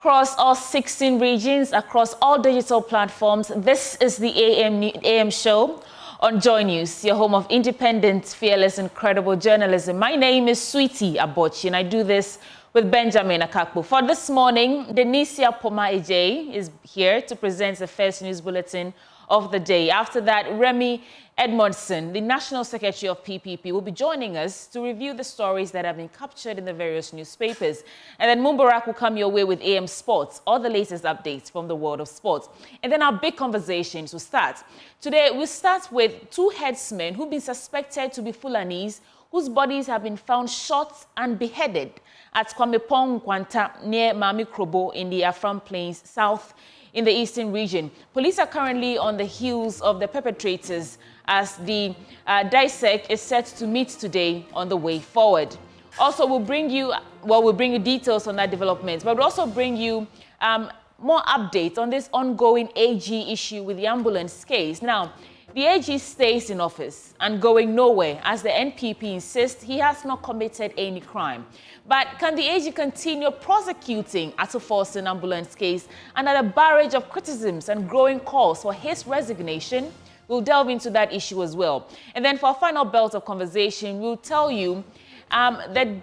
Across all 16 regions, across all digital platforms, this is the AM show on Joy News, your home of independent, fearless, and credible journalism. My name is Sweetie Abochi, and I do this with Benjamin Akakpo. For this morning, Denisia Poma-Ejei is here to present the first news bulletin of the day. After that, Remy Edmondson, the National Secretary of PPP, will be joining us to review the stories that have been captured in the various newspapers. And then Mumbarak will come your way with AM Sports, all the latest updates from the world of sports. And then our big conversations will start. Today, we'll start with two headsmen who've been suspected to be Fulanis, whose bodies have been found shot and beheaded at Nkwanta near Maame Krobo in the Afram Plains, south in the eastern region. Police are currently on the heels of the perpetrators as the dissect is set to meet today on the way forward. Also, we'll bring you details on that development, but we'll also bring you more updates on this ongoing AG issue with the ambulance case. Now, the AG stays in office and going nowhere as the NPP insists he has not committed any crime. But can the AG continue prosecuting Atofor's ambulance case under a barrage of criticisms and growing calls for his resignation? We'll delve into that issue as well. And then for our final belt of conversation, we'll tell you the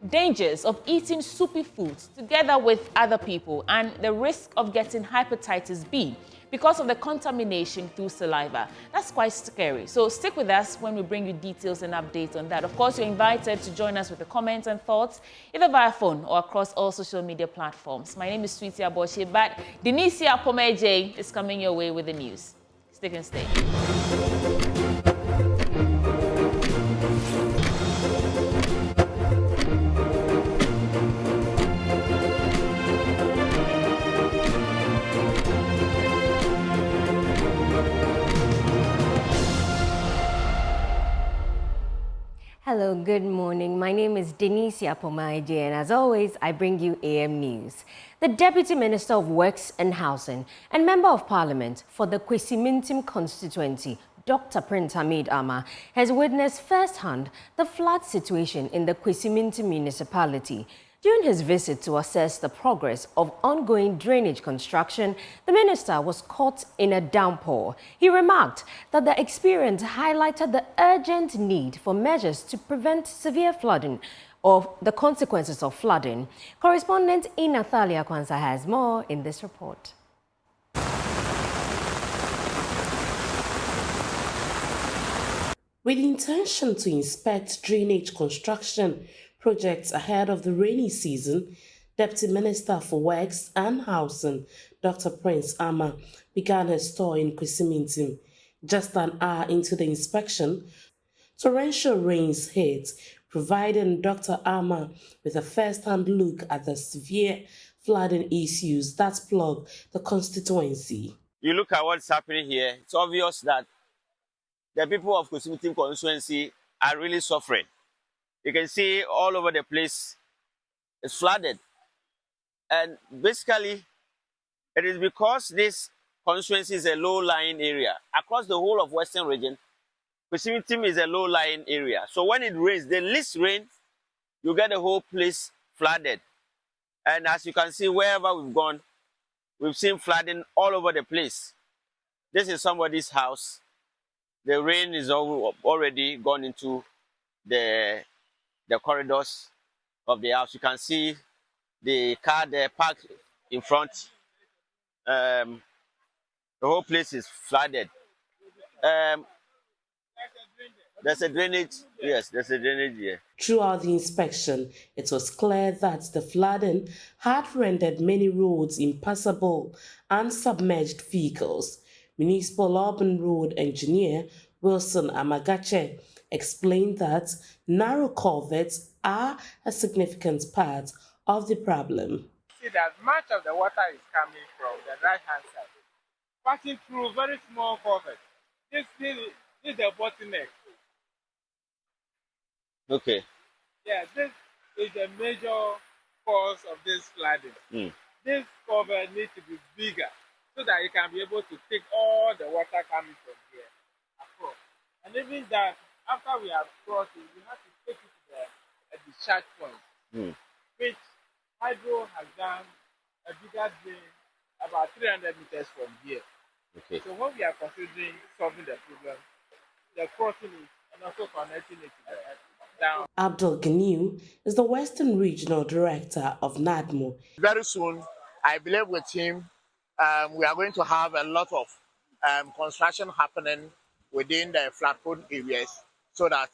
dangers of eating soupy foods together with other people and the risk of getting hepatitis B because of the contamination through saliva. That's quite scary. So stick with us when we bring you details and updates on that. Of course, you're invited to join us with the comments and thoughts, either via phone or across all social media platforms. My name is Sweetie Abochi, but Denisia Poma-Ejei is coming your way with the news. Stick and stay. Hello, good morning. My name is Denisia Poma-Ejei, and as always, I bring you AM News. The Deputy Minister of Works and Housing and Member of Parliament for the Kwesi-Mintim constituency, Dr. Prince Hamid Ama, has witnessed firsthand the flood situation in the Kwesi-Mintim municipality. During his visit to assess the progress of ongoing drainage construction, the minister was caught in a downpour. He remarked that the experience highlighted the urgent need for measures to prevent severe flooding or the consequences of flooding. Correspondent Nathalia Kwanza has more in this report. With the intention to inspect drainage construction projects ahead of the rainy season, Deputy Minister for Works and Housing, Dr. Prince Ama, began his tour in Kwesi-Mintim. Just an hour into the inspection, torrential rains hit, providing Dr. Ama with a first-hand look at the severe flooding issues that plague the constituency. You look at what's happening here, it's obvious that the people of Kwesi-Mintim constituency are really suffering. You can see all over the place it's flooded. And basically, it is because this constituency is a low-lying area. Across the whole of Western region, Kwesi-Mintim is a low-lying area. So when it rains, the least rain, you get the whole place flooded. And as you can see, wherever we've gone, we've seen flooding all over the place. This is somebody's house. The rain is already gone into the corridors of the house. You can see the car there parked in front. The whole place is flooded. There's a drainage. Yes, there's a drainage here. Throughout the inspection, it was clear that the flooding had rendered many roads impassable and submerged vehicles. Municipal Urban Road Engineer Wilson Amagache explained that narrow culverts are a significant part of the problem. See that much of the water is coming from the right-hand side, passing through very small culverts. This is the bottleneck. Okay. Yeah, this is the major cause of this flooding. This culvert needs to be bigger so that it can be able to take all the water coming from here across. And even that, after we have crossed it, we have to take it to the discharge point, which Hydro has done a bigger drain about 300 meters from here. Okay. So when we are considering solving the problem, the crossing it and also connecting it down. Abdul Ganiu is the Western Regional Director of NADMO. Very soon, I believe with him, we are going to have a lot of construction happening within the flood-prone areas so that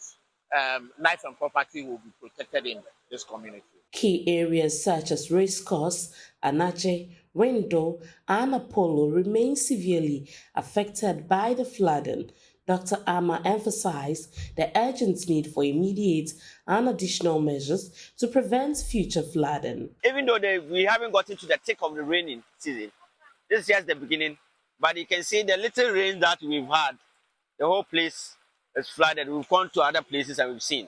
life and property will be protected in this community. Key areas such as Racecourse, Anache, Window, and Apollo remain severely affected by the flooding. Dr. Ama emphasized the urgent need for immediate and additional measures to prevent future flooding. Even though we haven't gotten to the thick of the raining season, this is just the beginning. But you can see the little rain that we've had, the whole place is flooded. We've gone to other places and we've seen.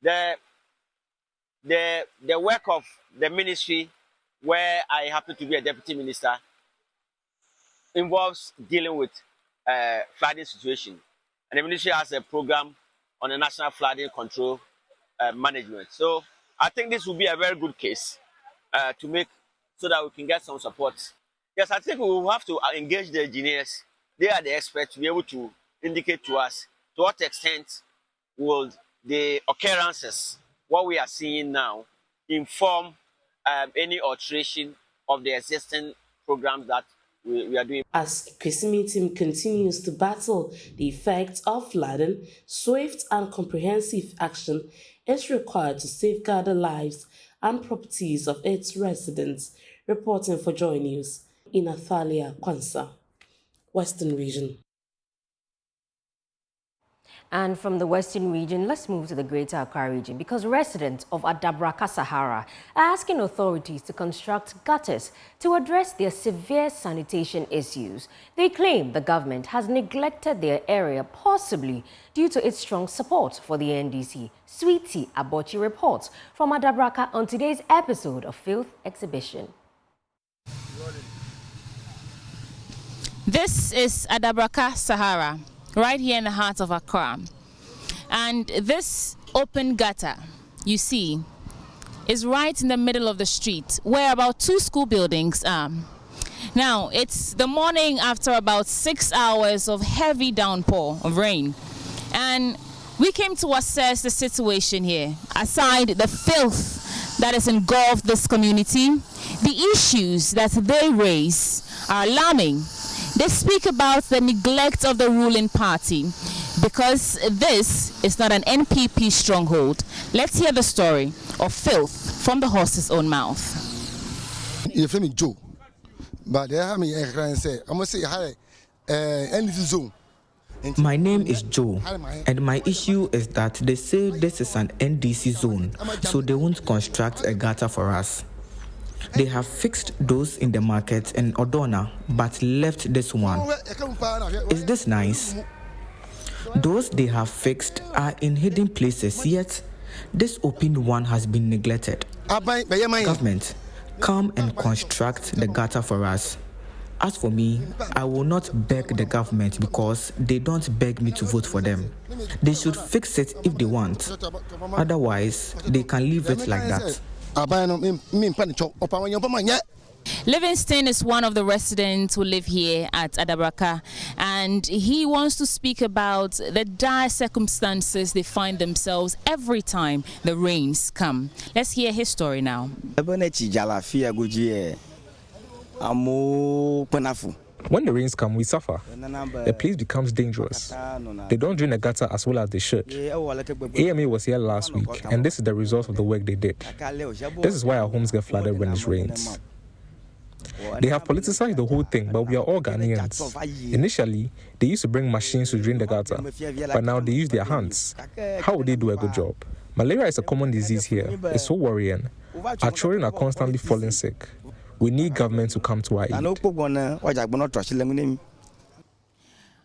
The work of the ministry, where I happen to be a deputy minister, involves dealing with flooding situation. And the ministry has a program on the national flooding control management. So I think this will be a very good case to make so that we can get some support. Yes, I think we will have to engage the engineers. They are the experts to be able to indicate to us to what extent will the occurrences, what we are seeing now, inform any alteration of the existing programs that we are doing. As Kwesimi team continues to battle the effects of flooding, swift and comprehensive action is required to safeguard the lives and properties of its residents. Reporting for Joy News, in Athalia Kwansa, Western Region. And from the Western region, let's move to the Greater Accra region because residents of Adabraka Sahara are asking authorities to construct gutters to address their severe sanitation issues. They claim the government has neglected their area, possibly due to its strong support for the NDC. Sweetie Abochi reports from Adabraka on today's episode of Filth Exhibition. This is Adabraka Sahara, right here in the heart of Accra. And this open gutter, you see, is right in the middle of the street where about 2 school buildings are. Now, it's the morning after about 6 hours of heavy downpour of rain. And we came to assess the situation here. Aside the filth that has engulfed this community, the issues that they raise are alarming. They speak about the neglect of the ruling party because this is not an NPP stronghold. Let's hear the story of filth from the horse's own mouth. If I'm Joe, but they have me and say, I'm going to say hi, NDC zone. My name is Joe, and my issue is that they say this is an NDC zone, so they won't construct a gutter for us. They have fixed those in the market in Odona, but left this one. Is this nice? Those they have fixed are in hidden places, yet this open one has been neglected. Government, come and construct the gutter for us. As for me, I will not beg the government because they don't beg me to vote for them. They should fix it if they want. Otherwise, they can leave it like that. Livingston is one of the residents who live here at Adabraka, and he wants to speak about the dire circumstances they find themselves every time the rains come. Let's hear his story now. When the rains come, we suffer. The place becomes dangerous. They don't drain the gutter as well as they should. AMA was here last week, and this is the result of the work they did. This is why our homes get flooded when it rains. They have politicized the whole thing, but we are all Ghanaians. Initially, they used to bring machines to drain the gutter, but now they use their hands. How would they do a good job? Malaria is a common disease here. It's so worrying. Our children are constantly falling sick. We need government to come to our aid.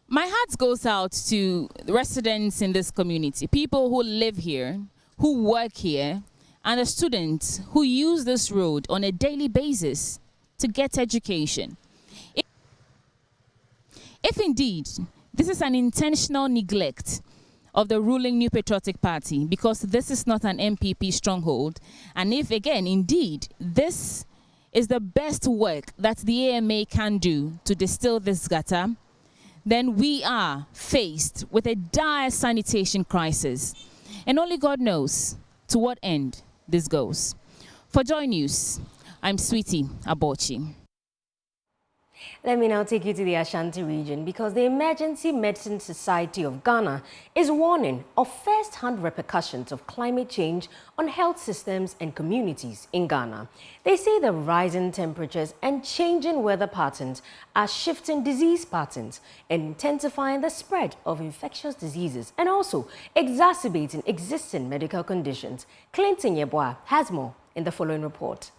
My heart goes out to the residents in this community, people who live here, who work here, and the students who use this road on a daily basis to get education. If indeed this is an intentional neglect of the ruling New Patriotic Party, because this is not an MPP stronghold, and if again indeed this is the best work that the AMA can do to distill this gutter, then we are faced with a dire sanitation crisis. And only God knows to what end this goes. For Joy News, I'm Sweetie Abochi. Let me now take you to the Ashanti region because the Emergency Medicine Society of Ghana is warning of first-hand repercussions of climate change on health systems and communities in Ghana. They say the rising temperatures and changing weather patterns are shifting disease patterns and intensifying the spread of infectious diseases and also exacerbating existing medical conditions. Clinton Yeboah has more in the following report.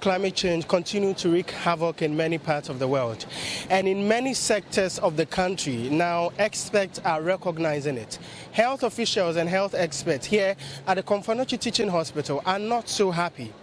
Climate change continues to wreak havoc in many parts of the world. And in many sectors of the country, now experts are recognizing it. Health officials and health experts here at the Nkwanta Teaching Hospital are not so happy.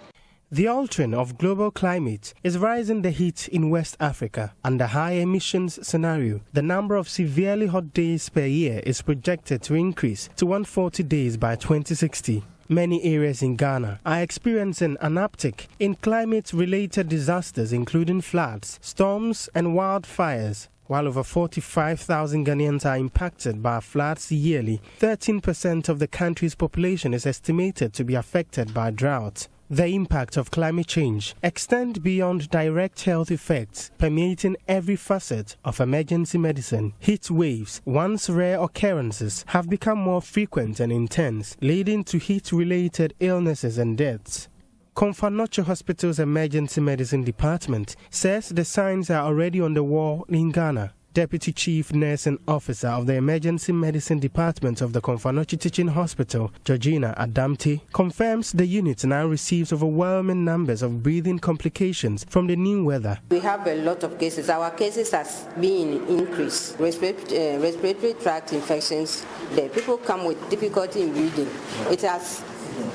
The altering of global climate is rising the heat in West Africa. Under high emissions scenario, the number of severely hot days per year is projected to increase to 140 days by 2060. Many areas in Ghana are experiencing an uptick in climate-related disasters including floods, storms and wildfires. While over 45,000 Ghanaians are impacted by floods yearly, 13% of the country's population is estimated to be affected by drought. The impact of climate change extends beyond direct health effects, permeating every facet of emergency medicine. Heat waves, once rare occurrences, have become more frequent and intense, leading to heat-related illnesses and deaths. Nkwanta Hospital's Emergency Medicine Department says the signs are already on the wall in Ghana. Deputy Chief Nursing Officer of the Emergency Medicine Department of the Nkwanta Teaching Hospital, Georgina Adamte, confirms the unit now receives overwhelming numbers of breathing complications from the new weather. We have a lot of cases. Our cases has been increased. Respiratory tract infections, the people come with difficulty in breathing. It has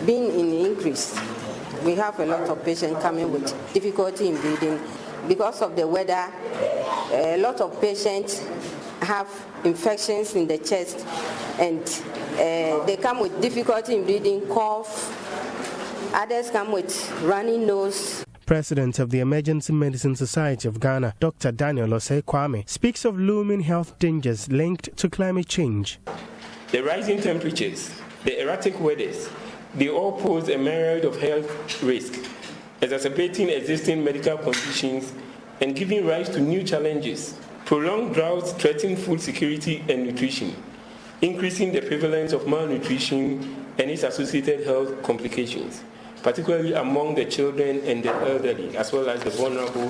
been in increase. We have a lot of patients coming with difficulty in breathing. Because of the weather, a lot of patients have infections in the chest and they come with difficulty in breathing, cough. Others come with runny nose. President of the Emergency Medicine Society of Ghana, Dr. Daniel Kwame, speaks of looming health dangers linked to climate change. The rising temperatures, the erratic weathers, they all pose a myriad of health risks, exacerbating existing medical conditions and giving rise to new challenges. Prolonged droughts threaten food security and nutrition, increasing the prevalence of malnutrition and its associated health complications, particularly among the children and the elderly, as well as the vulnerable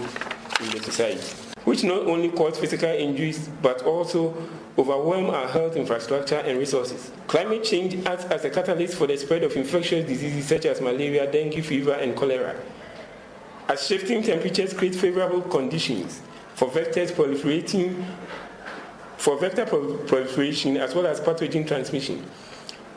in the society, which not only cause physical injuries but also overwhelm our health infrastructure and resources. Climate change acts as a catalyst for the spread of infectious diseases such as malaria, dengue fever, and cholera, as shifting temperatures create favorable conditions for vector proliferation as well as pathogen transmission.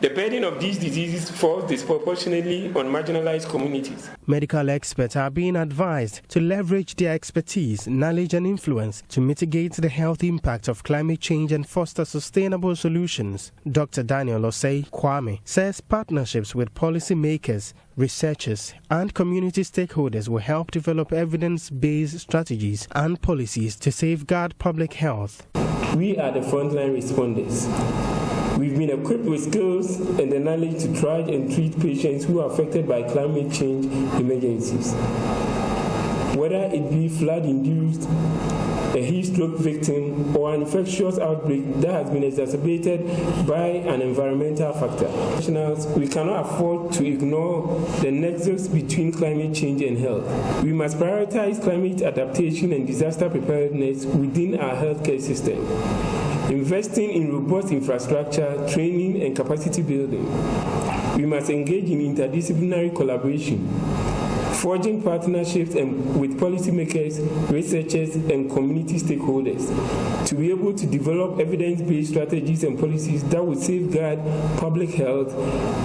The burden of these diseases falls disproportionately on marginalized communities. Medical experts are being advised to leverage their expertise, knowledge and influence to mitigate the health impact of climate change and foster sustainable solutions. Dr. Daniel Kwame says partnerships with policymakers, researchers and community stakeholders will help develop evidence-based strategies and policies to safeguard public health. We are the frontline responders. We've been equipped with skills and the knowledge to try and treat patients who are affected by climate change emergencies. Whether it be flood-induced, a heat stroke victim, or an infectious outbreak that has been exacerbated by an environmental factor. We cannot afford to ignore the nexus between climate change and health. We must prioritize climate adaptation and disaster preparedness within our healthcare system, investing in robust infrastructure, training, and capacity building. We must engage in interdisciplinary collaboration, forging partnerships with policymakers, researchers, and community stakeholders to be able to develop evidence-based strategies and policies that will safeguard public health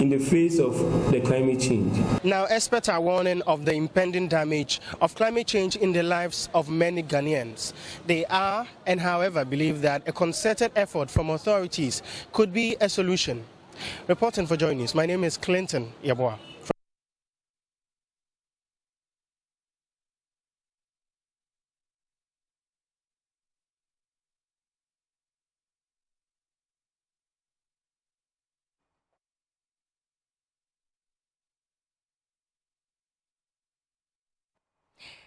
in the face of the climate change. Now, experts are warning of the impending damage of climate change in the lives of many Ghanaians. They are, and however, believe that a concerted effort from authorities could be a solution. Reporting for Joy News, my name is Clinton Yeboah.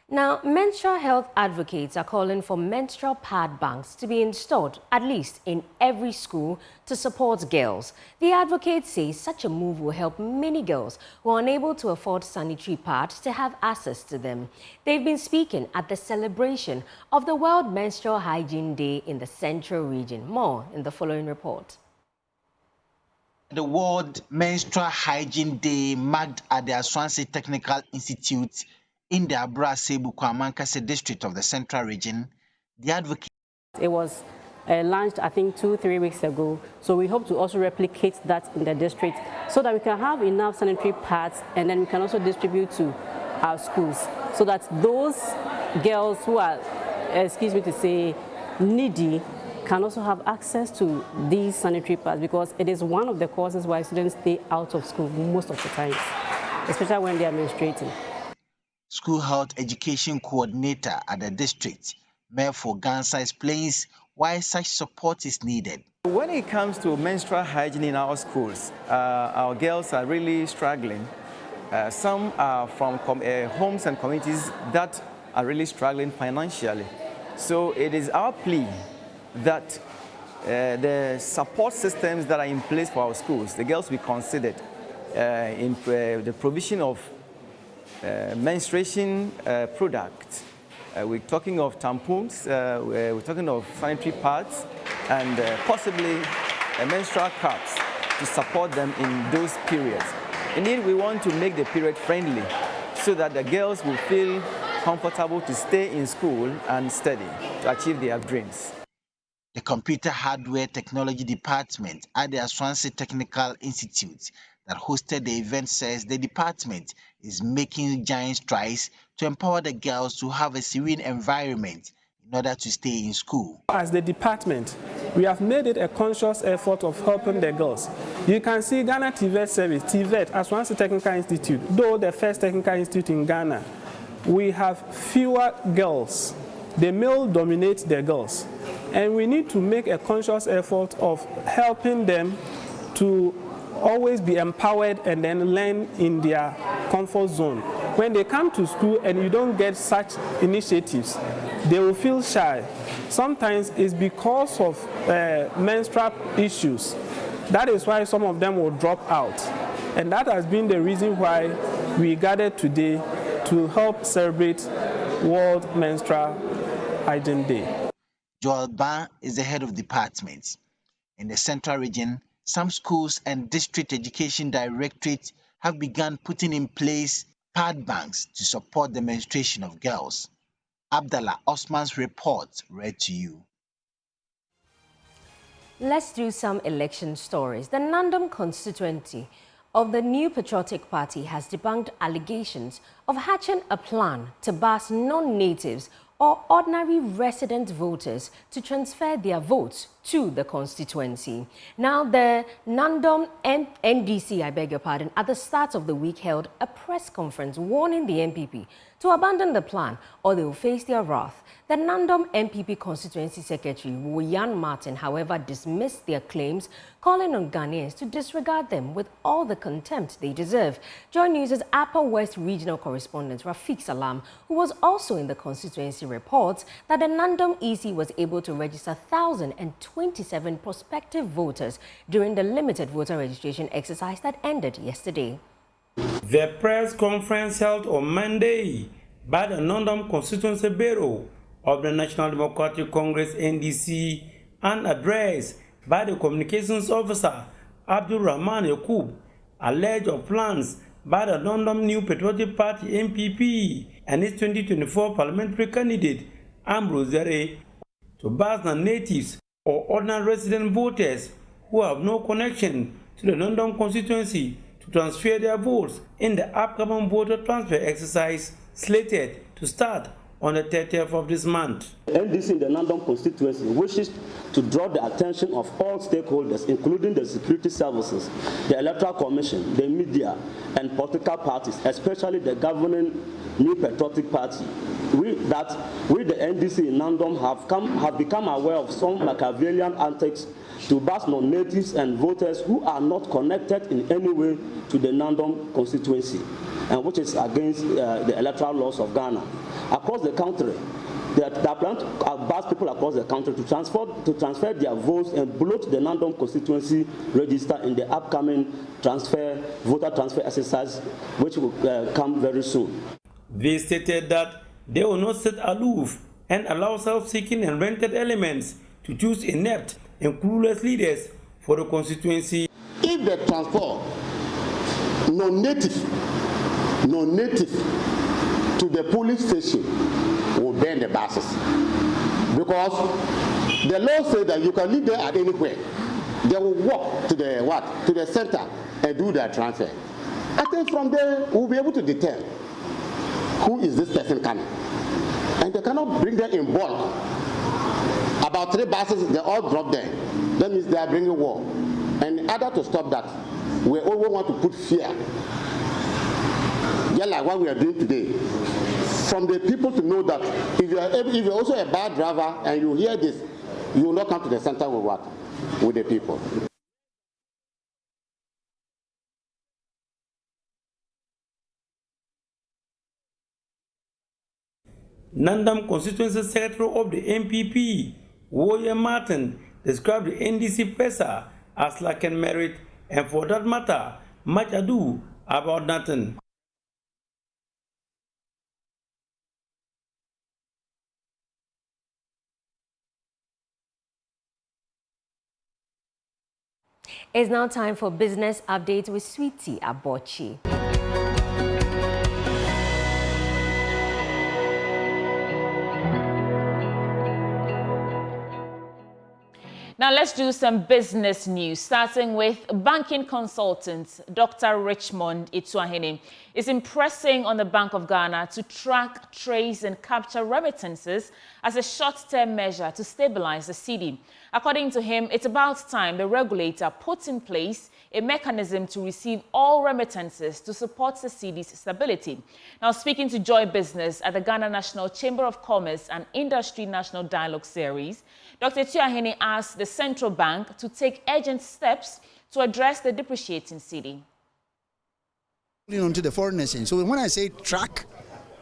Now, menstrual health advocates are calling for menstrual pad banks to be installed, at least in every school, to support girls. The advocates say such a move will help many girls who are unable to afford sanitary pads to have access to them. They've been speaking at the celebration of the World Menstrual Hygiene Day in the Central Region. More in the following report. The World Menstrual Hygiene Day marked at the Aswansi Technical Institute in the Abrase-Bukwamankase district of the Central Region. The advocate. It was launched, I think, 2-3 weeks ago. So we hope to also replicate that in the district so that we can have enough sanitary pads, and then we can also distribute to our schools so that those girls who are, excuse me to say, needy can also have access to these sanitary pads, because it is one of the causes why students stay out of school most of the time, especially when they are menstruating. School Health Education Coordinator at the district, Mayor Gansa, explains why such support is needed. When it comes to menstrual hygiene in our schools, our girls are really struggling. Some are from homes and communities that are really struggling financially. So it is our plea that the support systems that are in place for our schools, the girls be considered in the provision of menstruation products. We're talking of tampons, we're talking of sanitary pads, and possibly menstrual cups to support them in those periods. Indeed, we want to make the period friendly so that the girls will feel comfortable to stay in school and study to achieve their dreams. The Computer Hardware Technology Department at the Aswansi Technical Institute that hosted the event says the department is making giant strides to empower the girls to have a serene environment in order to stay in school. As the department, we have made it a conscious effort of helping the girls. You can see Ghana TVET service, TVET, Aswansi Technical Institute, though the first technical institute in Ghana, we have fewer girls. The male dominates the girls. And we need to make a conscious effort of helping them to always be empowered and then learn in their comfort zone. When they come to school and you don't get such initiatives, they will feel shy. Sometimes it's because of menstrual issues. That is why some of them will drop out. And that has been the reason why we gathered today to help celebrate World Menstrual Hygiene Day. Joel Ban is the head of department. In the Central Region, some schools and district education directorates have begun putting in place pad banks to support the menstruation of girls. Abdallah Osman's report read to you. Let's do some election stories. The Nandom constituency of the New Patriotic Party has debunked allegations of hatching a plan to bus non-natives or ordinary resident voters to transfer their votes to the constituency. Now, the Nandom NDC, at the start of the week held a press conference warning the NPP to abandon the plan or they will face their wrath. The Nandom NPP constituency secretary, Woyan Martin, however, dismissed their claims, calling on Ghanaians to disregard them with all the contempt they deserve. Joy News' Upper West regional correspondent, Rafiq Salam, who was also in the constituency, reports that the Nandom EC was able to register 1,027 prospective voters during the limited voter registration exercise that ended yesterday. The press conference held on Monday by the Nandom Constituency Bureau of the National Democratic Congress NDC and addressed by the communications officer Abdul Rahman Yakub alleged of plans by the Nandom New Patriotic Party NPP and its 2024 parliamentary candidate Ambrose Zere to bus non-natives or ordinary resident voters who have no connection to the Nandom constituency to transfer their votes in the upcoming voter transfer exercise slated to start on the 30th of this month. NDC in the Nandom constituency wishes to draw the attention of all stakeholders, including the security services, the Electoral Commission, the media, and political parties, especially the governing New Patriotic Party. We, the NDC in Nandom, have become aware of some Machiavellian antics to bus non-natives and voters who are not connected in any way to the Nandom constituency. and which is against the electoral laws of Ghana. Across the country, they are planning to ask people across the country to transfer their votes and bloat the random constituency register in the upcoming voter transfer exercise, which will come very soon. They stated that they will not sit aloof and allow self-seeking and rented elements to choose inept and clueless leaders for the constituency. If they transfer non-native to the police station, will burn the buses, because the law says that you can live there at anywhere. They will walk to the center and do their transfer. I think from there we'll be able to determine who is this person coming, and they cannot bring them in bulk. About 3 buses, they all drop there. That means they are bringing war. And in order to stop that, we always want to put fear, just like what we are doing today, from the people to know that if you're also a bad driver and you hear this, you will not come to the center with what? With the people. Nandam Constituency Secretary of the MPP, William Martin, described the NDC PESA as lacking merit and, for that matter, much ado about nothing. It's now time for business updates with Sweetie Abochi. Now let's do some business news, starting with banking consultant Dr. Richmond Ituahene is impressing on the Bank of Ghana to track, trace and capture remittances as a short-term measure to stabilize the cedi. According to him, it's about time the regulator puts in place a mechanism to receive all remittances to support the cedi's stability. Now, speaking to Joy Business at the Ghana National Chamber of Commerce and Industry National Dialogue Series, Dr. Ituahene asked the central bank to take urgent steps to address the depreciating cedi. Onto the foreign exchange. So when I say track,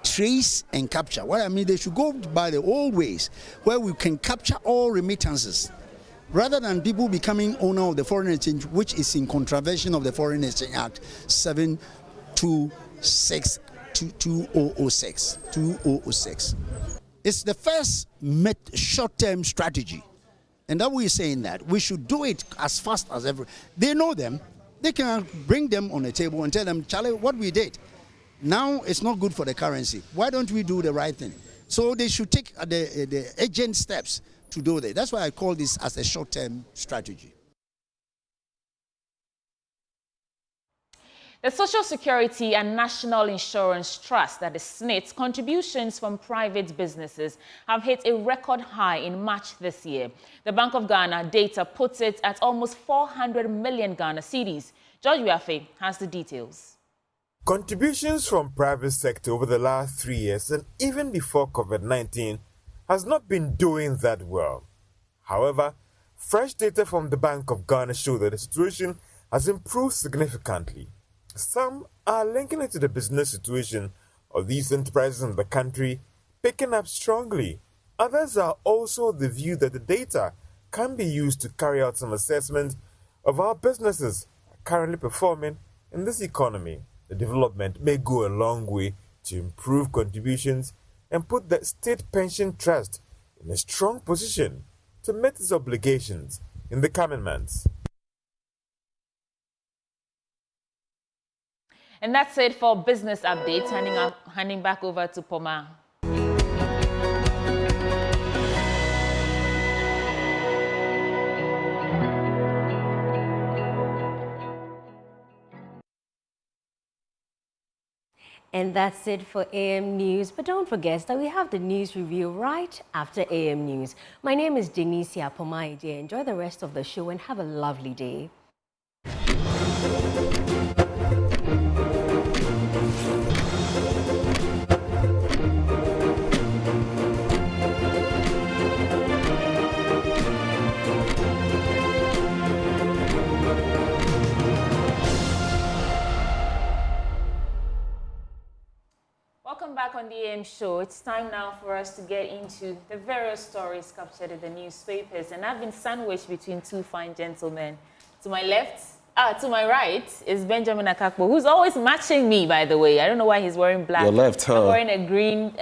trace and capture, what I mean, they should go by the old ways where we can capture all remittances rather than people becoming owner of the foreign exchange, which is in contravention of the Foreign Exchange Act 726 2006. It's the first short-term strategy, and that we're saying that we should do it as fast as ever. They know them. They can bring them on the table and tell them, Charlie, what we did, now it's not good for the currency. Why don't we do the right thing? So they should take the urgent steps to do that. That's why I call this as a short-term strategy. The Social Security and National Insurance Trust, that is SNIT, contributions from private businesses have hit a record high in March this year. The Bank of Ghana data puts it at almost 400 million Ghana cedis. George Wiafe has the details. Contributions from private sector over the last 3 years and even before COVID-19 has not been doing that well. However, fresh data from the Bank of Ghana show that the situation has improved significantly. Some are linking it to the business situation of these enterprises in the country picking up strongly. Others are also of the view that the data can be used to carry out some assessment of how businesses are currently performing in this economy. The development may go a long way to improve contributions and put the State Pension Trust in a strong position to meet its obligations in the coming months. And that's it for business updates. Handing back over to Poma. And that's it for AM News. But don't forget that we have the news review right after AM News. My name is Denise Yapomaide. Enjoy the rest of the show and have a lovely day. Welcome back on the AM show. It's time now for us to get into the various stories captured in the newspapers. And I've been sandwiched between two fine gentlemen. To my right is Benjamin Akakpo, who's always matching me, by the way. I don't know why he's wearing black. Your left, huh? I'm wearing a green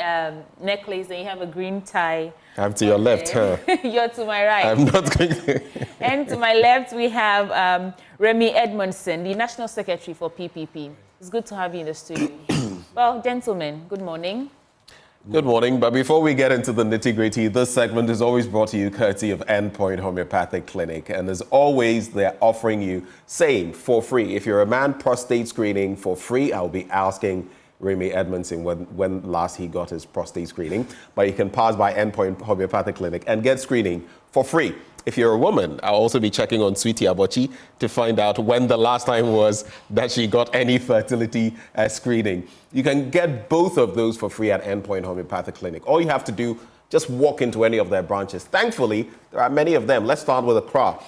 necklace and you have a green tie. I'm to your left, huh? You're to my right. I'm not going to. And to my left, we have Remy Edmondson, the National Secretary for PPP. It's good to have you in the studio. Well, gentlemen, good morning. Good morning, but before we get into the nitty-gritty, this segment is always brought to you courtesy of Endpoint Homeopathic Clinic. And as always, they're offering you same for free. If you're a man, prostate screening for free. I'll be asking Remy Edmondson when last he got his prostate screening. But you can pass by Endpoint Homeopathic Clinic and get screening for free. If you're a woman, I'll also be checking on Sweetie Abochi to find out when the last time was that she got any fertility screening. You can get both of those for free at Endpoint Homeopathic Clinic. All you have to do, just walk into any of their branches. Thankfully, there are many of them. Let's start with Accra.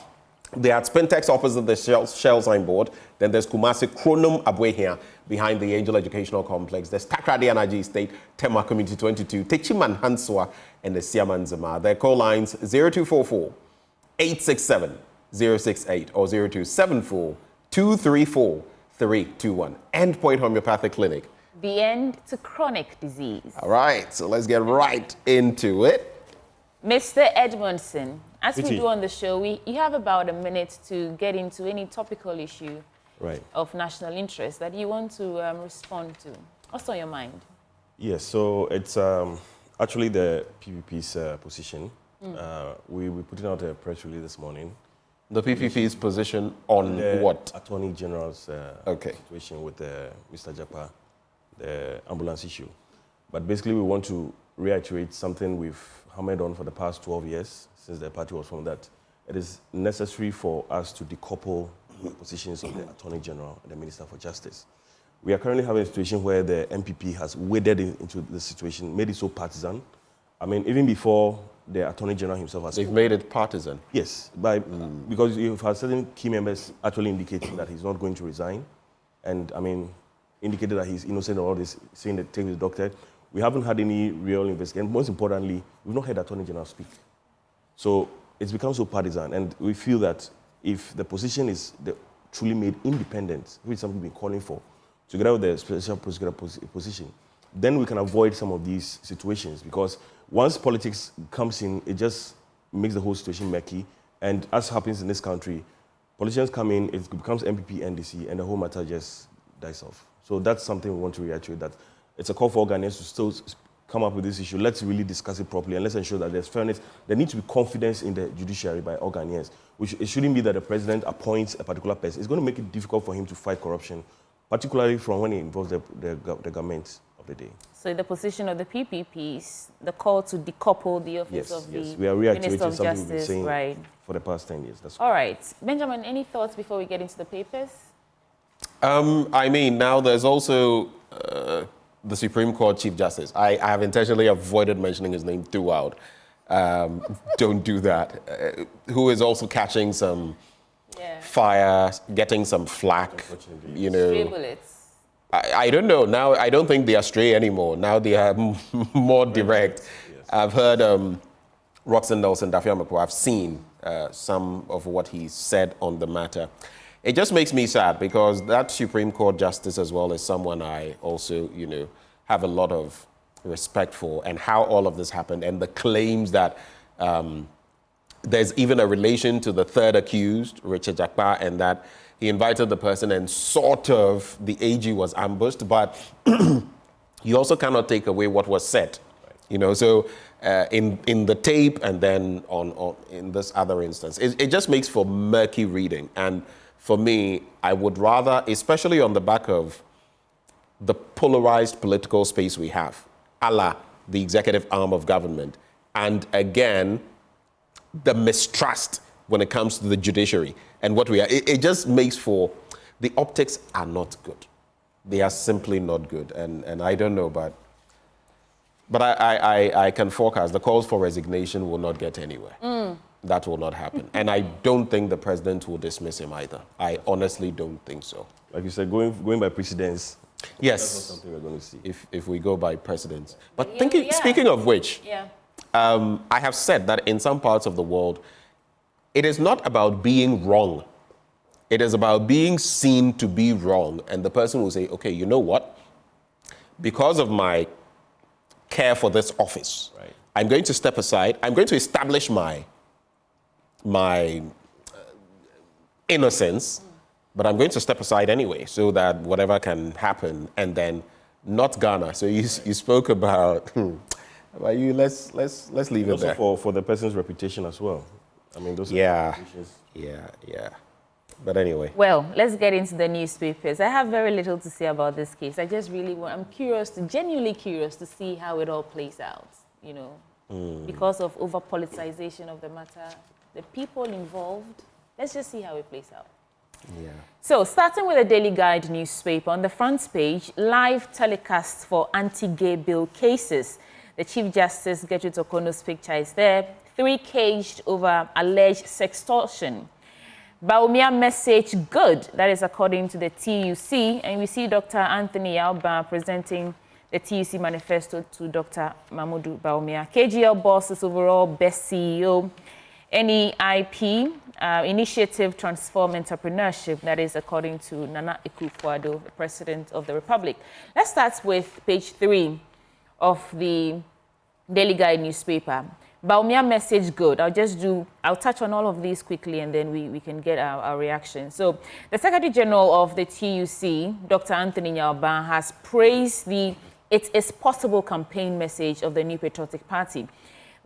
They're at Spintex opposite the Shell signboard. Then there's Kumasi Kronum Abwehia behind the Angel Educational Complex. There's Takrady Energy Estate, Tema Community 22, Techiman Hanswa, and the Siaman Zama. Their call lines 0244 867 068 or 0274 234 321. Endpoint Homeopathic Clinic. The end to chronic disease. All right, so let's get right into it. Mr. Edmondson, as we do on the show, you have about a minute to get into any topical issue of national interest that you want to respond to. What's on your mind? Yes, so it's actually the PPP's position. We put out a press release this morning. The PPP's position on what? Attorney General's situation with Mr. Japa, the ambulance issue. But basically, we want to reiterate something we've hammered on for the past 12 years since the party was formed, that it is necessary for us to decouple the positions of the Attorney General and the Minister for Justice. We are currently having a situation where the MPP has waded into the situation, made it so partisan. I mean, even before the Attorney General himself has... They've made it partisan? Yes, because you've had certain key members actually indicating that he's not going to resign. And, I mean, indicated that he's innocent of all this, saying that take his doctor. We haven't had any real investigation. Most importantly, we've not heard the Attorney General speak. So it's become so partisan. And we feel that if the position is truly made independent, which is something we've been calling for, together with the special prosecutor position, then we can avoid some of these situations, because once politics comes in, it just makes the whole situation murky. And as happens in this country, politicians come in, it becomes MPP, NDC, and the whole matter just dies off. So that's something we want to reiterate, that it's a call for Ghanaians to still come up with this issue. Let's really discuss it properly, and let's ensure that there's fairness. There needs to be confidence in the judiciary by all Ghanaians. It shouldn't be that the president appoints a particular person. It's going to make it difficult for him to fight corruption, particularly from when it involves the government of the day. So the position of the PPP is the call to decouple the office of the we are Minister of something we've been Justice, saying for the past 10 years. That's all right. Benjamin, any thoughts before we get into the papers? I mean, now there's also the Supreme Court Chief Justice. I have intentionally avoided mentioning his name throughout. Don't do that. Who is also catching some fire, getting some flack, you know. Stray bullets. I don't know. Now, I don't think they are stray anymore. Now they are more direct. Yes. I've heard Roxanne Nelson, Dafiamako. I've seen some of what he said on the matter. It just makes me sad, because that Supreme Court Justice as well is someone I also, you know, have a lot of respect for, and how all of this happened, and the claims that there's even a relation to the third accused, Richard Jakpa, and that he invited the person and sort of the AG was ambushed, but you also cannot take away what was said, you know. So in the tape and then in this other instance, it just makes for murky reading. And for me, I would rather, especially on the back of the polarized political space we have, a la the executive arm of government, and again, the mistrust when it comes to the judiciary and what we are. It just makes for, the optics are not good. They are simply not good. And I don't know, but I can forecast the calls for resignation will not get anywhere. That will not happen. And I don't think the president will dismiss him either. I honestly don't think so. Like you said, going by precedence, Yes. That's not something we're going to see. If we go by precedents. But Yeah. speaking of which, Yeah. I have said that in some parts of the world, it is not about being wrong. It is about being seen to be wrong. And the person will say, okay, you know what? Because of my care for this office, I'm going to step aside. I'm going to establish my innocence, but I'm going to step aside anyway so that whatever can happen, and then not Ghana. So you spoke about you. Let's leave it Also there. for the person's reputation as well. I mean, those are Yeah. situations. But anyway. Well, let's get into the newspapers. I have very little to say about this case. I just really I'm genuinely curious to see how it all plays out, because of over-politicization of the matter, the people involved. Let's just see how it plays out. Yeah. So, starting with the Daily Guide newspaper, on the front page, live telecasts for anti-gay bill cases. The Chief Justice, Gertrude Okono's picture is there. 3 caged over alleged sextortion. Baumia message good, that is according to the TUC. And we see Dr. Anthony Yauba presenting the TUC manifesto to Dr. Mahmoud Baumia. KGL bosses overall best CEO. NEIP, Initiative Transform Entrepreneurship, that is according to Nana Akufo-Addo, the President of the Republic. Let's start with page 3 of the Daily Guide newspaper. Baumia message good. I'll touch on all of these quickly and then we can get our reaction. So the Secretary General of the TUC, Dr. Anthony Yauba, has praised the It Is Possible campaign message of the New Patriotic Party.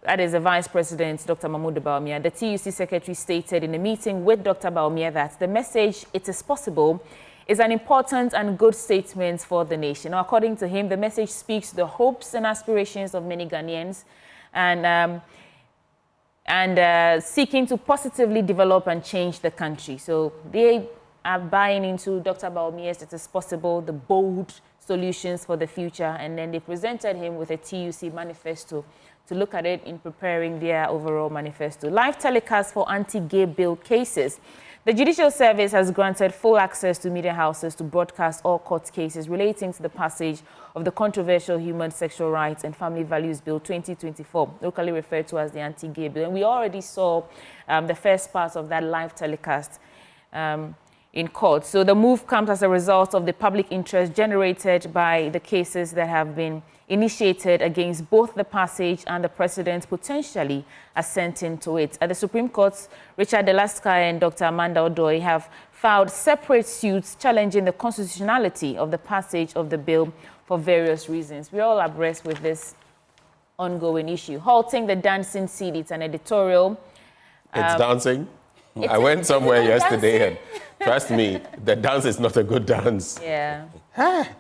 That is the Vice President, Dr. Mahmoud Baumia. The TUC Secretary stated in a meeting with Dr. Baumia that the message, It Is Possible, is an important and good statement for the nation. Now, according to him, the message speaks to the hopes and aspirations of many Ghanaians and seeking to positively develop and change the country. So they are buying into Dr. Baumia's It Is Possible, the bold solutions for the future, and then they presented him with a TUC manifesto to look at it in preparing their overall manifesto. Live telecast for anti-gay bill cases. The Judicial Service has granted full access to media houses to broadcast all court cases relating to the passage of the controversial Human Sexual Rights and Family Values Bill 2024, locally referred to as the anti-gay bill. And we already saw the first part of that live telecast in court. So the move comes as a result of the public interest generated by the cases that have been initiated against both the passage and the president potentially assenting to it. At the Supreme Court, Richard Delaskaya and Dr. Amanda Odoi have filed separate suits challenging the constitutionality of the passage of the bill for various reasons. We're all abreast with this ongoing issue. Halting the dancing seed, it's an editorial. It's dancing? I went somewhere yesterday and trust me, the dance is not a good dance. Yeah.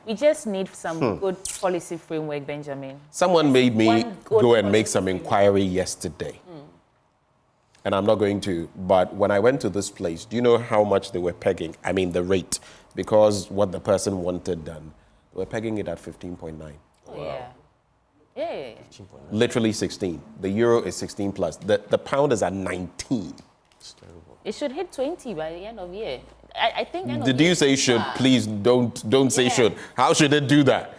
We just need some good policy framework, Benjamin. Someone made me go and make some inquiry yesterday. And I'm not going to, but when I went to this place, do you know how much they were pegging? I mean, the rate, because what the person wanted done. They were pegging it at 15.9. Oh, yeah. Literally 16. The euro is 16 plus. The pound is at 19. It's terrible. It should hit 20 by the end of the year. I think. Did you say should? Please don't say should. How should it do that?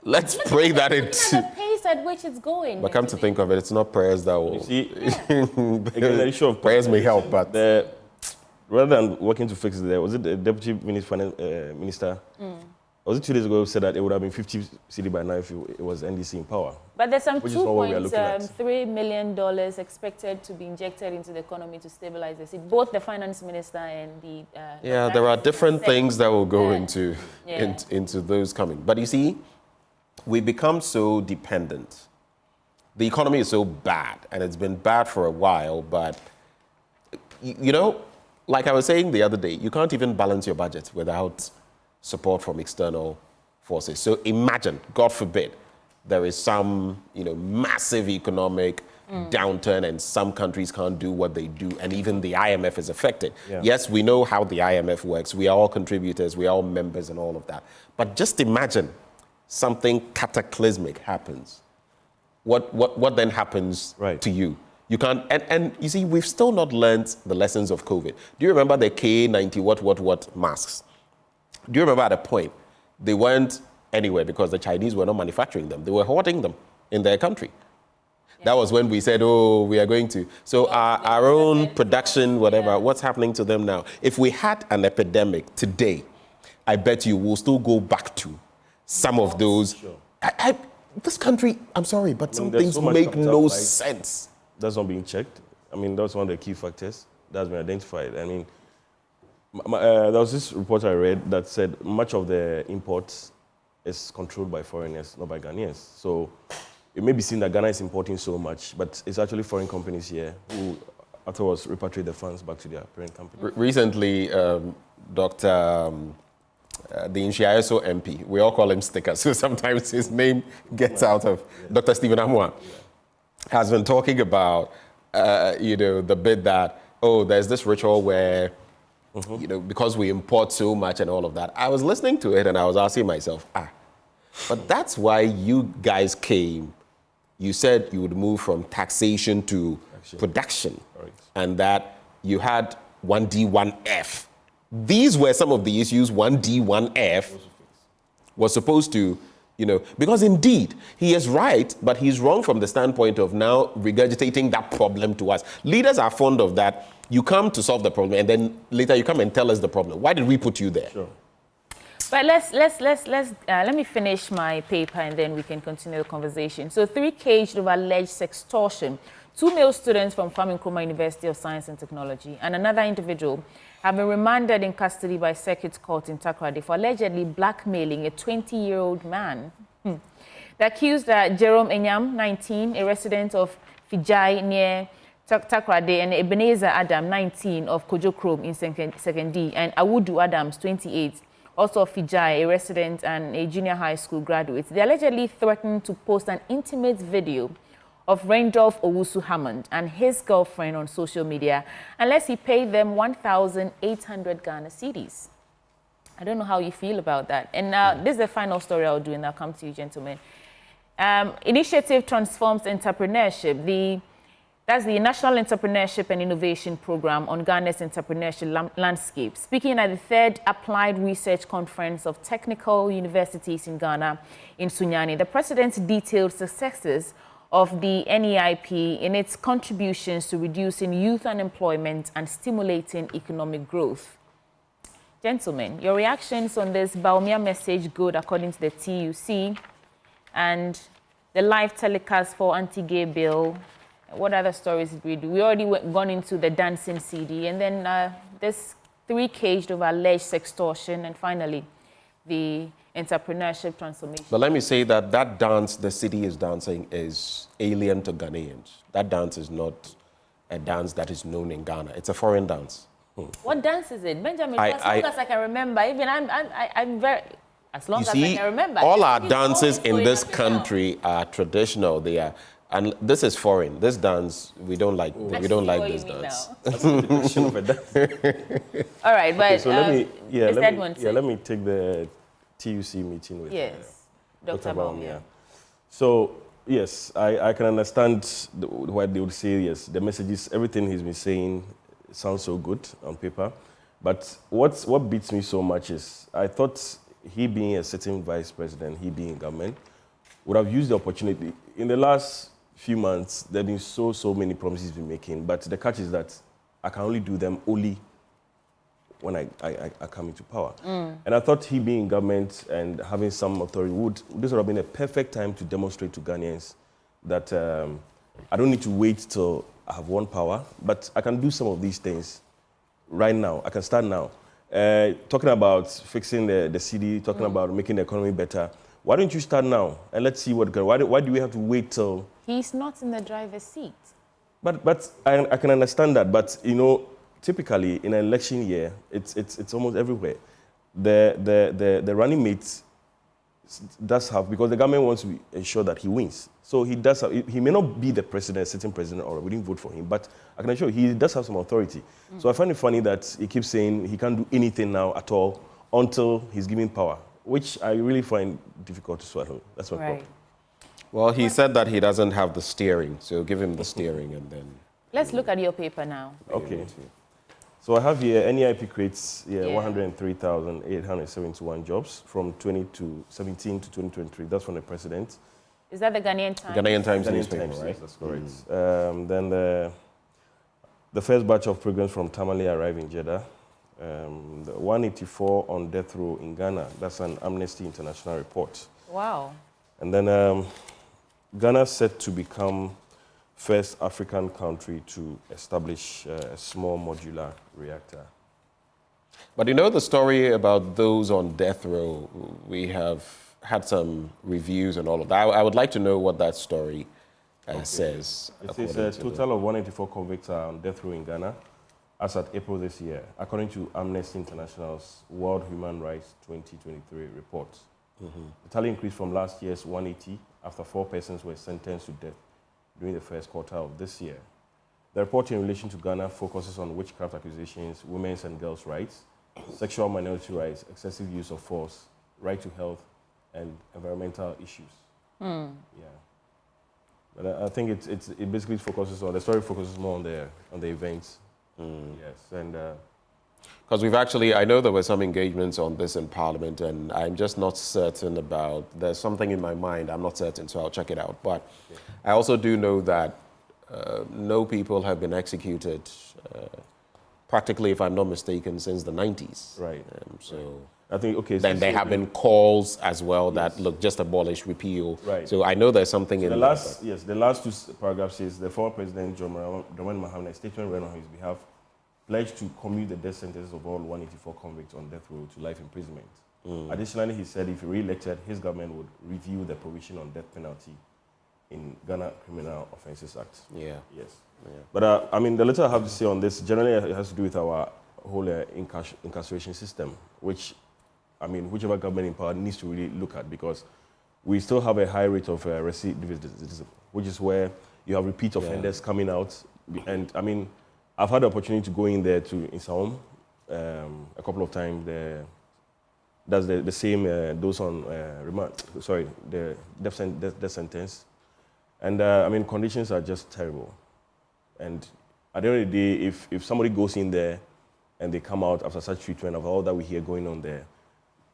Let's pray that it's. The pace at which it's going. But come to think of it, it's not prayers that will. You see, again, the issue of prayers may help, but rather than working to fix it, there was it the deputy minister. Was it 2 days ago who said that it would have been 50 cedi by now if it was NDC in power? But there's some $2.3 million expected to be injected into the economy to stabilize the city. Both the finance minister and the... yeah, there are different things that will go into those coming. But you see, we become so dependent. The economy is so bad, and it's been bad for a while, but, you know, like I was saying the other day, you can't even balance your budget without support from external forces. So imagine, God forbid, there is some, massive economic downturn and some countries can't do what they do, and even the IMF is affected. Yeah. Yes, we know how the IMF works. We are all contributors, we are all members and all of that. But just imagine something cataclysmic happens. What then happens to you? You can't, and you see, we've still not learned the lessons of COVID. Do you remember the K90 what masks? Do you remember at a point, They weren't anywhere because the Chinese were not manufacturing them. They were hoarding them in their country. That was when we said, oh, we are going to. So our own production, whatever, what's happening to them now? If we had an epidemic today, I bet you we'll still go back to some of those. Sure. This country, I'm sorry, but some things make no sense. That's not being checked. I mean, that's one of the key factors that's been identified. I mean, there was this report I read that said much of the imports is controlled by foreigners, not by Ghanaians. So it may be seen that Ghana is importing so much, but it's actually foreign companies here who afterwards repatriate the funds back to their parent company. Recently, Dr. The Inshiaeso MP, we all call him Sticker, so sometimes his name gets out of Dr. Stephen Amwa, has been talking about, the bit that, oh, there's this ritual where, because we import so much and all of that. I was listening to it and I was asking myself, but that's why you guys came. You said you would move from taxation to production, and that you had 1D, 1F. These were some of the issues 1D, 1F was supposed to, because indeed, he is right, but he's wrong from the standpoint of now regurgitating that problem to us. Leaders are fond of that. You come to solve the problem, and then later you come and tell us the problem. Why did we put you there? Sure. But let me finish my paper and then we can continue the conversation. So 3 caged over alleged sextortion. 2 male students from Nkwanta University of Science and Technology and another individual have been remanded in custody by Circuit Court in Takoradi for allegedly blackmailing a 20-year-old man. The accused are Jerome Enyam, 19, a resident of Fijai near Takoradi, and Ebenezer Adam, 19, of Krobo in Sekendi, and Awudu Adams, 28, also of Fijai, a resident and a junior high school graduate. They allegedly threatened to post an intimate video of Randolph Owusu Hammond and his girlfriend on social media unless he paid them 1,800 Ghana cedis. I don't know how you feel about that. And this is the final story I'll do, and I'll come to you, gentlemen. Initiative Transforms Entrepreneurship. That's the National Entrepreneurship and Innovation Program on Ghana's entrepreneurship landscape. Speaking at the 3rd Applied Research Conference of Technical Universities in Ghana in Sunyani, the president detailed successes of the NEIP in its contributions to reducing youth unemployment and stimulating economic growth. Gentlemen, your reactions on this Baumia message good according to the TUC and the live telecast for anti-gay bill. What other stories did we do? We already gone into the dancing CD, and then this 3 caged over alleged sextortion, and finally the entrepreneurship transformation. But let me say that dance the city is dancing is alien to Ghanaians. That dance is not a dance that is known in Ghana. It's a foreign dance. What dance is it? Benjamin, as long as I can remember, even I'm very... As long as I can remember. All our dances in this country are traditional. They are... And this is foreign. This dance, we don't like. We don't like this dance. All right, but okay, so let me take the TUC meeting with Dr. Baumia. So yes, I can understand why they would say yes. The messages, everything he's been saying, sounds so good on paper, but what beats me so much is I thought he being a sitting vice president, he being in government, would have used the opportunity in the last few months. There have been so many promises he's been making, but the catch is that I can only do them only when I come into power. And I thought he being in government and having some authority this would have been a perfect time to demonstrate to Ghanaians that I don't need to wait till I have won power, but I can do some of these things right now. I can start now. Talking about fixing the city, talking about making the economy better. Why don't you start now and let's see what goes? Why do we have to wait till? He's not in the driver's seat. But I can understand that. But typically in an election year, it's almost everywhere. The running mate does have, because the government wants to ensure that he wins. So he does have, he may not be the president, sitting president, or we didn't vote for him, but I can assure you he does have some authority. So I find it funny that he keeps saying he can't do anything now at all until he's given power, which I really find difficult to swallow. That's my problem. Well, he said that he doesn't have the steering, so give him the steering and then... Let's look at your paper now. Okay. So I have here, NEIP creates 103,871 jobs from 2017 to 2023. That's from the president. Is that the Ghanaian Times? Ghanaian Times newspaper, Times, right? Yes, that's correct. Then the first batch of programs from Tamale arrived in Jeddah. The 184 on death row in Ghana. That's an Amnesty International report. Wow. And then Ghana set to become first African country to establish a small modular reactor. But you know the story about those on death row? We have had some reviews and all of that. I would like to know what that story says. It says a total of 184 convicts are on death row in Ghana as at April this year, according to Amnesty International's World Human Rights 2023 report. The tally increased from last year's 180 after 4 persons were sentenced to death during the first quarter of this year. The report in relation to Ghana focuses on witchcraft accusations, women's and girls' rights, sexual minority rights, excessive use of force, right to health, and environmental issues. Yeah. But I think it basically focuses on, the story focuses more on the events. Yes, and because we've actually, I know there were some engagements on this in Parliament, and I'm just not certain about, there's something in my mind, I'm not certain, so I'll check it out. But I also do know that no people have been executed, practically, if I'm not mistaken, since the 90s. Right. So I think, okay. Then there have been calls as well that, look, just abolish, repeal. Right. So I know there's something in the there. last, yes, the last 2 paragraphs says the former President John Mahama, in a statement read on his behalf, pledged to commute the death sentences of all 184 convicts on death row to life imprisonment. Additionally, he said if re-elected, his government would review the provision on death penalty in Ghana Criminal Offences Act. Yeah. Yes. Yeah. But I mean, the little I have to say on this, generally it has to do with our whole incarceration system, which, I mean, whichever government in power needs to really look at, because we still have a high rate of recidivism, which is where you have repeat offenders coming out. And I mean, I've had the opportunity to go in there to Insaom a couple of times. That's the same, those on remand, sorry, the death sentence. And I mean, conditions are just terrible. And at the end of the day, if somebody goes in there and they come out after such treatment of all that we hear going on there,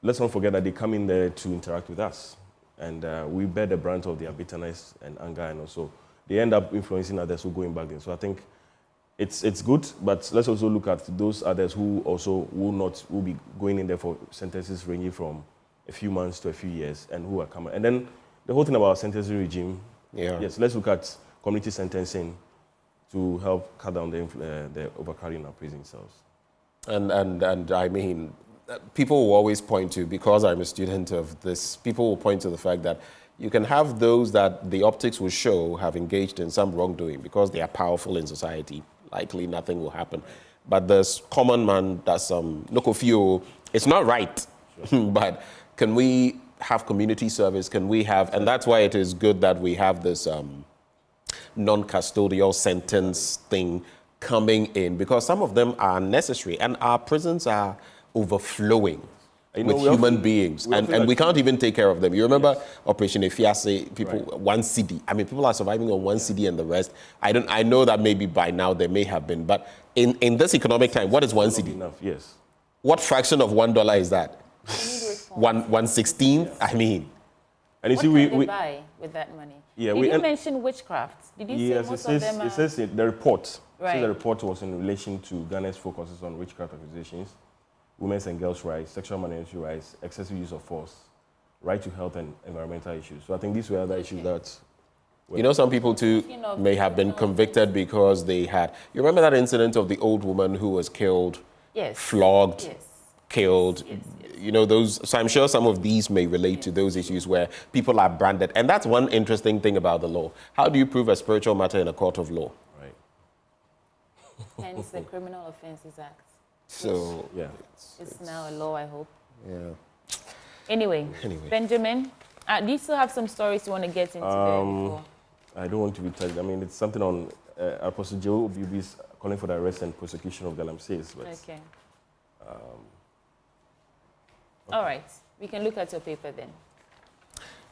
let's not forget that they come in there to interact with us. And we bear the brunt of their bitterness and anger, and also they end up influencing others who are going back there. So I think it's good, but let's also look at those others who also will be going in there for sentences ranging from a few months to a few years, and who are coming. And then the whole thing about sentencing regime, yes, let's look at community sentencing to help cut down the overcrowding in our prison cells. And I mean, people will always point to, because I'm a student of this, people will point to the fact that you can have those that the optics will show have engaged in some wrongdoing because they are powerful in society. Likely nothing will happen. But there's common man that's look of you, it's not right. But can we have community service? Can we have, and that's why it is good that we have this non-custodial sentence thing coming in, because some of them are necessary, and our prisons are overflowing with human beings, and we can't even take care of them. You remember Operation Efiase, people, 1 cedi. I mean, people are surviving on 1 cedi and the rest. I know that maybe by now there may have been, but in this economic time, what is 1 cedi? Enough, yes. What fraction of $1 is that? 1/16? I mean. And you see, what can they buy with that money? Yeah, Did you mention witchcraft? Did you say most of them are... It says the report. Right. So the report was in relation to Ghana's focuses on witchcraft accusations, women's and girls' rights, sexual minority rights, excessive use of force, right to health, and environmental issues. So I think these were other issues that... You know, some people too may have been convicted because they had... You remember that incident of the old woman who was killed, flogged, killed? You know, those... So I'm sure some of these may relate to those issues where people are branded. And that's one interesting thing about the law. How do you prove a spiritual matter in a court of law? Right. Hence the Criminal Offences Act. So, yeah. It's now a law, I hope. Yeah. Anyway. Benjamin, do you still have some stories you want to get into there before? I don't want to be touched. I mean, it's something on Apostle Joe Obibi's calling for the arrest and prosecution of Galamseys. Okay. All right. We can look at your paper then.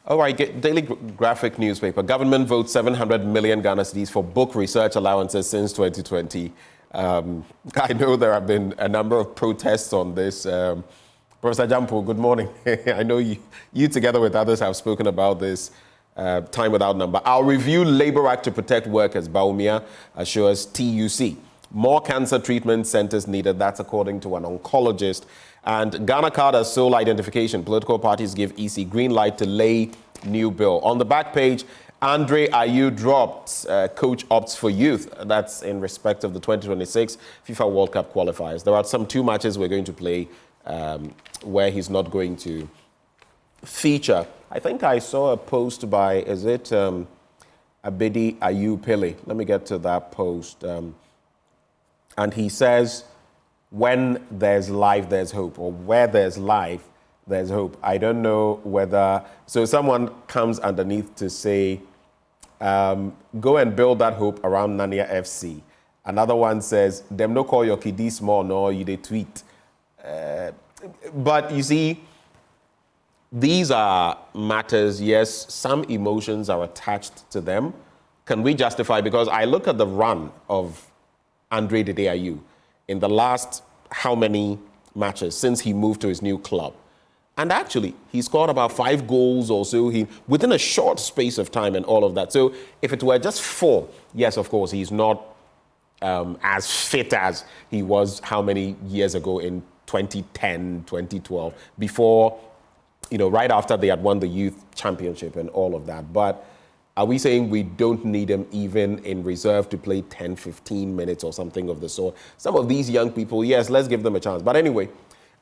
All right, Daily Graphic newspaper. Government votes 700 million Ghana cedis for book research allowances since 2020. I know there have been a number of protests on this. Professor Jampo, good morning. I know you together with others have spoken about this time without number. I'll review Labour Act to protect workers, Baumia assures TUC. More cancer treatment centres needed, that's according to an oncologist. And Ghana card as sole identification. Political parties give EC green light to lay new bill. On the back page, Andre Ayew dropped, coach opts for youth. That's in respect of the 2026 FIFA World Cup qualifiers. There are some 2 matches we're going to play where he's not going to feature. I think I saw a post by, is it Abedi Ayew Pele? Let me get to that post. And he says, when there's life, there's hope, or where there's life, there's hope. I don't know whether, so someone comes underneath to say, go and build that hope around Nania FC. Another one says, them no call your kiddies small, no, you they tweet. But you see, these are matters, yes, some emotions are attached to them. Can we justify, because I look at the run of Andre Dede Ayew in the last how many matches since he moved to his new club. And actually, he scored about 5 goals or so within a short space of time and all of that. So if it were just 4, yes, of course, he's not as fit as he was how many years ago in 2010, 2012, before, right after they had won the youth championship and all of that. But are we saying we don't need him even in reserve to play 10, 15 minutes or something of the sort? Some of these young people, yes, let's give them a chance. But anyway,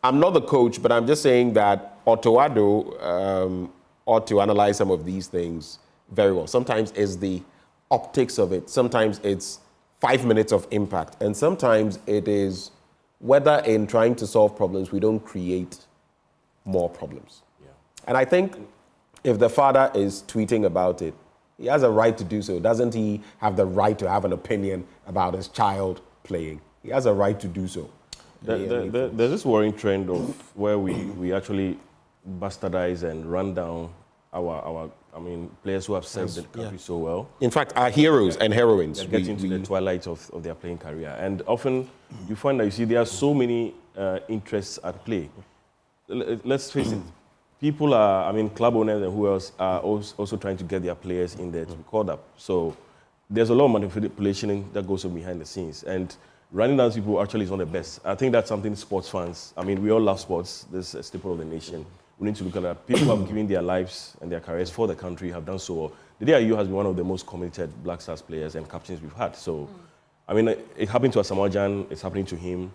I'm not the coach, but I'm just saying that Otto Addo ought to analyze some of these things very well. Sometimes it's the optics of it. Sometimes it's 5 minutes of impact. And sometimes it is whether in trying to solve problems, we don't create more problems. Yeah. And I think if the father is tweeting about it, he has a right to do so. Doesn't he have the right to have an opinion about his child playing? He has a right to do so. There's this worrying trend of where we actually bastardize and run down our players who have served the country so well. In fact, our heroes and heroines. They get into the twilight of their playing career. And often you find that, there are so many interests at play. Let's face it. People are, club owners and who else are also trying to get their players in there to be called up. So there's a lot of manipulation that goes on behind the scenes. And running down people actually is not the best. I think that's something sports fans, we all love sports. This is a staple of the nation. We need to look at that. People who have given their lives and their careers for the country have done so well. Dede Ayew has been one of the most committed Black Stars players and captains we've had. So, it happened to Asamoah Gyan, it's happening to him.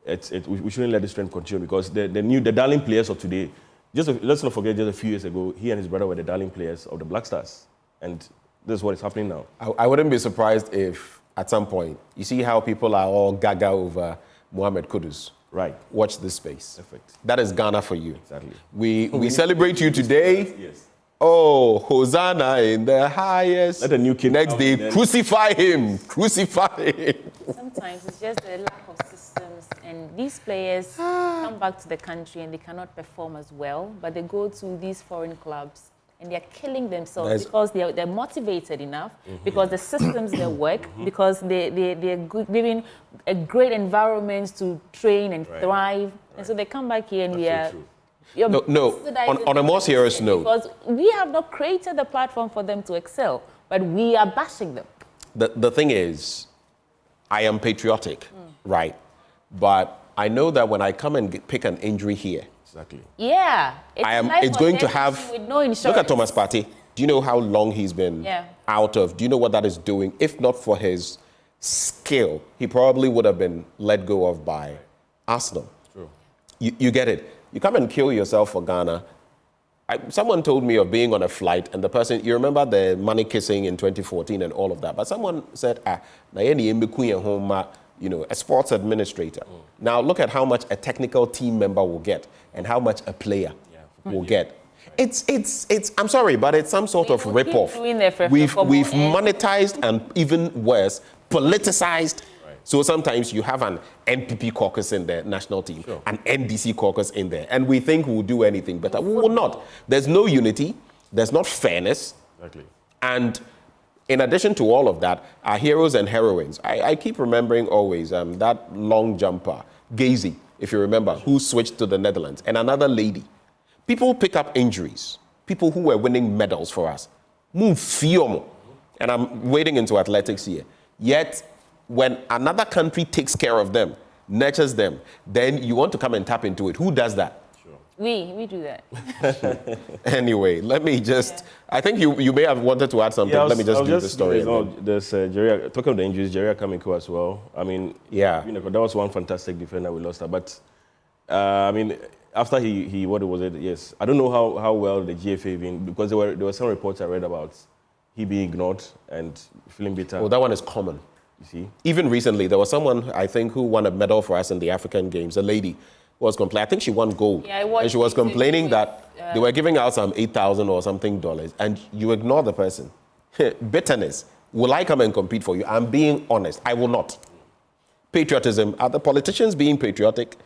We shouldn't let this trend continue because the darling players of today, let's not forget, just a few years ago, he and his brother were the darling players of the Black Stars. And this is what is happening now. I wouldn't be surprised if, at some point, you see how people are all gaga over Mohamed Kudus. Right. Watch this space. Perfect. That is Ghana for you. Exactly. We celebrate you today. Yes. Oh, Hosanna in the highest. Let the new king next day, crucify him. Crucify him. Sometimes it's just a lack of systems, and these players come back to the country and they cannot perform as well, but they go to these foreign clubs and they're killing themselves because they're motivated enough, because the systems they work, because they're given a great environment to train and thrive, and so they come back here and on a more serious note, because we have not created the platform for them to excel, but we are bashing them. The thing is, I am patriotic, right? But I know that when I come and pick an injury here, exactly. Yeah, it's going to have. With no insurance. Look at Thomas Partey. Do you know how long he's been out of? Do you know what that is doing? If not for his skill, he probably would have been let go of by Arsenal. True. You get it. You come and kill yourself for Ghana. Someone told me of being on a flight and the person, you remember the money kissing in 2014 and all of that, but someone said, a sports administrator. Now look at how much a technical team member will get and how much a player will get. It's I'm sorry, but it's some sort of rip-off. We've monetized and even worse, politicized. So sometimes you have an NPP caucus in the national team, an NDC caucus in there, and we think we'll do anything better. We will not. There's no unity. There's not fairness. Exactly. And In addition to all of that, our heroes and heroines. I keep remembering always that long jumper, Gazy, if you remember, who switched to the Netherlands, and another lady. People pick up injuries. People who were winning medals for us. And I'm wading into athletics here. Yet, when another country takes care of them, nurtures them, then you want to come and tap into it. Who does that? We do that. Anyway, let me just... I think you may have wanted to add something. Yeah, let me just do the story. There's talking of the injuries, Jerry Kamiko as well. I mean, yeah, that was one fantastic defender we lost. But I mean, after he what was it? Yes, I don't know how well the GFA even, because there were some reports I read about he being ignored and feeling bitter. Well, that one is common. You see, even recently there was someone I think who won a medal for us in the African Games. A lady was complaining. I think she won gold, and she was complaining that they were giving out some $8,000 or something dollars, and you ignore the person. Bitterness. Will I come and compete for you? I'm being honest. I will not. Patriotism. Are the politicians being patriotic?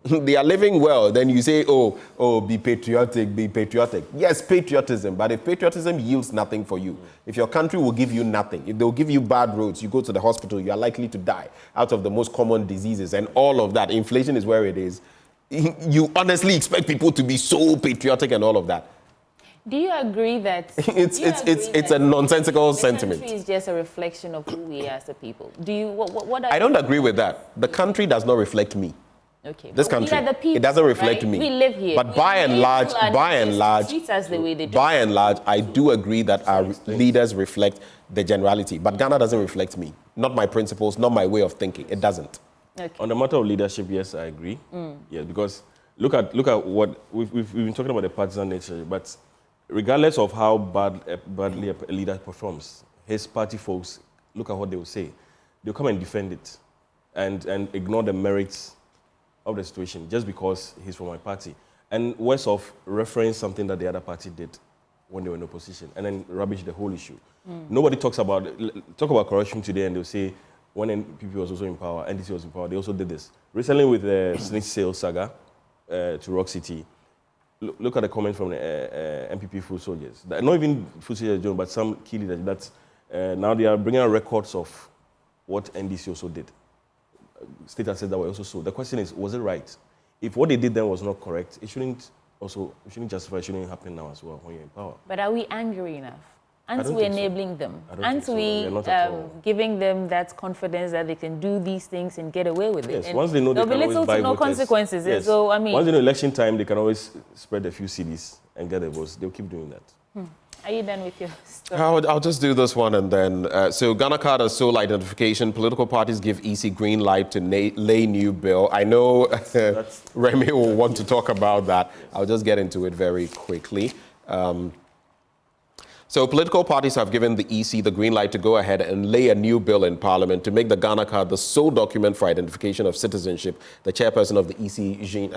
They are living well. Then you say, oh, be patriotic, be patriotic. Yes, patriotism. But if patriotism yields nothing for you, if your country will give you nothing, if they'll give you bad roads, you go to the hospital, you are likely to die out of the most common diseases and all of that. Inflation is where it is. You honestly expect people to be so patriotic and all of that. Do you agree that it's a nonsensical sentiment? The country is just a reflection of who we are as a people. Do you what I don't agree with that. The country does not reflect me. Okay. This country, we are the people, it doesn't reflect right? me. We live here. But by and large, I do agree that our leaders reflect the generality. But Ghana doesn't reflect me. Not my principles, not my way of thinking. It doesn't. Okay. On the matter of leadership, yes, I agree. Yes, because look at what we've been talking about, the partisan nature. But regardless of how badly a leader performs, his party folks, look at what they will say. They'll come and defend it and ignore the merits of the situation just because he's from my party. And worse off, reference something that the other party did when they were in opposition and then rubbish the whole issue. Nobody talk about corruption today and they'll say when NPP was also in power, NDC was in power, they also did this. Recently with the snitch sale saga to Rock City, look at the comment from the NPP foot soldiers. Not even foot soldiers, but some key leaders that now they are bringing out records of what NDC also did. State assets that were also sold. The question is, was it right? If what they did then was not correct, it shouldn't justify, it shouldn't happen now as well when you're in power. But are we angry enough? Aren't we enabling them? Aren't we giving them that confidence that they can do these things and get away with it? Yes, once they know they can always buy little to no voters. Consequences. Yes. So, I mean, once they know election time, they can always spread a few CDs and get the votes. They'll keep doing that. Are you done with your story? I'll just do this one and then. So Ghana card as sole identification. Political parties give EC green light to lay new bill. I know Remy will want to talk about that. I'll just get into it very quickly. So political parties have given the EC the green light to go ahead and lay a new bill in Parliament to make the Ghana card the sole document for identification of citizenship. The chairperson of the EC, Jean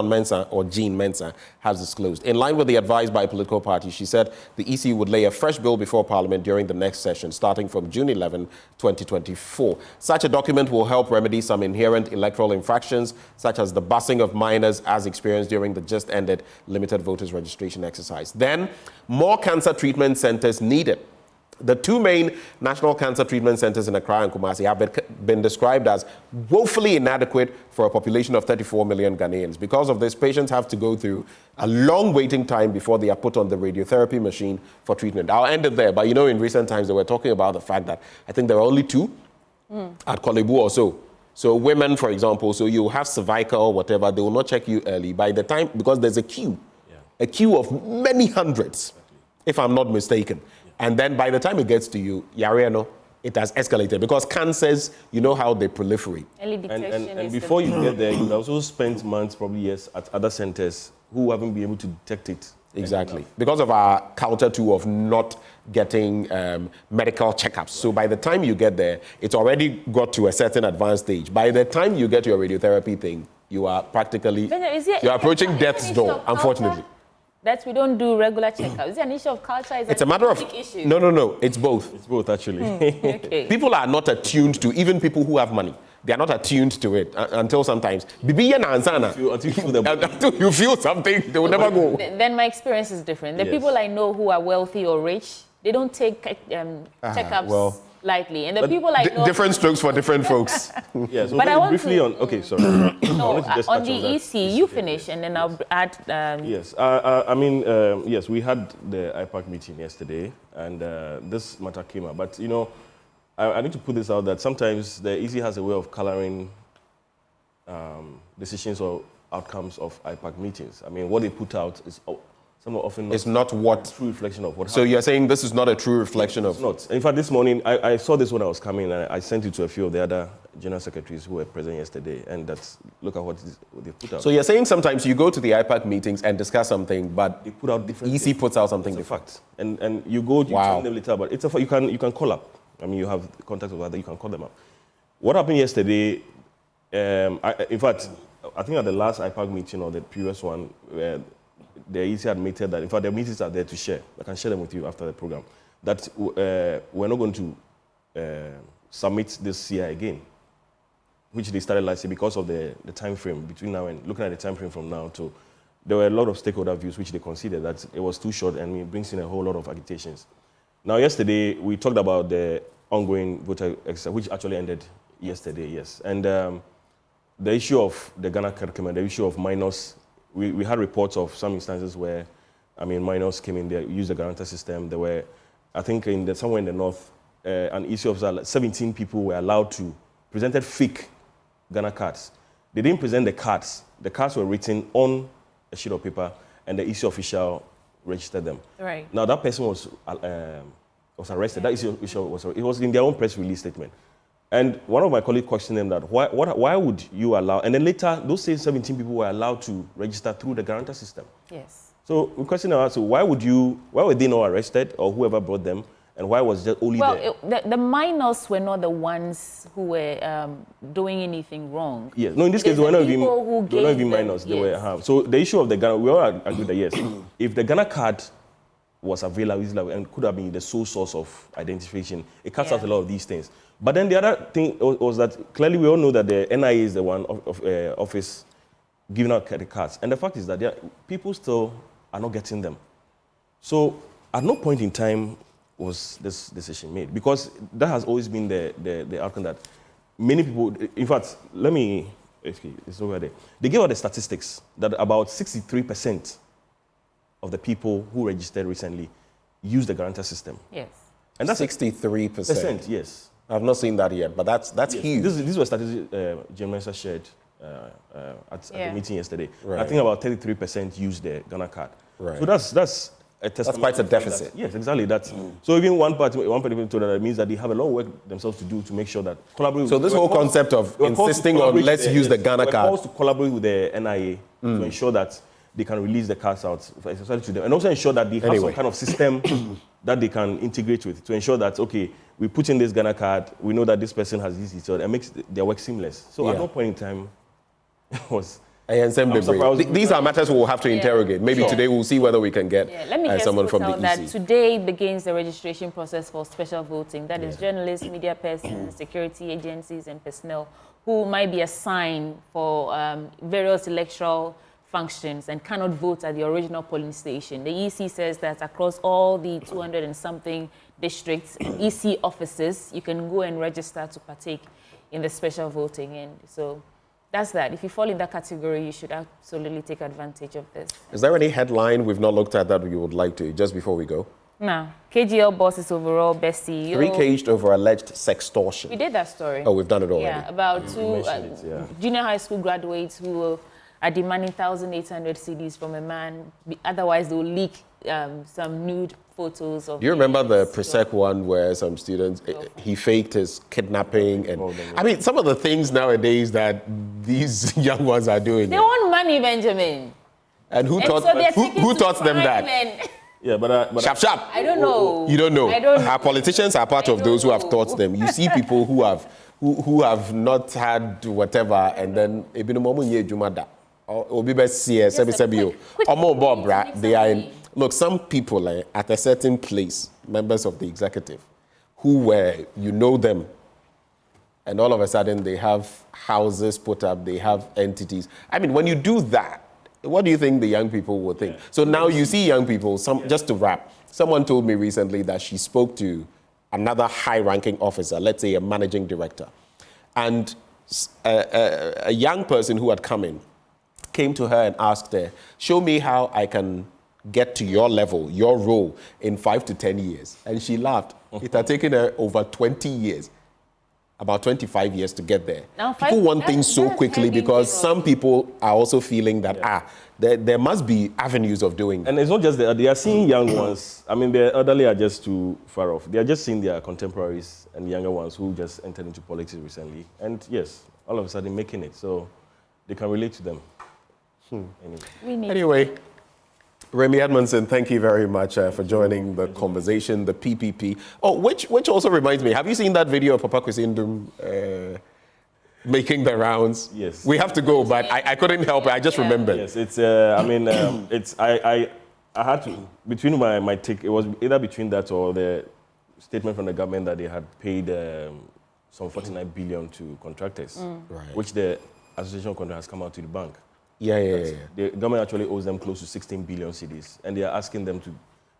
Mensah, has disclosed. In line with the advice by political parties, she said the EC would lay a fresh bill before Parliament during the next session, starting from June 11, 2024. Such a document will help remedy some inherent electoral infractions, such as the busing of minors as experienced during the just-ended limited voters registration exercise. Then, more cancer treatment centers needed. The two main national cancer treatment centers in Accra and Kumasi have been described as woefully inadequate for a population of 34 million Ghanaians. Because of this, patients have to go through a long waiting time before they are put on the radiotherapy machine for treatment. I'll end it there, but you know, in recent times, they were talking about the fact that I think there are only two at Krobo or so. So women, for example, so you have cervical or whatever, they will not check you early. By the time, because there's a queue of many hundreds, if I'm not mistaken. And then by the time it gets to you, it has escalated because cancers, you know how they proliferate. Early detection and before you get there, you also spent months, probably years, at other centers who haven't been able to detect it. Exactly. Because of our culture too of not getting medical checkups. So by the time you get there, it's already got to a certain advanced stage. By the time you get your radiotherapy thing, you are practically, you're approaching death's door, unfortunately. That we don't do regular checkups. Is it an issue of culture? It's a matter of issue? No. It's both. It's both, actually. Okay. People are not attuned to, even people who have money. They are not attuned to it until sometimes. Until you feel something, they will never go. Then my experience is different. The Yes. people I know who are wealthy or rich, they don't take checkups well, lightly. And the people like different strokes for different folks. Yeah, so but I want briefly to, on. Okay, sorry. No, on the EC, you finish, and then I'll add. Yes, I mean, yes, we had the IPAC meeting yesterday, and this matter came up. But you know, I need to put this out that sometimes the EC has a way of coloring decisions or outcomes of IPAC meetings. I mean, what they put out is somewhat often it's not what true reflection of what So happened. you're saying this is not a true reflection of... It's not. In fact, this morning, I saw this when I was coming, and I sent it to a few of the other general secretaries who were present yesterday, and look at what they put out. So you're saying sometimes you go to the IPAC meetings and discuss something, but they put out different EC puts out something different. Fact. And you go, you tell them later, but it's a fact. You can call up. I mean, you have contacts with others, you can call them up. What happened yesterday, in fact, I think at the last IPAC meeting or the previous one, the EC admitted that, in fact, the meetings are there to share. I can share them with you after the program. That we're not going to submit this CI again, which they started last year because of the time frame between now and looking at the time frame from now to. There were a lot of stakeholder views which they considered that it was too short and it brings in a whole lot of agitations. Now, yesterday we talked about the ongoing voter exercise, which actually ended yesterday, yes, and the issue of the Ghana curriculum, the issue of minors. We had reports of some instances where, I mean, minors came in there, used the guarantor system. There were, I think, somewhere in the north, an issue of 17 people were allowed to presented fake Ghana cards. They didn't present the cards. The cards were written on a sheet of paper, and the EC official registered them. Right. Now that person was arrested. That EC official was in their own press release statement. And one of my colleagues questioned them that why would you allow? And then later, those same 17 people were allowed to register through the guarantor system. Yes. So we questioned ourselves, so why were they not arrested, or whoever brought them, and why was just only the minors were not the ones who were doing anything wrong. Yes. No, in this case, they were not even minors. They were So the issue of the Ghana, we all agreed that yes, if the Ghana card was available and could have been the sole source of identification, it cuts out a lot of these things. But then the other thing was that clearly we all know that the NIA is the one office giving out the cards. And the fact is that people still are not getting them. So at no point in time was this decision made, because that has always been the outcome that many people, in fact, it's over there. They gave out the statistics that about 63% of the people who registered recently used the guarantor system. Yes. And that's 63%. Yes. I've not seen that yet, but that's huge. These were statistics General shared at the meeting yesterday. Right. I think about 33% used the Ghana card. Right. So that's a testament. That's quite a deficit. Yes, exactly. So even one party told that it means that they have a lot of work themselves to do to make sure that collaborate. So this whole concept of insisting on let's use the Ghana card. We're supposed to collaborate with the NIA to ensure that they can release the cards out, especially to them, and also ensure that they have some kind of system that they can integrate with to ensure that, okay, we put in this Ghana card, we know that this person has this detail, and makes their work seamless. So at no point in time was... These are matters we'll have to interrogate. Maybe today we'll see whether we can get someone from the EC. That today begins the registration process for special voting. That is journalists, media persons, security agencies, and personnel who might be assigned for various electoral functions and cannot vote at the original polling station. The EC says that across all the 200 and something districts, EC offices, you can go and register to partake in the special voting. And so that's that. If you fall in that category, you should absolutely take advantage of this. Is there any headline we've not looked at that you would like to, just before we go? No. KGL bosses overall best CEO. 3 caged over alleged sextortion. We did that story. Oh, we've done it already. Yeah, about two junior high school graduates who are demanding 1,800 CDs from a man. Otherwise, they'll leak some nude photos of... Do you remember the Presec one where some students, he faked his kidnapping? And I mean, some of the things nowadays that these young ones are doing. They want money, Benjamin. And who taught them that? Yeah, but sharp. I don't know. You don't know. I don't know. Our politicians are part of those who have taught them. You see people who have not had whatever, and then they are in. Look, some people at a certain place, members of the executive, who were, you know them, and all of a sudden they have houses put up, they have entities. I mean, when you do that, what do you think the young people will think? So now you see young people, just to wrap, someone told me recently that she spoke to another high-ranking officer, let's say a managing director, and a young person who had come in came to her and asked her, show me how I can get to your level, your role in 5 to 10 years. And she laughed. It had taken her over 20 years, about 25 years to get there. Now, people want things so quickly because some people are also feeling that, there must be avenues of doing. And it's not just that, they are seeing young ones. I mean, the elderly are just too far off. They are just seeing their contemporaries and younger ones who just entered into politics recently. And yes, all of a sudden making it. So they can relate to them. Anyway, Remy Edmondson, thank you very much for joining the conversation, the PPP. Oh, which also reminds me, have you seen that video of Papa Kwesindum making the rounds? Yes. We have to go, but I couldn't help it. I just remembered. Yes, it's, I had to, between my take, it was either between that or the statement from the government that they had paid some 49 billion to contractors, Right. which the Association of Contractors has come out to the bank. Yeah. The government actually owes them close to 16 billion cedis, and they are asking them to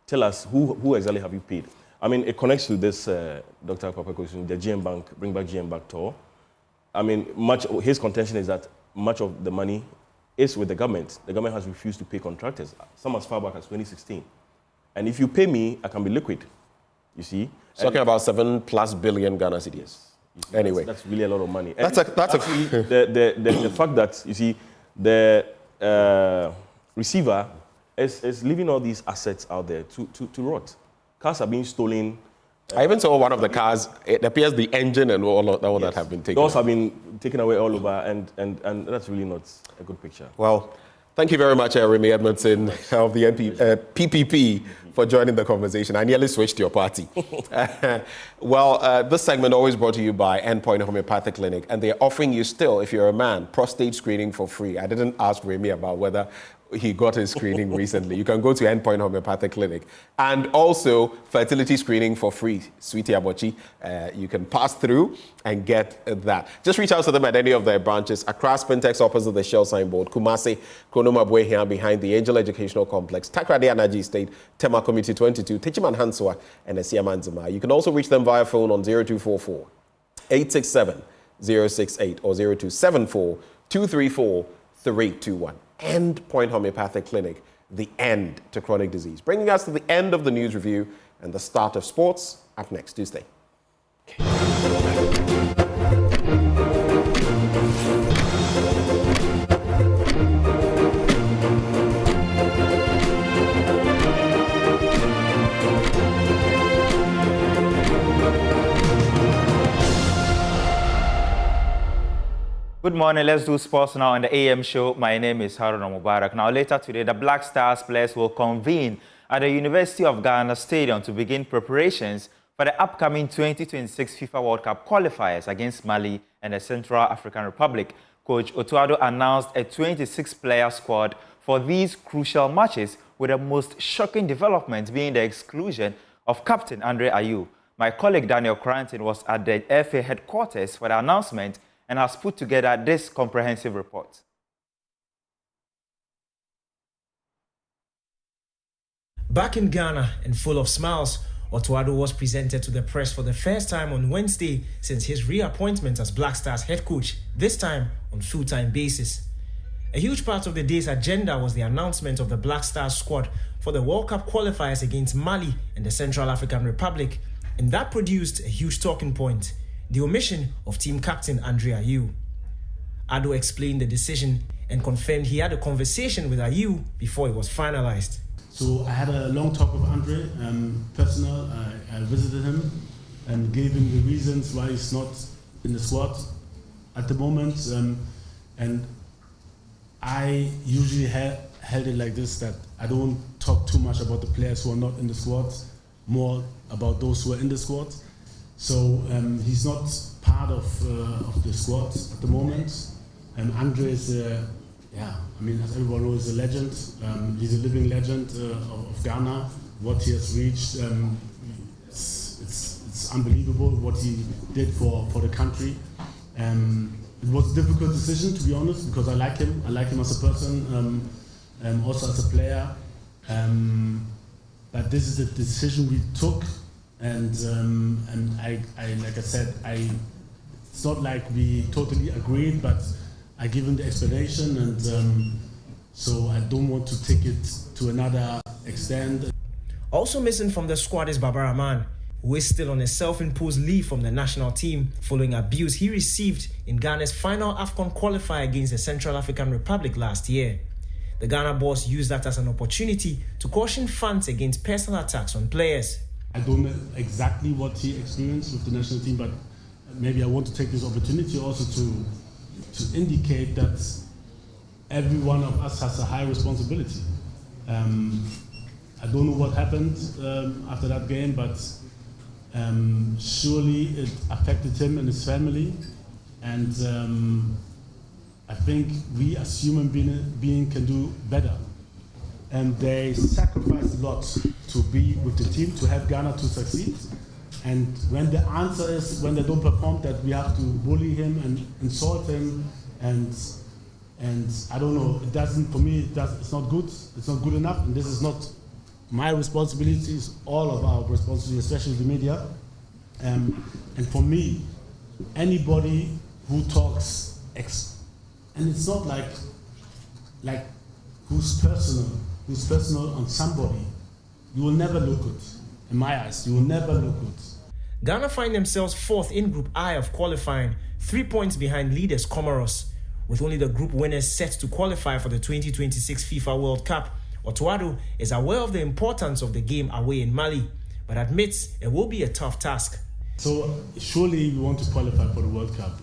tell us who exactly have you paid. I mean, it connects to this Dr. Papakosun, the GM Bank, Bring Back GM Bank tour. I mean, his contention is that much of the money is with the government. The government has refused to pay contractors, some as far back as 2016. And if you pay me, I can be liquid, you see. Talking about 7+ billion Ghana cedis. Anyway. That's really a lot of money. That's actually, the fact that, you see, the receiver is leaving all these assets out there to rot. Cars are being stolen. I even saw one of the cars, it appears the engine and all that have been taken Those have been taken away all over, and that's really not a good picture. Well, thank you very much, Remy Edmondson of the PPP, for joining the conversation. I nearly switched your party. Well, this segment always brought to you by Endpoint Homeopathic Clinic, and they're offering you still, if you're a man, prostate screening for free. I didn't ask Remy about whether he got his screening recently. You can go to Endpoint Homeopathic Clinic. And also, fertility screening for free. Sweetie Abochi, you can pass through and get that. Just reach out to them at any of their branches. Accra Spintex opposite the Shell signboard. Kumasi, Kronoma here behind the Angel Educational Complex. Takrade Anaji State, Tema Committee 22, Tichiman Hansua, and Esiamanzima. You can also reach them via phone on 0244 867 068 or 0274 234 321. Endpoint Homeopathic Clinic, the end to chronic disease. Bringing us to the end of the news review and the start of sports. Up next, Tuesday. Good morning, let's do sports now on the AM show. My name is Haruna Mubarak. Now later today, the Black Stars players will convene at the University of Ghana Stadium to begin preparations for the upcoming 2026 FIFA World Cup qualifiers against Mali and the Central African Republic. Coach Otuado announced a 26-player squad for these crucial matches, with the most shocking development being the exclusion of Captain Andre Ayew. My colleague Daniel Cranton was at the FA headquarters for the announcement and has put together this comprehensive report. Back in Ghana and full of smiles, Otuado was presented to the press for the first time on Wednesday since his reappointment as Black Stars head coach, this time on full-time basis. A huge part of the day's agenda was the announcement of the Black Stars squad for the World Cup qualifiers against Mali and the Central African Republic, and that produced a huge talking point: the omission of team captain Andre Ayew. Ado explained the decision and confirmed he had a conversation with Ayew before it was finalized. So I had a long talk with Andre, personal. I visited him and gave him the reasons why he's not in the squad at the moment. And I usually held it like this, that I don't talk too much about the players who are not in the squad, more about those who are in the squad. So he's not part of the squad at the moment. And Andre is, I mean, as everyone knows, is a legend. He's a living legend of Ghana. What he has reached, it's unbelievable what he did for the country. It was a difficult decision, to be honest, because I like him. I like him as a person, also as a player. But this is the decision we took, and I like I said, it's not like we totally agreed, but I give him the explanation, and so I don't want to take it to another extent. Also missing from the squad is Baba Rahman, who is still on a self-imposed leave from the national team following abuse he received in Ghana's final AFCON qualifier against the Central African Republic last year. The Ghana boss used that as an opportunity to caution fans against personal attacks on players. I don't know exactly what he experienced with the national team, but maybe I want to take this opportunity also to indicate that every one of us has a high responsibility. I don't know what happened after that game, but surely it affected him and his family, and I think we as human beings can do better. And they sacrificed a lot to be with the team, to help Ghana to succeed. And when the answer is, when they don't perform, that we have to bully him and insult him, and I don't know, it doesn't, for me, it's not good. It's not good enough, and this is not my responsibility. It's all of our responsibility, especially the media. And for me, anybody who talks, and it's not like who's personal on somebody, you will never look good. In my eyes, you will never look good. Ghana find themselves fourth in Group I of qualifying, 3 points behind leaders Comoros. With only the group winners set to qualify for the 2026 FIFA World Cup, Otuado is aware of the importance of the game away in Mali, but admits it will be a tough task. So surely we want to qualify for the World Cup.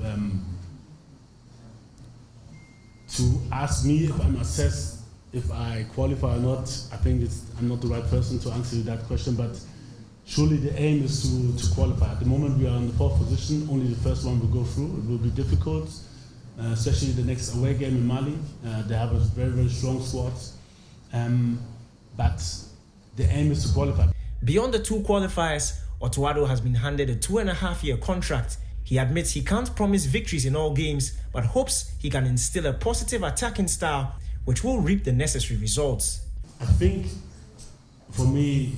To ask me if I'm assessed if I qualify or not, I think I'm not the right person to answer that question, but surely the aim is to qualify. At the moment we are in the fourth position, only the first one will go through. It will be difficult, especially the next away game in Mali. They have a very, very strong squad, but the aim is to qualify. Beyond the two qualifiers, Otuado has been handed a 2.5-year contract. He admits he can't promise victories in all games, but hopes he can instill a positive attacking style which will reap the necessary results. I think, for me,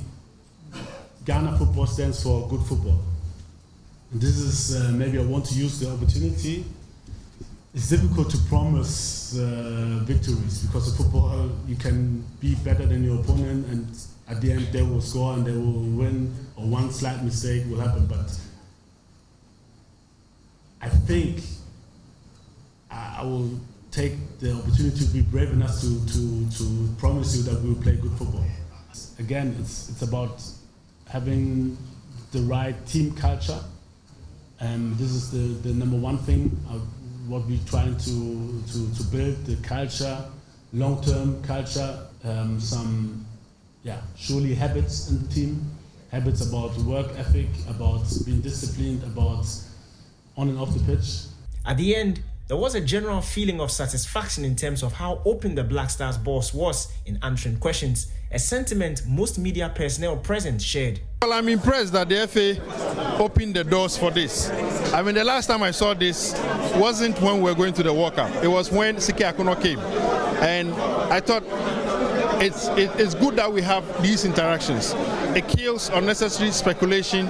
Ghana football stands for good football. And this is, maybe I want to use the opportunity. It's difficult to promise victories, because in football you can be better than your opponent, and at the end they will score and they will win, or one slight mistake will happen. But I think I will take the opportunity to be brave enough to promise you that we will play good football. Again, it's about having the right team culture, and this is the number one thing. What we're trying to build, the culture, long-term culture, surely habits in the team, habits about work ethic, about being disciplined, about on and off the pitch. At the end, there was a general feeling of satisfaction in terms of how open the Black Stars boss was in answering questions, a sentiment most media personnel present shared. Well, I'm impressed that the FA opened the doors for this. I mean, the last time I saw this wasn't when we were going to the World Cup. It was when Sike Akuno came. And I thought it's good that we have these interactions. It kills unnecessary speculation.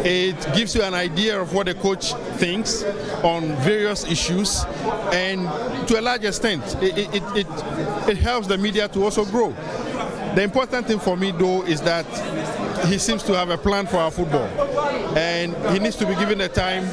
It gives you an idea of what the coach thinks on various issues, and to a large extent, it helps the media to also grow. The important thing for me, though, is that he seems to have a plan for our football, and he needs to be given the time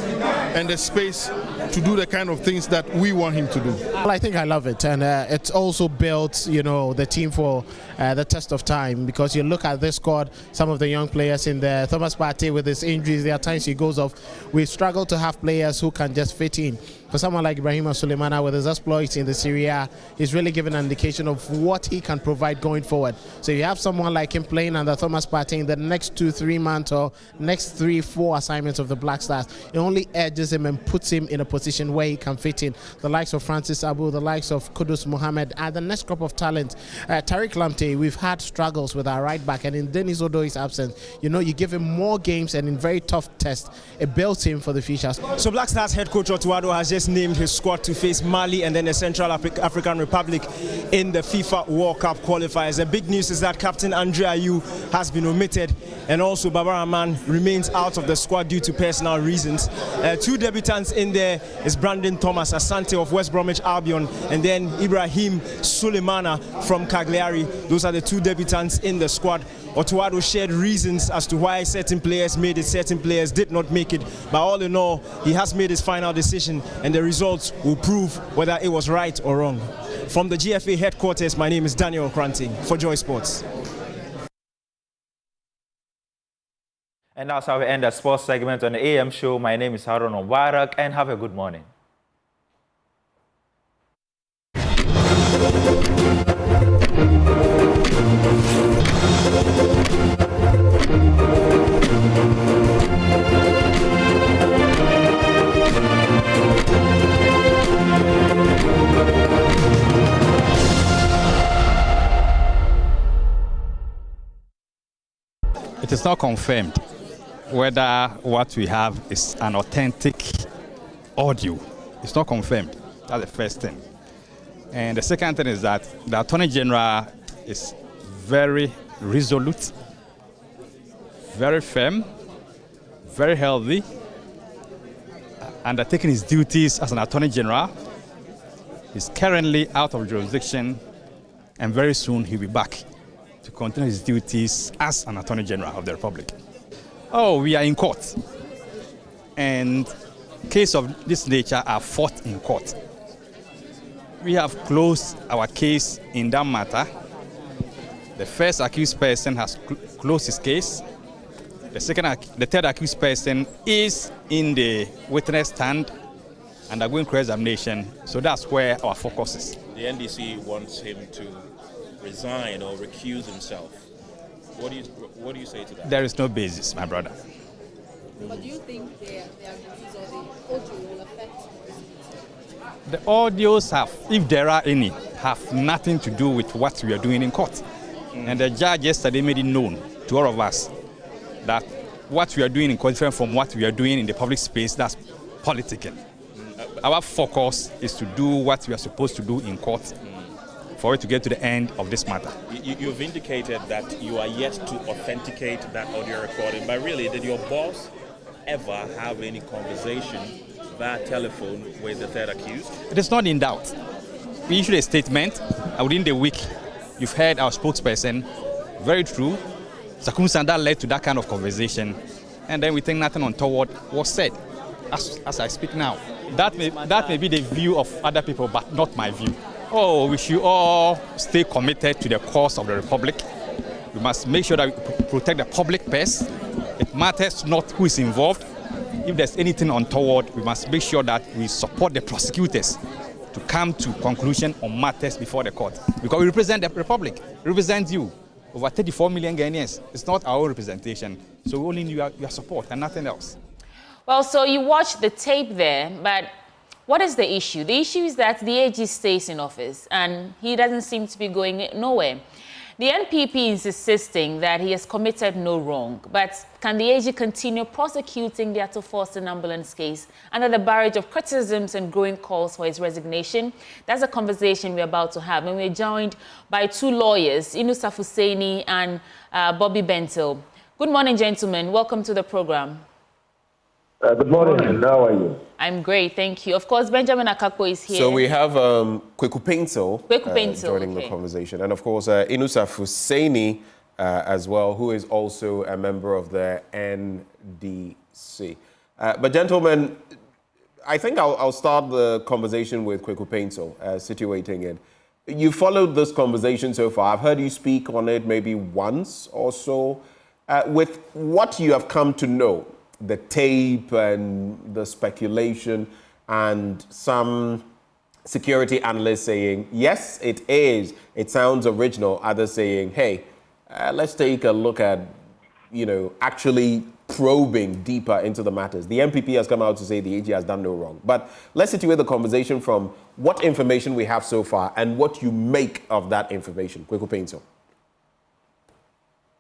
and the space to do the kind of things that we want him to do. Well, I think I love it, and it's also built, the team for the test of time, because you look at this squad, some of the young players in there, Thomas Partey with his injuries, there are times he goes off. We struggle to have players who can just fit in. For someone like Ibrahima Sulemana with his exploits in the Serie A, he's really given an indication of what he can provide going forward. So you have someone like him playing under Thomas Partey in the next 2-3 months or next 3-4 assignments of the Black Stars. It only edges him and puts him in a position where he can fit in. The likes of Francis Abu, the likes of Kudus Mohammed, and the next crop of talent. Tariq Lamptey, we've had struggles with our right back, and in Dennis Odoi's absence, you give him more games, and in very tough tests, it builds him for the future. So Black Stars head coach Otuado has just just named his squad to face Mali and then the Central African Republic in the FIFA World Cup qualifiers. The big news is that Captain Andre Ayew has been omitted, and also Baba Rahman remains out of the squad due to personal reasons. Two debutants in there is Brandon Thomas Asante of West Bromwich Albion and then Ibrahim Sulemana from Cagliari. Those are the two debutants in the squad. Otuado shared reasons as to why certain players made it, certain players did not make it. But all in all, he has made his final decision, and the results will prove whether it was right or wrong. From the GFA headquarters, my name is Daniel Kranting for Joy Sports. And that's how we end the sports segment on the AM show. My name is Harun Mubarak, and have a good morning. It is not confirmed whether what we have is an authentic audio. It's not confirmed. That's the first thing. And the second thing is that the Attorney General is very resolute, very firm, very healthy, undertaking his duties as an Attorney General. He's currently out of jurisdiction, and very soon he'll be back to continue his duties as an Attorney General of the Republic. Oh, we are in court, and cases of this nature are fought in court. We have closed our case in that matter. The first accused person has closed his case. The third accused person is in the witness stand undergoing cross-examination. So that's where our focus is. The NDC wants him to resign or recuse himself. What do you say to that? There is no basis, my brother. But do you think the activities or the audio will affect? The audios have, if there are any, have nothing to do with what we are doing in court. And the judge yesterday made it known to all of us that what we are doing in court is different from what we are doing in the public space. That's political. Our focus is to do what we are supposed to do in court for it to get to the end of this matter. You've indicated that you are yet to authenticate that audio recording, but really, did your boss ever have any conversation via telephone with the third accused? It is not in doubt. We issued a statement within the week. You've heard our spokesperson, very true, circumstance that led to that kind of conversation, and then we think nothing untoward was said, as I speak now. That may be the view of other people, but not my view. Oh, we should all stay committed to the cause of the Republic. We must make sure that we protect the public purse. It matters not who is involved. If there's anything untoward, we must make sure that we support the prosecutors to come to conclusion on matters before the court. Because we represent the Republic, we represent you, over 34 million Ghanaians. It's not our own representation, so we only need your support and nothing else. Well, so you watched the tape there, but what is the issue? The issue is that the AG stays in office and he doesn't seem to be going nowhere. The NPP is insisting that he has committed no wrong, but can the AG continue prosecuting the Ato Forson ambulance case under the barrage of criticisms and growing calls for his resignation? That's a conversation we're about to have, and we're joined by two lawyers, Inusaf Hussaini and Bobby Paintsil. Good morning, gentlemen. Welcome to the program. Good morning, and how are you? I'm great, thank you. Of course, Benjamin Akakpo is here. So we have Paintsil joining the conversation. And of course, Inusaf Hussaini as well, who is also a member of the NDC. But gentlemen, I think I'll start the conversation with Paintsil, situating it. You followed this conversation so far. I've heard you speak on it maybe once or so. With what you have come to know, the tape and the speculation and some security analysts saying, yes, it is. It sounds original. Others saying, hey, let's take a look at, actually probing deeper into the matters. The MPP has come out to say the AG has done no wrong. But let's situate the conversation from what information we have so far and what you make of that information. Paintsil.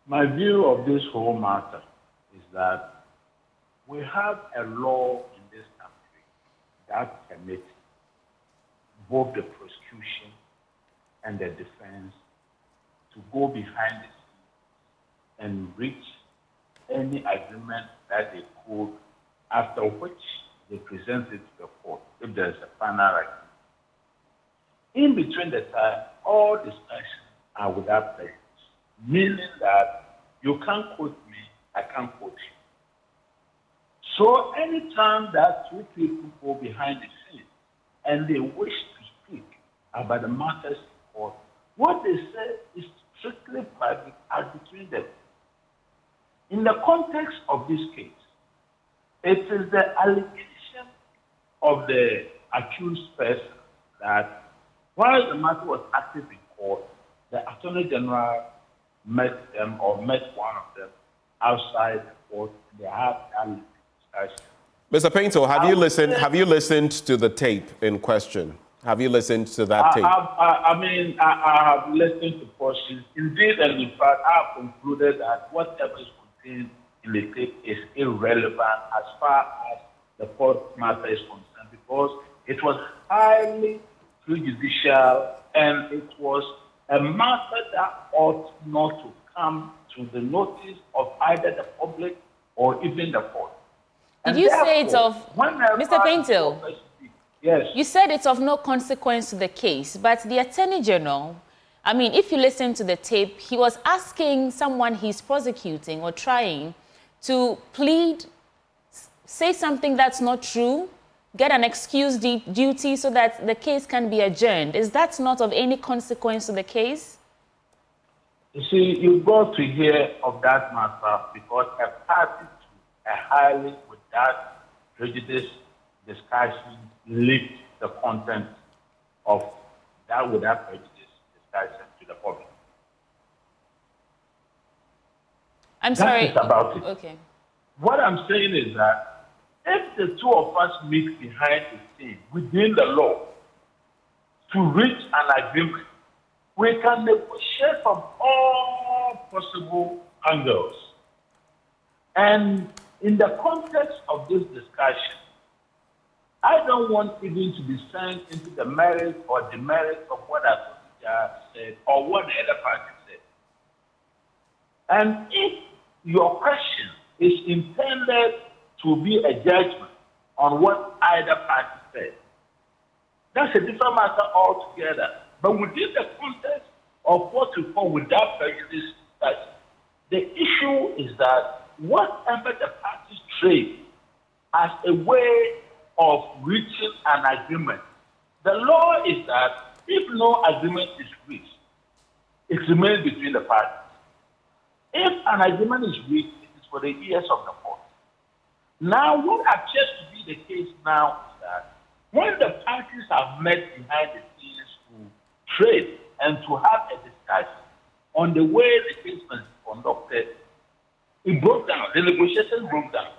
My view of this whole matter is that we have a law in this country that permits both the prosecution and the defense to go behind the scenes and reach any agreement that they could, after which they present it to the court if there is a final agreement. In between the time, all discussions are without prejudice, meaning that you can't quote me, I can't quote you. So anytime that two people go behind the scenes and they wish to speak about the matters in court, what they say is strictly private as between them. In the context of this case, it is the allegation of the accused person that while the matter was active in court, the Attorney General met them or met one of them outside the court. They had that discussion. Mr. Paintsil, have you listened to the tape in question? Have you listened to that tape? I have listened to portions. Indeed, and in fact, I have concluded that whatever is contained in the tape is irrelevant as far as the court matter is concerned, because it was highly prejudicial and it was a matter that ought not to come to the notice of either the public or even the court. Did you say it's of, Mr. Paintsil? Yes. You said it's of no consequence to the case, but the Attorney General, if you listen to the tape, he was asking someone he's prosecuting or trying to plead, say something that's not true, get an excuse duty so that the case can be adjourned. Is that not of any consequence to the case? You see, you got to hear of that matter because a party to a highly without prejudice discussion leaked the content of that without prejudice discussion to the public. I'm sorry. That's about it. Okay. What I'm saying is that if the two of us meet behind the scene within the law to reach an agreement, we can negotiate from all possible angles. And in the context of this discussion, I don't want even to be sent into the merits or demerits of what I said or what the other party said. And if your question is intended to be a judgment on what either party said, that's a different matter altogether. But within the context of what we call without prejudice, the issue is that whatever the parties trade as a way of reaching an agreement, the law is that if no agreement is reached, it remains between the parties. If an agreement is reached, it is for the ears of the court. Now, what appears to be the case now is that when the parties have met behind the scenes to trade and to have a discussion on the way the case must be conducted, it broke down. The negotiations broke down.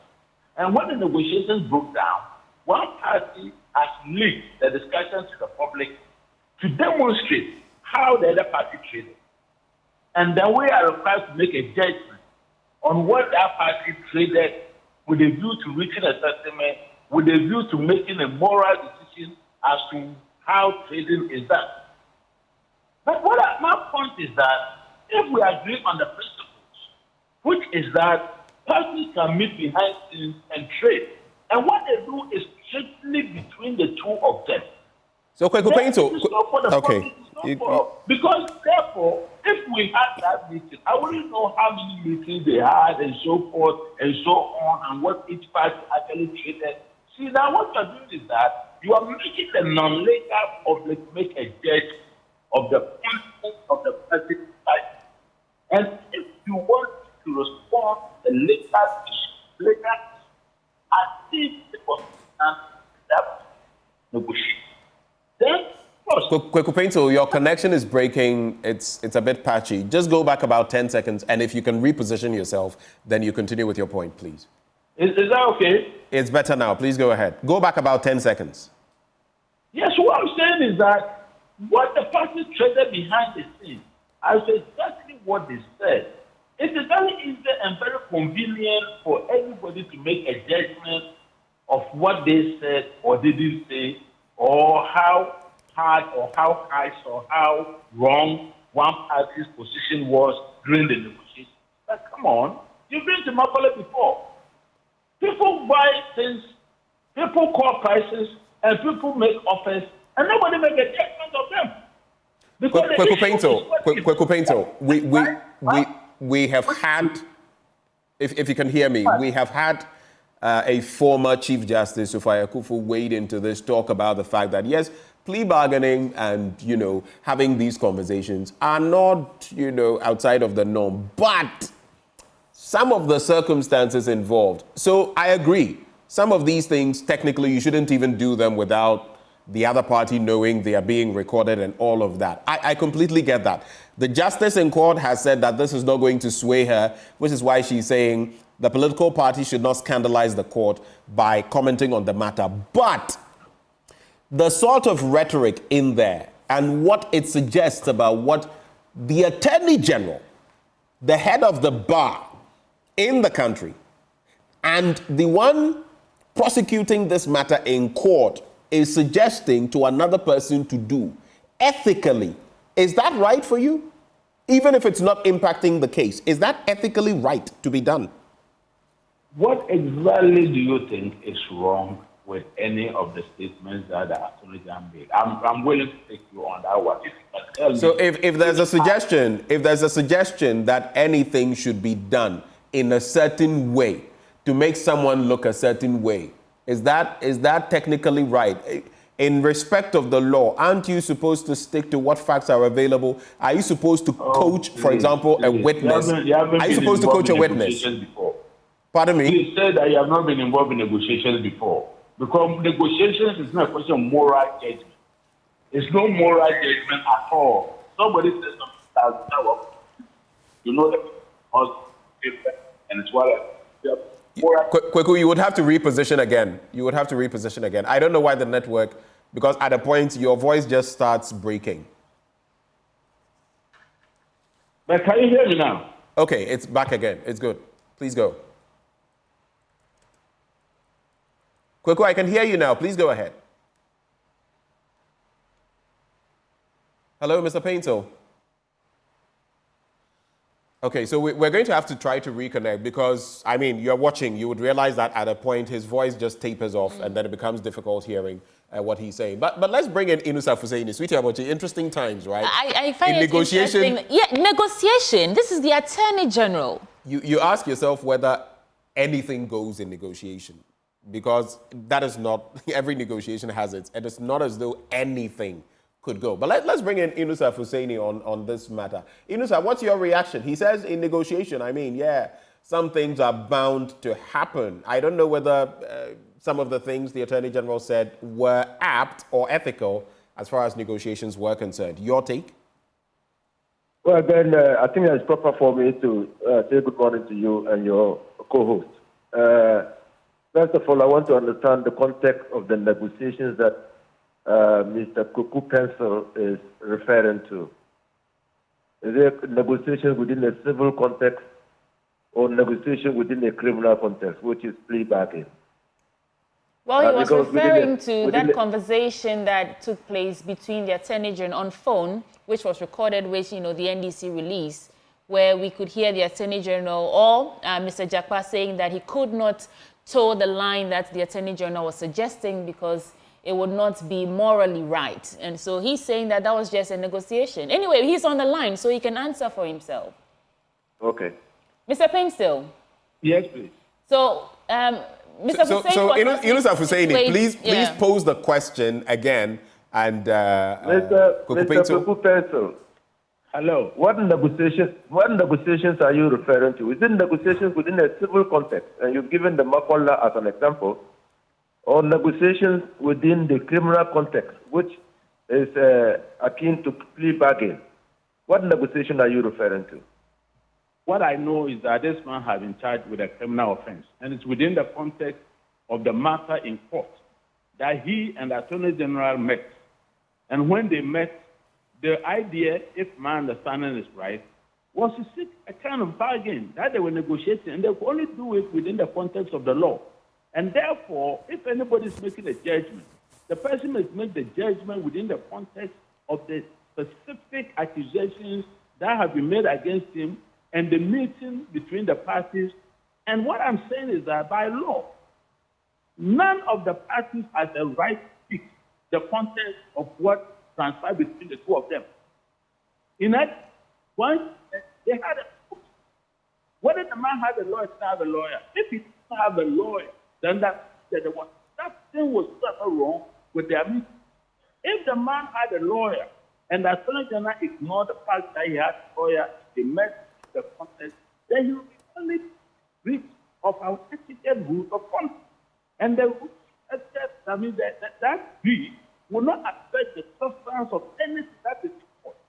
And when the negotiations broke down, one party has leaked the discussion to the public to demonstrate how the other party traded. And then we are required to make a judgment on what that party traded with a view to reaching a settlement, with a view to making a moral decision as to how trading is done. But my point is that if we agree on the principles, which is that parties can meet behind scenes and trade, and what they do is strictly between the two of them. So, Paintsil, okay. Because therefore, if we had that meeting, I wouldn't know how many meetings they had and so forth and so on, and what each party actually traded. See, now what you're doing is that you are making the non-legal public make a judgment of the content of the party side. And if you want to respond to the legal, I think it was that negotiation. Then, Paintsil, your connection is breaking. It's a bit patchy. Just go back about 10 seconds, and if you can reposition yourself, then you continue with your point, please. Is that okay? It's better now. Please go ahead. Go back about 10 seconds. Yes, what I'm saying is that what the parties traded behind the scenes, I say exactly what they said. It is very easy and very convenient for everybody to make a judgment of what they said or didn't say, or how hard or how high or how wrong one party's position was during the negotiation. But come on, you've been to Macaulay before. People buy things, people call prices, and people make offers, and nobody makes a judgment of them. Kweku Paintsil, we have had, if you can hear me, we have had a former Chief Justice, Sufai Akufu, wade into this, talk about the fact that, yes, plea bargaining and, having these conversations are not, outside of the norm, but some of the circumstances involved. So I agree. Some of these things, technically, you shouldn't even do them without the other party knowing they are being recorded and all of that. I completely get that. The justice in court has said that this is not going to sway her, which is why she's saying the political party should not scandalize the court by commenting on the matter. But the sort of rhetoric in there and what it suggests about what the Attorney General, the head of the bar in the country, and the one prosecuting this matter in court is suggesting to another person to do ethically. Is that right for you? Even if it's not impacting the case, is that ethically right to be done? What exactly do you think is wrong with any of the statements that the Attorney General made? I'm willing to take you on that one. So if there's a suggestion that anything should be done in a certain way to make someone look a certain way, is that technically right? In respect of the law, aren't you supposed to stick to what facts are available? Are you supposed to coach, for example, a witness? Are you supposed to coach a witness? Pardon me? You said that you have not been involved in negotiations before. Because negotiations is not a question of moral judgment. It's no moral judgment at all. Somebody says something and it's what Kweku, you would have to reposition again. I don't know why the network, because at a point your voice just starts breaking. But can you hear me now? Okay, it's back again. It's good. Please go. Kweku, I can hear you now. Please go ahead. Hello, Mr. Paintsil. Okay, so we're going to have to try to reconnect because, you're watching. You would realize that at a point his voice just tapers off and then it becomes difficult hearing what he's saying. But let's bring in Inusa Fuseini. Sweetie Abochi, interesting times, right? I find it interesting. Yeah, negotiation. This is the Attorney General. You ask yourself whether anything goes in negotiation because that is not, every negotiation has it, and it's not as though anything could go. But let's bring in Inusa Fuseini on this matter. Inusa, what's your reaction? He says in negotiation, some things are bound to happen. I don't know whether some of the things the Attorney General said were apt or ethical as far as negotiations were concerned. Your take? Well, then, I think it's proper for me to say good morning to you and your co-host. First of all, I want to understand the context of the negotiations that Mr. Kweku Paintsil is referring to. Is it negotiation within a civil context or negotiation within a criminal context, which is plea bargaining? Well, he was referring to that conversation that took place between the Attorney General on phone, which was recorded, which, the NDC released, where we could hear the Attorney General or Mr. Jakpa saying that he could not toe the line that the Attorney General was suggesting because it would not be morally right. And so he's saying that was just a negotiation. Anyway, he's on the line, so he can answer for himself. Okay. Mr. Paintsil. Yes, please. So, Mr. Inusa Fuseini, please pose the question again. And Mr. Kweku Paintsil. Hello. What negotiations are you referring to? Is it negotiations within a civil context? And you've given the Makola as an example. Or negotiations within the criminal context, which is akin to plea bargain. What negotiation are you referring to? What I know is that this man has been charged with a criminal offense, and it's within the context of the matter in court that he and the Attorney General met. And when they met, the idea, if my understanding is right, was to seek a kind of bargain that they were negotiating, and they could only do it within the context of the law. And therefore, if anybody is making a judgment, the person must make the judgment within the context of the specific accusations that have been made against him and the meeting between the parties. And what I'm saying is that by law, none of the parties has the right to pick the context of what transpired between the two of them. In that, once they had a, whether the man had a lawyer, didn't have a lawyer. If he didn't have a lawyer, then that thing was wrong with their meeting. If the man had a lawyer and the Attorney General ignored the fact that he had a lawyer, he met the context, then he will be only breach of our etiquette rules of conduct. And the rules of etiquette, I mean, that breach will not affect the substance of anything that is reported.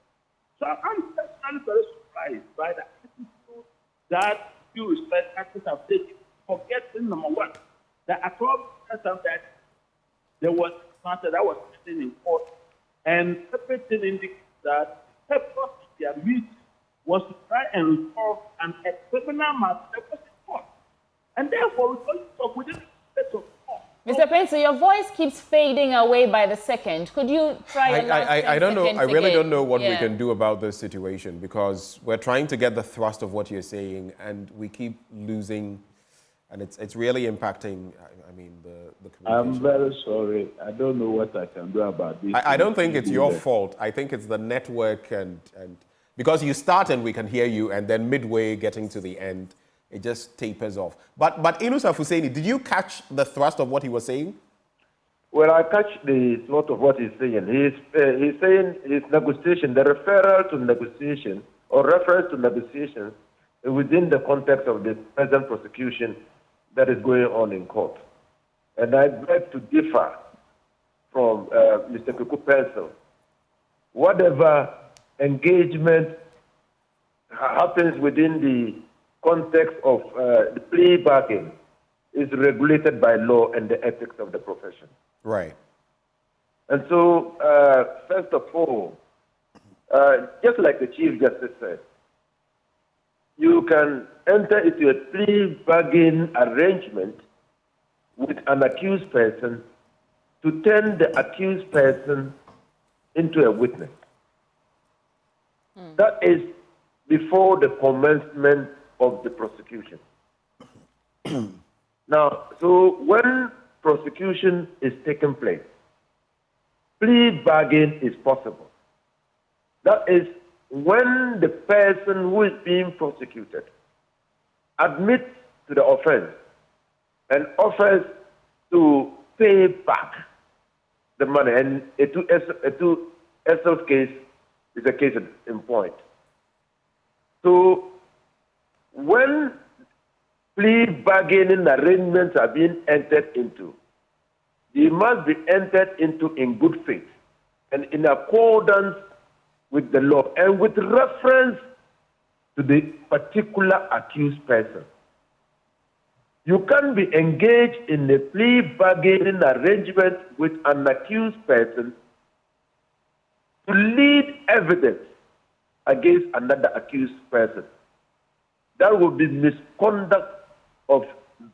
So I'm personally very surprised by the attitude that you respect actors have taken, forgetting, number one, that across that there was matter that was sitting in court, and everything indicates that the purpose of their meeting was to try and resolve a criminal matter that was in court. And therefore, we only talk within the space of court. Mr. Paintsil, your voice keeps fading away by the second. Could you try your last 10 I don't know. seconds I really again? don't know what we can do about this situation, because we're trying to get the thrust of what you're saying, and we keep losing, and it's really impacting. I mean, the communication. I'm very sorry. I don't know what I can do about this. I don't think it's your fault. I think it's the network, and because you start and we can hear you, and then midway getting to the end, it just tapers off. But Inus Husseini, did you catch the thrust of what he was saying? Well, I catch the thought of what he's saying. He's saying his negotiation, the referral to negotiation or reference to negotiations within the context of the present prosecution that is going on in court. And I beg to differ from Mr. Paintsil. Whatever engagement happens within the context of the plea bargain is regulated by law and the ethics of the profession. Right. And so, first of all, just like the Chief Justice said, you can enter into a plea bargain arrangement with an accused person to turn the accused person into a witness. That is before the commencement of the prosecution. Now, so when prosecution is taking place, plea bargain is possible. That is when the person who is being prosecuted admits to the offense and offers to pay back the money. And a two SL case is a case in point. So when plea bargaining arrangements are being entered into, they must be entered into in good faith and in accordance with the law and with reference to the particular accused person. You can be engaged in a plea bargaining arrangement with an accused person to lead evidence against another accused person. That would be misconduct of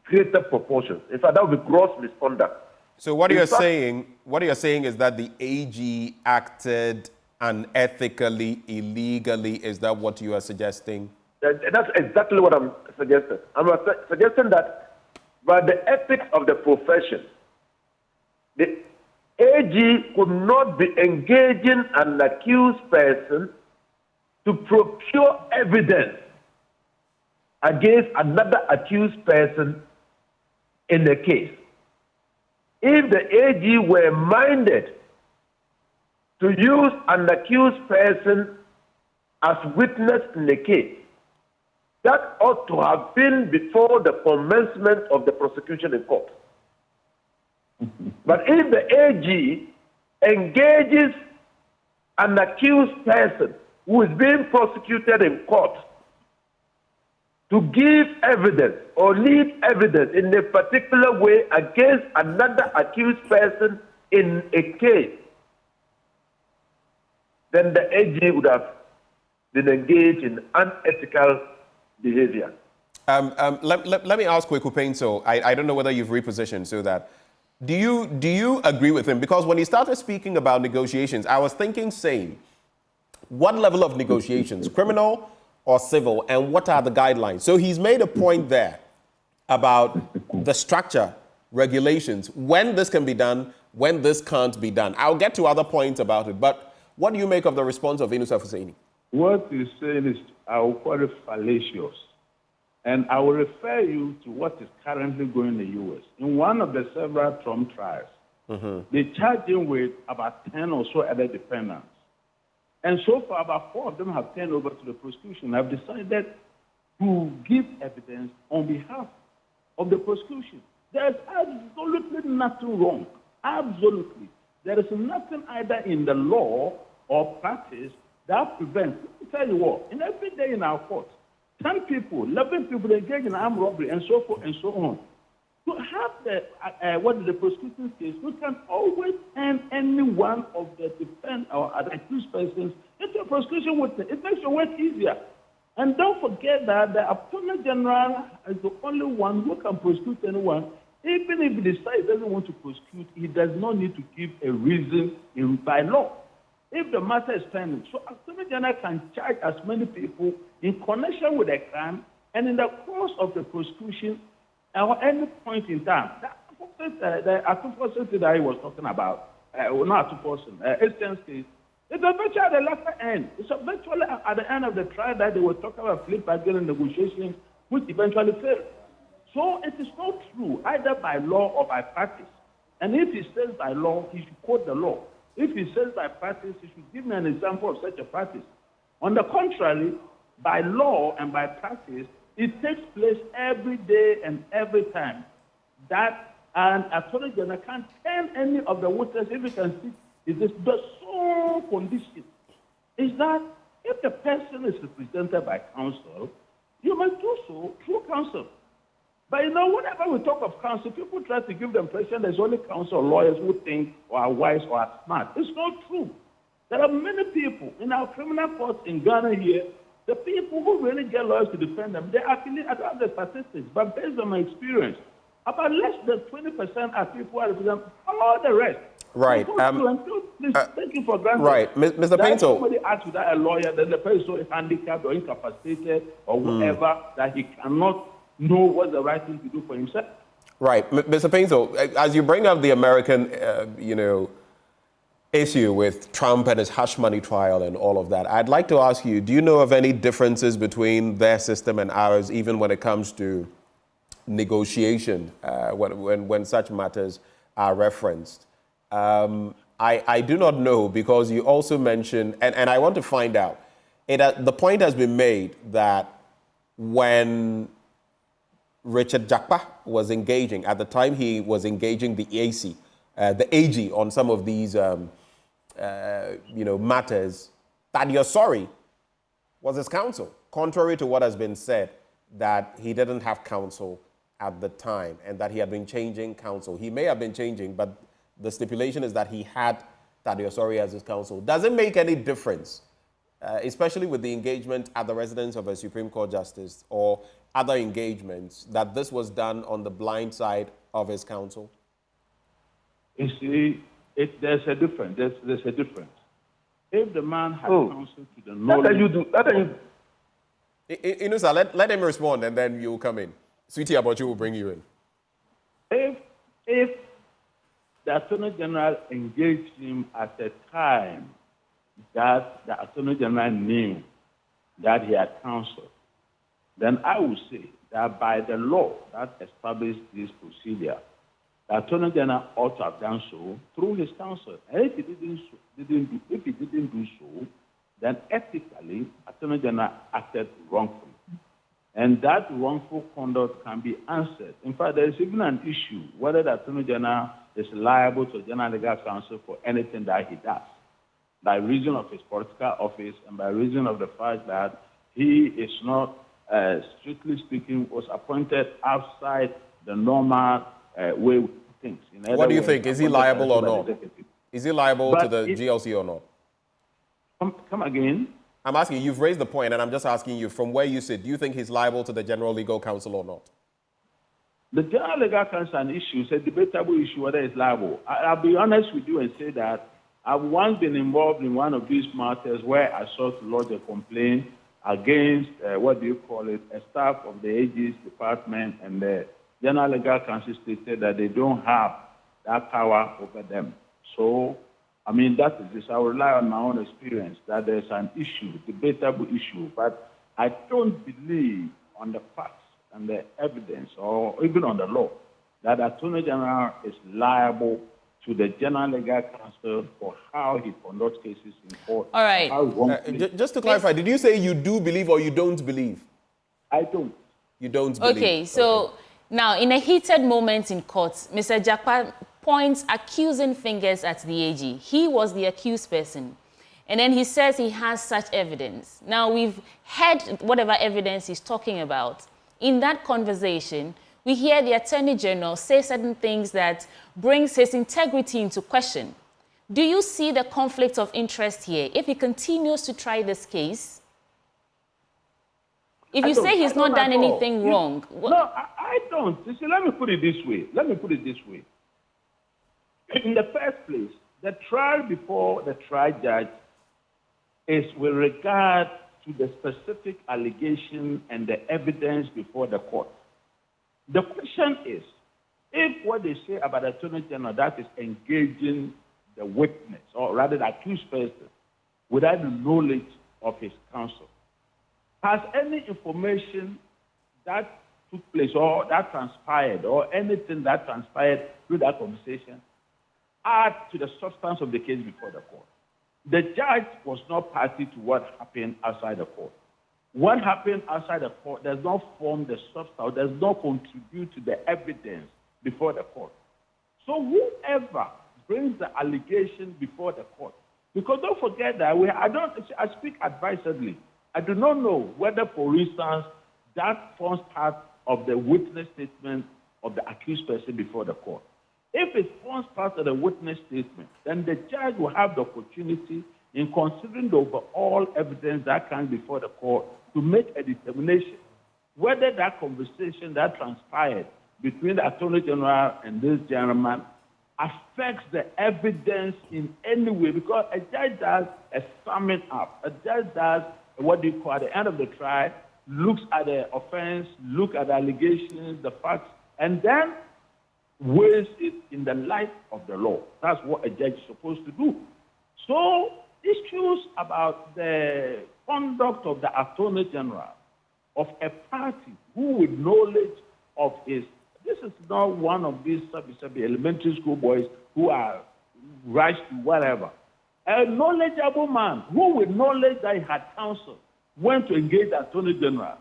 greater proportions. In fact, that would be gross misconduct. So what you're saying is that the AG acted unethically, illegally. Is that what you are suggesting? That's exactly what I'm suggesting. I'm suggesting that by the ethics of the profession, the AG could not be engaging an accused person to procure evidence against another accused person in the case. If the AG were minded to use an accused person as witness in the case, that ought to have been before the commencement of the prosecution in court. But if the AG engages an accused person who is being prosecuted in court to give evidence or lead evidence in a particular way against another accused person in a case, then the AG would have been engaged in unethical behavior. Let me ask Kweku Paintsil. I don't know whether you've repositioned so that. Do you agree with him? Because when he started speaking about negotiations, I was thinking same. What level of negotiations, criminal or civil, and what are the guidelines? So he's made a point there about the structure, regulations, when this can be done, when this can't be done. I'll get to other points about it, but what do you make of the response of Inusa Hussaini? What he's saying is, I will call it fallacious. And I will refer you to what is currently going in the U.S. In one of the several Trump trials, they charged him with about 10 or so other defendants. And so far, about 4 of them have turned over to the prosecution. Have decided to give evidence on behalf of the prosecution. There's absolutely nothing wrong. Absolutely. There is nothing either in the law or practice that prevents. Let me tell you what, in every day in our court, 10 people, 11 people engage in armed robbery and so forth and so on. To have the prosecution case, we can always turn any one of the defendant or accused persons into a prosecution witness. It makes your work easier. And don't forget that the Attorney General is the only one who can prosecute anyone. Even if he decides he doesn't want to prosecute, he does not need to give a reason by law. If the matter is pending, so Attorney General can charge as many people in connection with a crime, and in the course of the prosecution, or any point in time, the advocacy that he was talking about, not advocacy, Eastern's case, it's eventually at the latter end. It's eventually at the end of the trial that they were talking about flip bargaining negotiations, which eventually failed. So it is not true, either by law or by practice. And if he says by law, he should quote the law. If he says by practice, he should give me an example of such a practice. On the contrary, by law and by practice, it takes place every day and every time that an Attorney General can turn any of the witnesses, if he can see, is this the sole condition is that if the person is represented by counsel, you must do so through counsel. But you know, whenever we talk of counsel, people try to give the impression there's only counsel or lawyers who think or are wise or are smart. It's not true. There are many people in our criminal courts in Ghana here. The people who really get lawyers to defend them, they actually, I don't have the statistics, but based on my experience, about less than 20% are people who are representing all the rest. Right. Please take it for granted. Right. Mr. Paintsil. Somebody asks without a lawyer, then the person is handicapped or incapacitated or whatever, that he cannot know what's the right thing to do for himself. Right. Mr. Paintsil, as you bring up the American, issue with Trump and his hush money trial and all of that, I'd like to ask you, do you know of any differences between their system and ours, even when it comes to negotiation, when such matters are referenced? I do not know, because you also mentioned, and I want to find out, the point has been made that when Richard Jakpa was engaging, at the time he was engaging the AG on some of these matters, Thaddeus was his counsel, contrary to what has been said, that he didn't have counsel at the time and that he had been changing counsel. He may have been changing, but the stipulation is that he had Thaddeus as his counsel. Does it make any difference, especially with the engagement at the residence of a Supreme Court justice or other engagements, that this was done on the blind side of his counsel? You see, there's a difference. There's a difference. If the man had counsel to the knowledge... Inusa, let him respond and then you'll come in. Sweetie Abochu will bring you in. If the Attorney General engaged him at a time that the Attorney General knew that he had counsel, then I would say that by the law that established this procedure, the Attorney General ought to have done so through his counsel. And if he didn't do so, then ethically, Attorney General acted wrongfully. And that wrongful conduct can be answered. In fact, there is even an issue whether the Attorney General is liable to General Legal Counsel for anything that he does, by reason of his political office and by reason of the fact that he is not, strictly speaking, was appointed outside the normal way we do things. What do you think? Is he liable or not? Is he liable to the GLC or not? Come again? I'm asking you, you've raised the point, and I'm just asking you, from where you sit, do you think he's liable to the General Legal Counsel or not? The General Legal Counsel an issue, it's a debatable issue whether it's liable. I'll be honest with you and say that I've once been involved in one of these matters where I sought to lodge a complaint against, a staff of the AG's department, and the General Legal Counsel stated that they don't have that power over them. So, I mean, that is this. I rely on my own experience that there's an issue, debatable issue, but I don't believe on the facts and the evidence, or even on the law, that the Attorney General is liable to the General Legal Counsel for how he conducts cases in court. All right. Just to clarify, did you say you do believe or you don't believe? I don't. You don't believe? Okay, so now in a heated moment in court, Mr. Jakpa points accusing fingers at the AG. He was the accused person. And then he says he has such evidence. Now we've heard whatever evidence he's talking about. In that conversation, we hear the Attorney General say certain things that brings his integrity into question. Do you see the conflict of interest here if he continues to try this case? If you say he's not done anything wrong. No, I don't. You see, let me put it this way. In the first place, the trial before the trial judge is with regard to the specific allegation and the evidence before the court. The question is, if what they say about the Attorney General, that is engaging the witness, or rather the accused person, without the knowledge of his counsel, has any information that took place or that transpired, or anything that transpired through that conversation, add to the substance of the case before the court? The judge was not party to what happened outside the court. What happened outside the court does not form the substance, does not contribute to the evidence before the court. So whoever brings the allegation before the court, because don't forget that I speak advisedly. I do not know whether, for instance, that forms part of the witness statement of the accused person before the court. If it forms part of the witness statement, then the judge will have the opportunity, in considering the overall evidence that comes before the court, to make a determination whether that conversation that transpired between the Attorney General and this gentleman affects the evidence in any way. Because a judge does a summing up. A judge does at the end of the trial, looks at the offense, look at the allegations, the facts, and then weighs it in the light of the law. That's what a judge is supposed to do. So issues about the conduct of the Attorney General of a party who with knowledge of his, this is not one of these elementary school boys who are rushed to whatever. A knowledgeable man who with knowledge that he had counsel went to engage the Attorney General.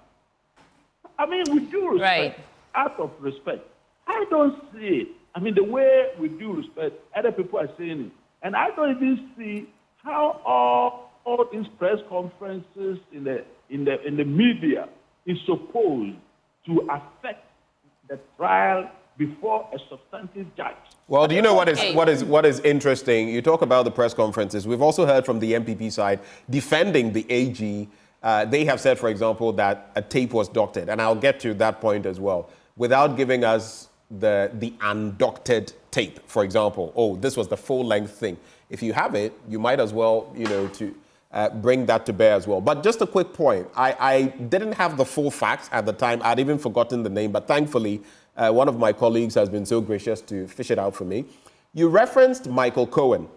I mean, with due respect, out of respect, I don't see it. I mean, the way, with due respect, other people are saying it. And I don't even see how all these press conferences in the media is supposed to affect the trial before a substantive judge. Well, do you know what is interesting? You talk about the press conferences. We've also heard from the MPP side defending the AG. They have said, for example, that a tape was doctored, and I'll get to that point as well, without giving us the undoctored tape, for example. Oh, this was the full-length thing. If you have it, you might as well, to bring that to bear as well. But just a quick point. I didn't have the full facts at the time. I'd even forgotten the name, but thankfully, one of my colleagues has been so gracious to fish it out for me. You referenced Michael Cohen.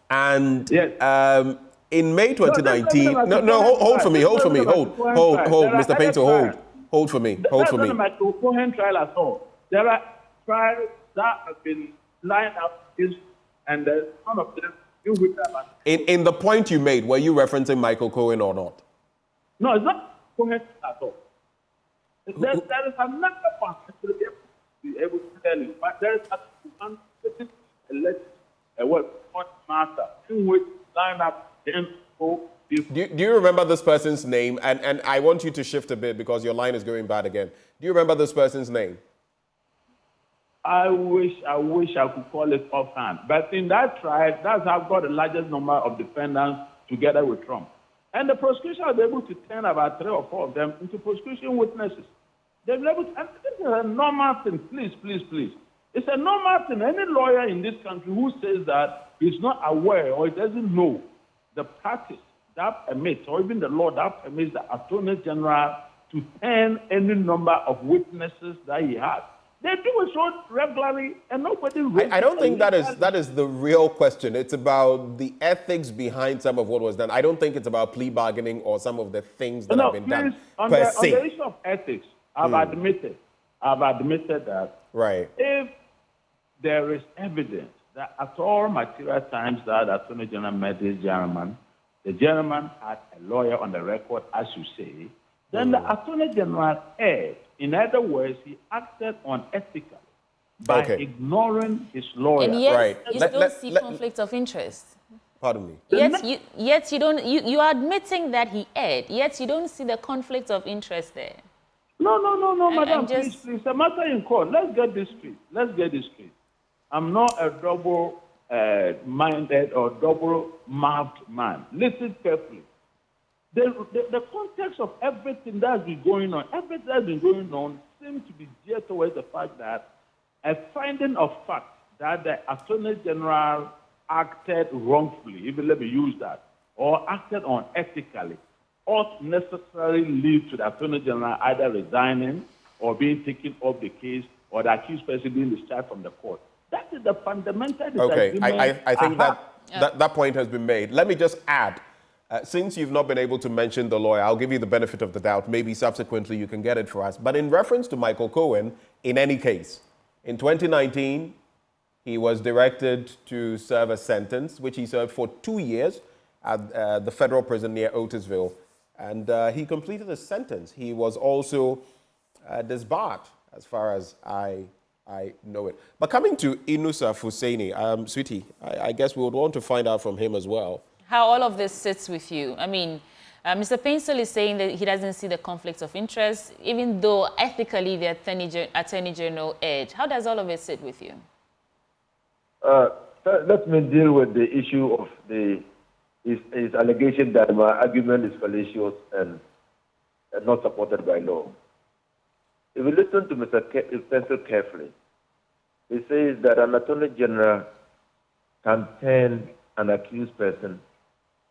And in May 2019... hold for me, Mr. Paintsil, hold for me. That's not a Michael Cohen trial at all. There are trials that have been lined up, and none of them deal with that. In the point you made, were you referencing Michael Cohen or not? No, it's not Cohen at all. There is another one to be able to tell you, but there is one matter in which line up Do you remember this person's name? And I want you to shift a bit because your line is going bad again. Do you remember this person's name? I wish I could call it offhand. But in that trial, that's how I've got the largest number of defendants together with Trump. And the prosecution was able to turn about 3 or 4 of them into prosecution witnesses. They've been able to, and this is a normal thing, please. It's a normal thing. Any lawyer in this country who says that he's not aware or he doesn't know the practice that permits, or even the law that permits the Attorney General to turn any number of witnesses that he has. They do it so regularly, and nobody. I don't think that is the real question. It's about the ethics behind some of what was done. I don't think it's about plea bargaining or some of the things that have been done on per the se. issue of ethics, I've admitted that if there is evidence that at all material times that Attorney General met this gentleman, the gentleman had a lawyer on the record, as you say, then the Attorney General erred. In other words, he acted unethically by ignoring his lawyer. And yet, you don't see conflict of interest. Pardon me. Yet you don't. You are admitting that he erred. Yet you don't see the conflict of interest there. No, madam. Please. It's a matter in court. Let's get this straight. I'm not a double-minded or double-mouthed man. Listen carefully. The context of everything that's been going on, seems to be geared towards the fact that a finding of fact that the Attorney General acted wrongfully, even let me use that, or acted unethically, ought necessarily lead to the Attorney General either resigning or being taken off the case, or the accused person being discharged from the court. That is the fundamental disagreement. Okay, I think that point has been made. Let me just add, since you've not been able to mention the lawyer, I'll give you the benefit of the doubt. Maybe subsequently you can get it for us. But in reference to Michael Cohen, in any case, in 2019, he was directed to serve a sentence, which he served for 2 years at the federal prison near Otisville. And he completed the sentence. He was also disbarred, as far as I know it. But coming to Inusa Fuseni, sweetie, I guess we would want to find out from him as well how all of this sits with you. I mean, Mr. Paintsil is saying that he doesn't see the conflicts of interest, even though ethically the Attorney General erred. How does all of it sit with you? Let me deal with the issue of his allegation that my argument is fallacious and not supported by law. If you listen to Mr. Paintsil carefully, he says that an Attorney General can turn an accused person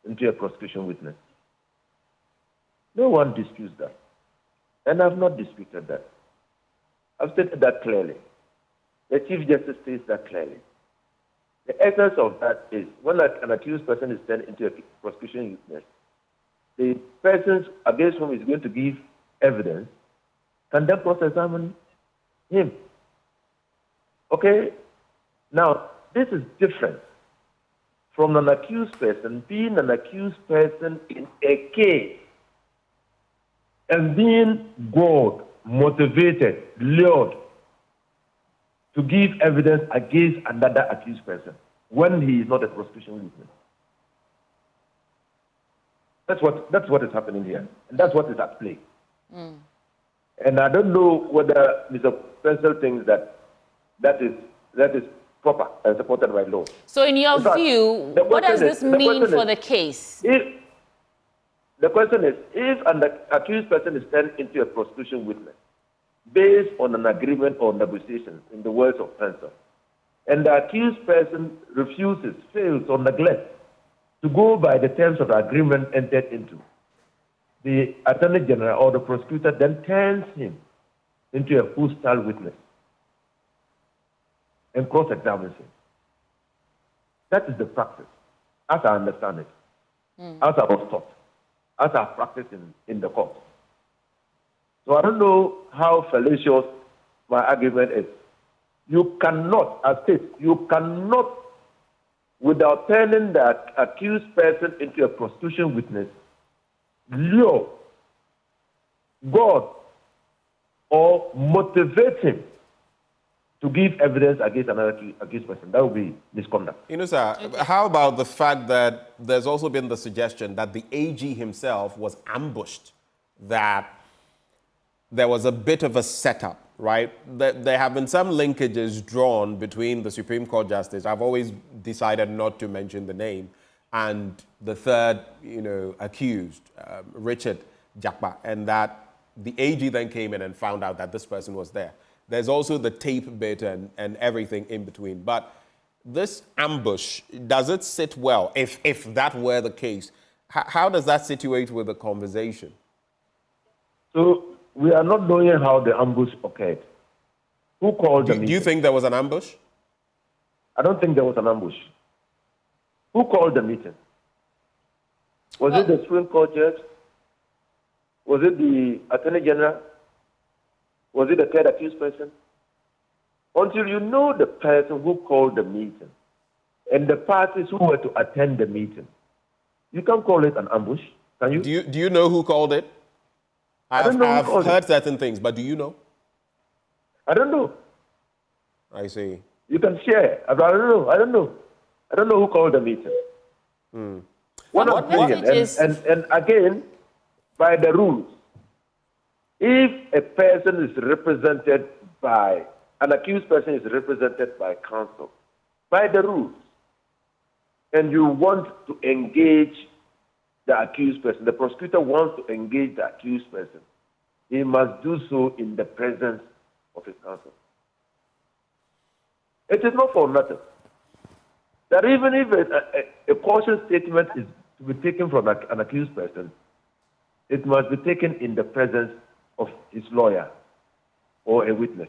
into a prosecution witness. No one disputes that. And I've not disputed that. I've stated that clearly. The Chief Justice states that clearly. The essence of that is when an accused person is turned into a prosecution witness, the person against whom is going to give evidence can then cross-examine him. Okay? Now, this is different from an accused person being an accused person in a case and being gored, motivated, lured to give evidence against another accused person when he is not a prosecution witness. That's what is happening here, and that's what is at play. And I don't know whether Mr. Paintsil thinks that is proper and supported by law. So in your view, what does this mean for the case? The question is, if an accused person is turned into a prosecution witness based on an agreement or negotiation, in the words of Paintsil, and the accused person refuses, fails, or neglects to go by the terms of the agreement entered into, the Attorney General or the prosecutor then turns him into a full-style witness and cross-examines him. That is the practice, as I understand it, as I was taught, as I practiced in the court. So I don't know how fallacious my argument is. You cannot, as state, you cannot, without turning the accused person into a prosecution witness, lure, God, or motivate him to give evidence against another accused person. That would be misconduct. Inusa, how about the fact that there's also been the suggestion that the AG himself was ambushed, that there was a bit of a setup, right? There have been some linkages drawn between the Supreme Court Justice, I've always decided not to mention the name, and the third, accused, Richard Jakpa, and that the AG then came in and found out that this person was there. There's also the tape bit and everything in between. But this ambush, does it sit well, if that were the case? How does that situate with the conversation? So we are not knowing how the ambush occurred. Who called the meeting? Do you think there was an ambush? I don't think there was an ambush. Who called the meeting? Was it the Supreme Court judge? Was it the Attorney General? Was it the third accused person? Until you know the person who called the meeting and the parties who were to attend the meeting, you can't call it an ambush, can you? Do you know who called it? I've heard certain things, but do you know? I don't know. I see. You can share. I don't know who called the meeting. What I'm saying, and again, by the rules, if a person is represented by, an accused person is represented by counsel, by the rules, and you want to engage the accused person, the prosecutor wants to engage the accused person, he must do so in the presence of his counsel. It is not for nothing that even if a caution statement is to be taken from an accused person, it must be taken in the presence of his lawyer or a witness.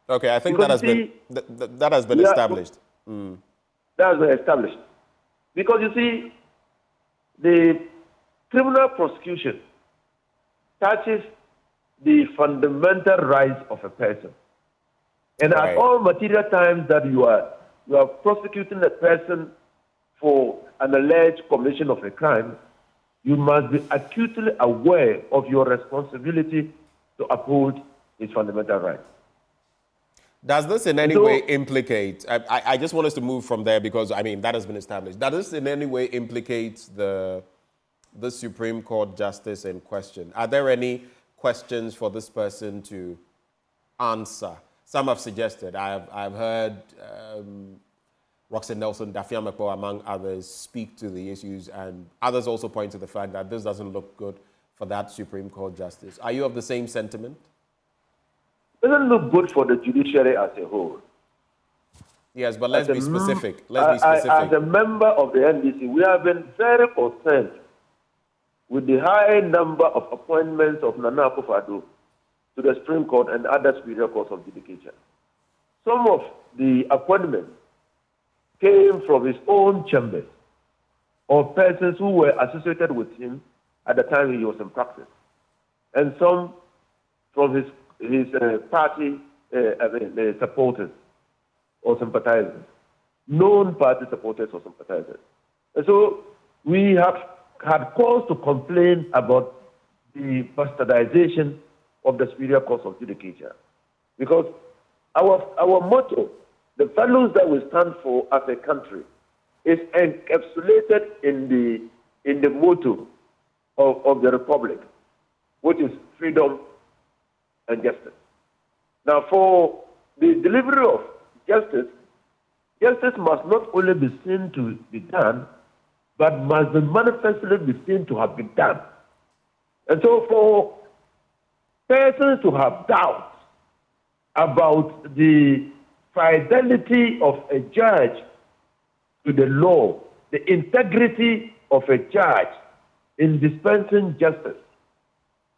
Okay, I think that has been established. That has been established. Because you see, the criminal prosecution touches the fundamental rights of a person. And at all material times that you are prosecuting a person for an alleged commission of a crime, you must be acutely aware of your responsibility to uphold his fundamental rights. Does this in any way implicate, I just want us to move from there because, I mean, that has been established. Does this in any way implicate the Supreme Court justice in question? Are there any questions for this person to answer? Some have suggested, I've heard Roxanne Nelson, Dafiamepo, among others, speak to the issues, and others also point to the fact that this doesn't look good for that Supreme Court justice. Are you of the same sentiment? It doesn't look good for the judiciary as a whole. Yes, but let's be specific. As a member of the NDC, we have been very concerned with the high number of appointments of Nana Akufo-Addo to the Supreme Court and other superior courts of judicature. Some of the appointments came from his own chambers or persons who were associated with him at the time he was in practice, and some from his party supporters or sympathizers, known party supporters or sympathizers. And so we have had cause to complain about the bastardization of the superior courts of judicature, because our motto, the values that we stand for as a country, is encapsulated in the motto of the Republic, which is freedom and justice. Now, for the delivery of justice, justice must not only be seen to be done, but must be manifestly be seen to have been done. And so for persons to have doubts about the fidelity of a judge to the law, the integrity of a judge in dispensing justice,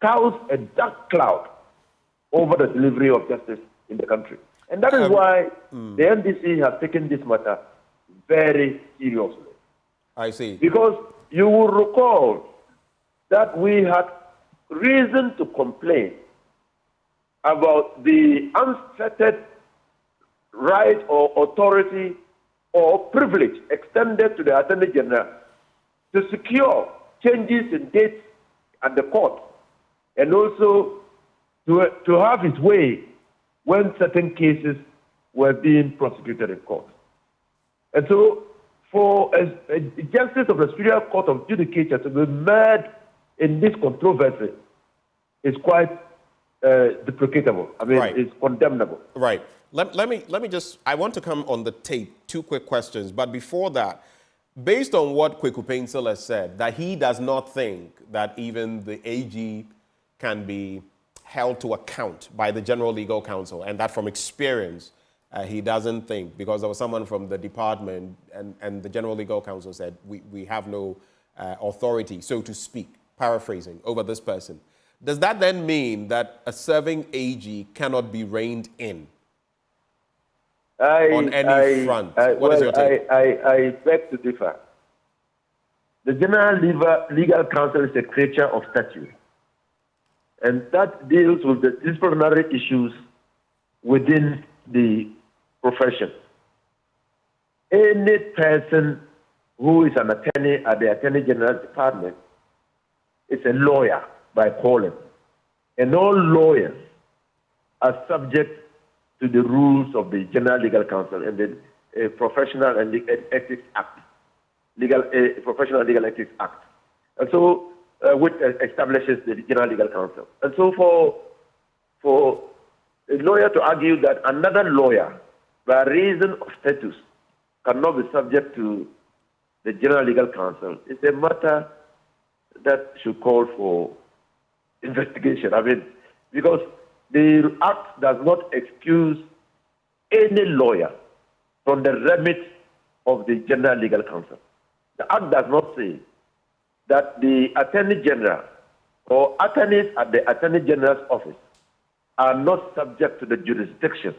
casts a dark cloud over the delivery of justice in the country. And that is why the NDC has taken this matter very seriously. I see. Because you will recall that we had reason to complain about the unfettered right or authority or privilege extended to the Attorney General to secure changes in dates at the court, and also to have his way when certain cases were being prosecuted in court. And so for a justice of the Superior Court of Judicature to be mad in this controversy is quite deprecable. I mean, it's condemnable. Right. Let me just, I want to come on the tape, two quick questions. But before that, based on what Kweku Paintsil has said, that he does not think that even the AG can be held to account by the General Legal Counsel, and that from experience, he doesn't think, because there was someone from the department and the General Legal Counsel said, we have no authority, so to speak, paraphrasing, over this person. Does that then mean that a serving AG cannot be reined in on any front? What is your take? I beg to differ. The General Legal Counsel is a creature of statute, and that deals with the disciplinary issues within the profession. Any person who is an attorney at the Attorney General's Department is a lawyer by calling. And all lawyers are subject to the rules of the General Legal Counsel and the Professional and Ethics Act, Professional and Legal Ethics Act, and so which establishes the General Legal Counsel. And so for a lawyer to argue that another lawyer, by reason of status, cannot be subject to the General Legal Counsel is a matter that should call for investigation. I mean, because the Act does not excuse any lawyer from the remit of the General Legal Counsel. The Act does not say that the Attorney General or attorneys at the Attorney General's office are not subject to the jurisdiction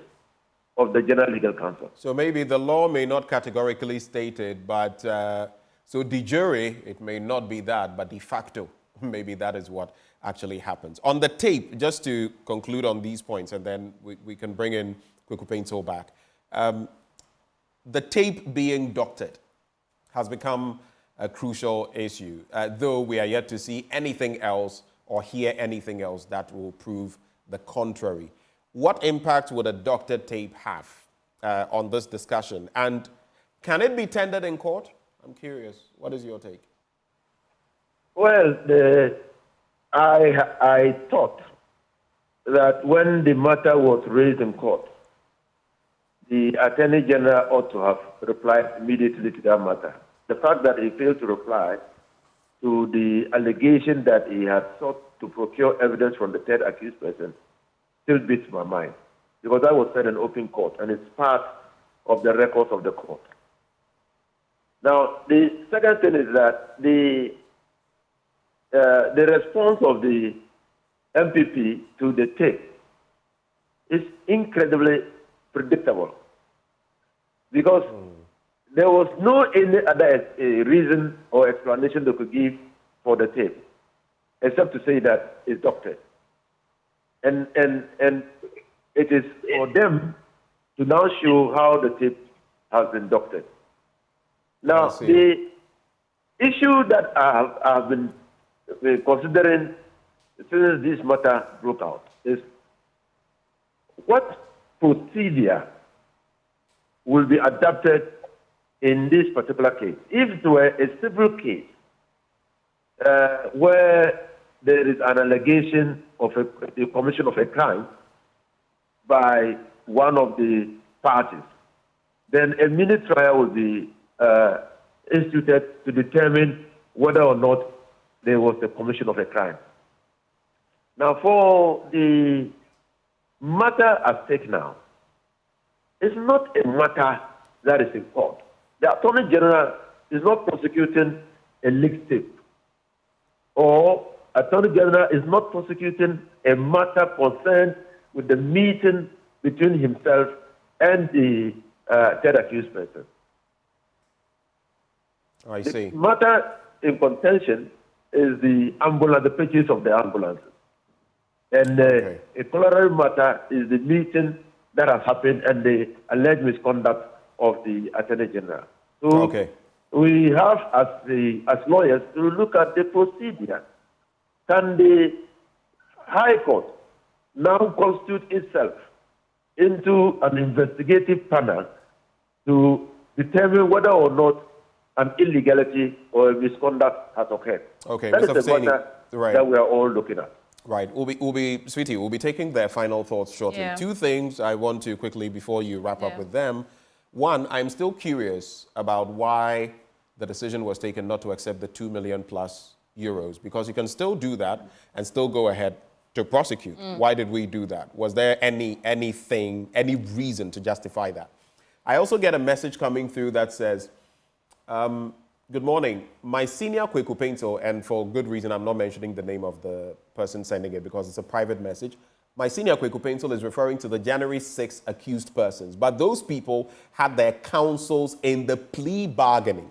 of the General Legal Counsel. So maybe the law may not categorically state it, but so de jure, it may not be that, but de facto, maybe that is what actually happens. On the tape, just to conclude on these points, and then we can bring in Kweku Paintsil back. The tape being doctored has become a crucial issue, though we are yet to see anything else or hear anything else that will prove the contrary. What impact would a doctored tape have on this discussion? And can it be tendered in court? I'm curious. What is your take? Well, I thought that when the matter was raised in court, the Attorney General ought to have replied immediately to that matter. The fact that he failed to reply to the allegation that he had sought to procure evidence from the third accused person still beats my mind, because that was said in open court, and it's part of the records of the court. Now, the second thing is that the response of the MPP to the tape is incredibly predictable, because there was no any other reason or explanation they could give for the tape, except to say that it's doctored. And it is for them to now show how the tape has been doctored. Now, the issue that I have been considering since this matter broke out is what procedure will be adopted in this particular case. If it were a civil case where there is an allegation of the commission of a crime by one of the parties, then a mini trial will be instituted to determine whether or not there was the commission of a crime. Now, for the matter at stake now, it's not a matter that is in court. The Attorney General is not prosecuting a leaked tape, or Attorney General is not prosecuting a matter concerned with the meeting between himself and the third accused person. I see. The matter in contention is the ambulance, the purchase of the ambulances. And a corollary matter is the meeting that has happened and the alleged misconduct of the Attorney General. So we have, as lawyers, to look at the procedure. Can the High Court now constitute itself into an investigative panel to determine whether or not an illegality or a misconduct has occurred? Okay, that Mr. is the matter that we are all looking at. Right. Sweetie, we'll be taking their final thoughts shortly. Yeah. Two things I want to quickly, before you wrap up with them. One, I'm still curious about why the decision was taken not to accept the 2 million plus euros, because you can still do that and still go ahead to prosecute. Why did we do that? Was there any reason to justify that? I also get a message coming through that says, good morning, my senior Kweku Paintsil, and for good reason I'm not mentioning the name of the person sending it because it's a private message. My senior Kweku Paintsil is referring to the January 6 accused persons, but those people had their counsels in the plea bargaining.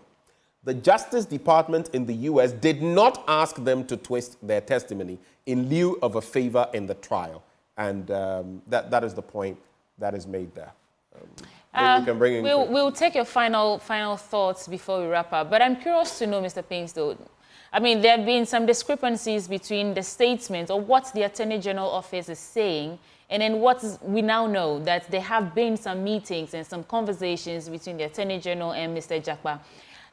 The Justice Department in the US did not ask them to twist their testimony in lieu of a favor in the trial. And that is the point that is made there. We can bring in we'll take your final thoughts before we wrap up. But I'm curious to know, Mr. Paintsil, I mean, there have been some discrepancies between the statements or what the Attorney General Office is saying and then what we now know, that there have been some meetings and some conversations between the Attorney General and Mr. Jakpa.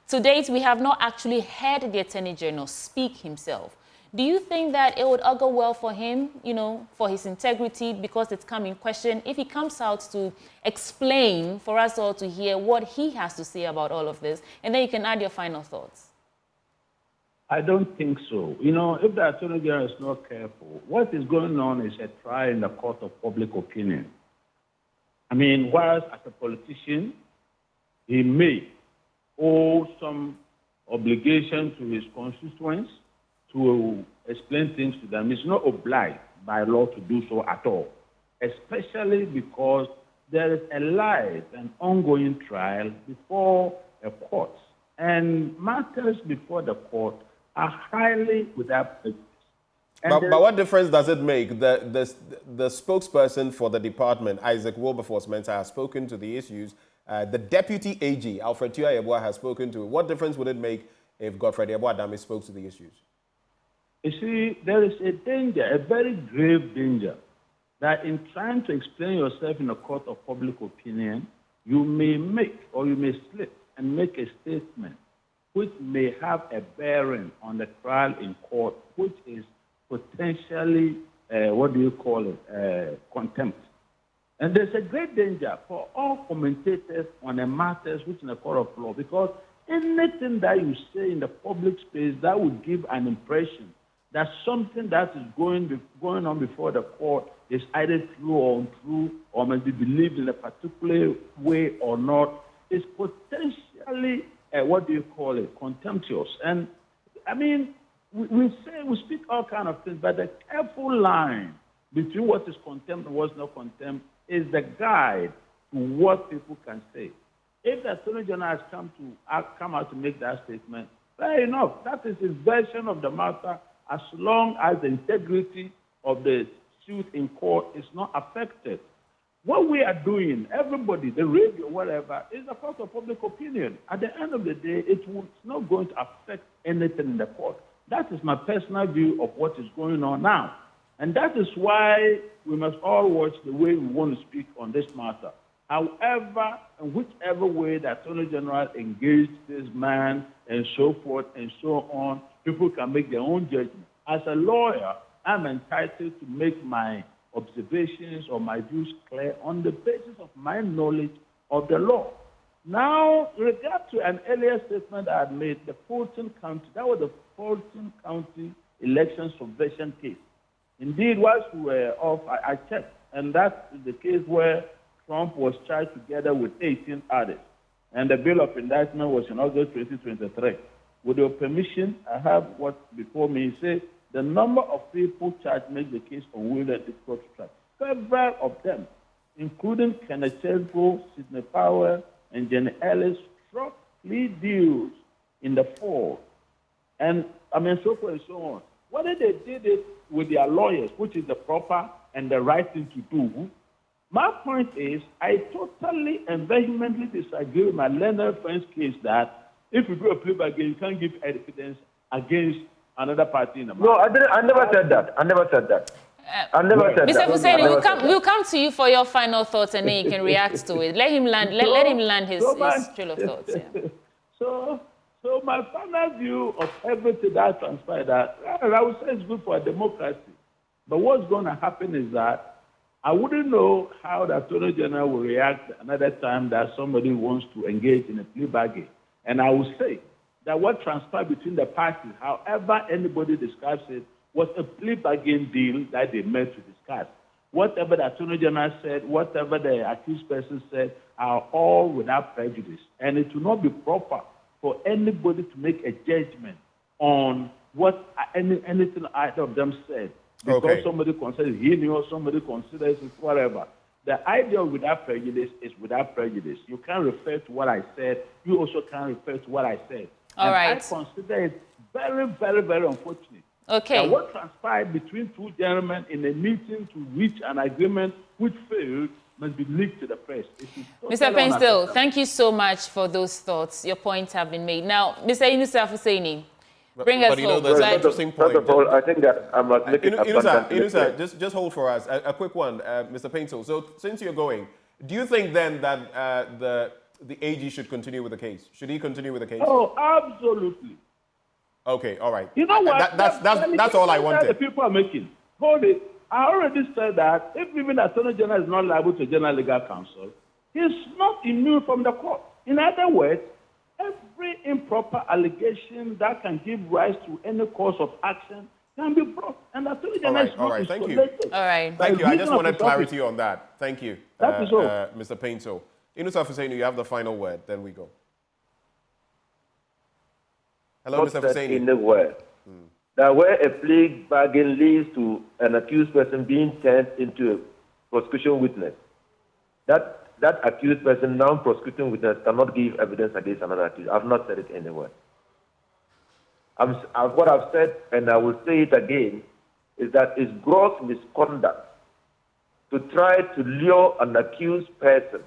To date, we have not actually heard the Attorney General speak himself. Do you think that it would augur well for him, you know, for his integrity, because it's come in question, if he comes out to explain for us all to hear what he has to say about all of this, and then you can add your final thoughts? I don't think so. You know, if the Attorney General is not careful, what is going on is a trial in the court of public opinion. I mean, whilst as a politician, he may owe some obligation to his constituents to explain things to them. He's not obliged by law to do so at all, especially because there is a live and ongoing trial before a court. And matters before the court are highly without prejudice. But what difference does it make? The spokesperson for the department, Isaac Wilberforce-Mensah, has spoken to the issues. The deputy AG, Alfred Tuah-Yeboah, has spoken to it. What difference would it make if Godfred Yeboah-Dame spoke to the issues? You see, there is a danger, a very grave danger, that in trying to explain yourself in a court of public opinion, you may make or you may slip and make a statement which may have a bearing on the trial in court, which is potentially, contempt. And there's a great danger for all commentators on the matters which in a court of law, because anything that you say in the public space that would give an impression that something that is going on before the court is either true or untrue or must be believed in a particular way or not, is potentially, contemptuous. And, I mean, we speak all kinds of things, but the careful line between what is contempt and what's not contempt is the guide to what people can say. If the Attorney General has come out to make that statement, fair enough. That is his version of the matter, as long as the integrity of the suit in court is not affected. What we are doing, everybody, the radio, whatever, is a court of public opinion. At the end of the day, it's not going to affect anything in the court. That is my personal view of what is going on now. And that is why we must all watch the way we want to speak on this matter. However, in whichever way the Attorney General engaged this man and so forth and so on, people can make their own judgment. As a lawyer, I'm entitled to make my observations or my views clear on the basis of my knowledge of the law. Now, in regard to an earlier statement I had made, the Fulton County, that was the Fulton County election subversion case. Indeed, whilst we were off, I checked, and that's the case where Trump was charged together with 18 others. And the bill of indictment was in August 2023. With your permission, I have what before me says the number of people charged makes the case unwieldy and difficult to track. Several of them, including Kenneth Chesbro, Sidney Powell, and Jenny Ellis, struck plea deals in the fall. And so forth and so on. Whether they did it with their lawyers, which is the proper and the right thing to do, my point is, I totally and vehemently disagree with my learned friend's case that if you do a plea bargain, you can't give evidence against another party in the matter. No, I never said that. I never said that. Mr. Hussein, we'll come to you for your final thoughts, and then you can react to it. Let him land. Let him land his trail of thoughts. Yeah. So my final view of everything that transpired, I would say it's good for a democracy. But what's going to happen is that I wouldn't know how the Attorney General will react another time that somebody wants to engage in a plea bargain. And I will say that what transpired between the parties, however anybody describes it, was a plea bargain deal that they met to discuss. Whatever the Attorney General said, whatever the accused person said, are all without prejudice. And it will not be proper for anybody to make a judgment on what anything either of them said. Because somebody considers he knew or somebody considers it whatever. The idea of without prejudice is without prejudice. You can't refer to what I said. You also can't refer to what I said. All right. I consider it very, very, very unfortunate. Okay. That what transpired between two gentlemen in a meeting to reach an agreement which failed must be leaked to the press. Mr. Paintsil, thank you so much for those thoughts. Your points have been made. Now, Mr. Inusa Hussaini, bring us home. There's an interesting point. First of all, I think that I must make it Inusa, just hold for us. A quick one, Mr. Paintsil. So, since you're going, do you think then that the AG should continue with the case? Should he continue with the case? Oh, absolutely. Okay, all right. You know what? That's all I wanted. The people are making. Hold it. I already said that if even the Attorney General is not liable to General Legal Counsel, he's not immune from the court. In other words, every improper allegation that can give rise to any cause of action can be brought. And the Attorney General is not thank you. All right. Thank you. I just wanted clarity on that. Thank you, that is all. Mr. Paintsil. Inusa Hussaini, you have the final word. Then we go. Hello, Mr. Hussaini. In the word. That where a plea bargain leads to an accused person being turned into a prosecution witness, that accused person, non-prosecuting witness, cannot give evidence against another accused. I've not said it anywhere. What I've said, and I will say it again, is that it's gross misconduct to try to lure an accused person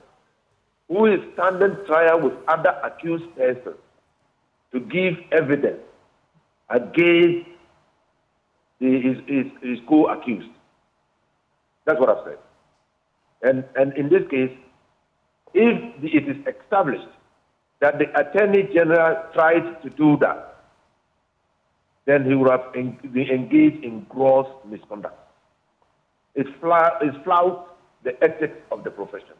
who is standing trial with other accused persons to give evidence against his co-accused. That's what I've said. And in this case, if it is established that the Attorney General tried to do that, then he would have been engaged in gross misconduct. It flouts the ethics of the profession.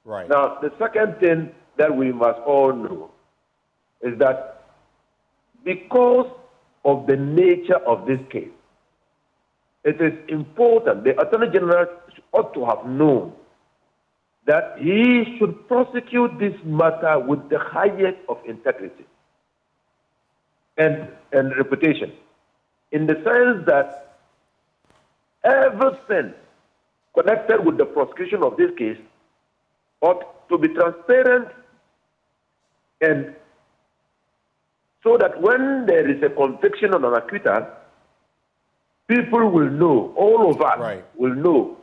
Right. Now, the second thing that we must all know is that because of the nature of this case, it is important, the Attorney General ought to have known that he should prosecute this matter with the highest of integrity and reputation, in the sense that everything connected with the prosecution of this case ought to be transparent, and so that when there is a conviction on an acquittal, people will know, all of us will know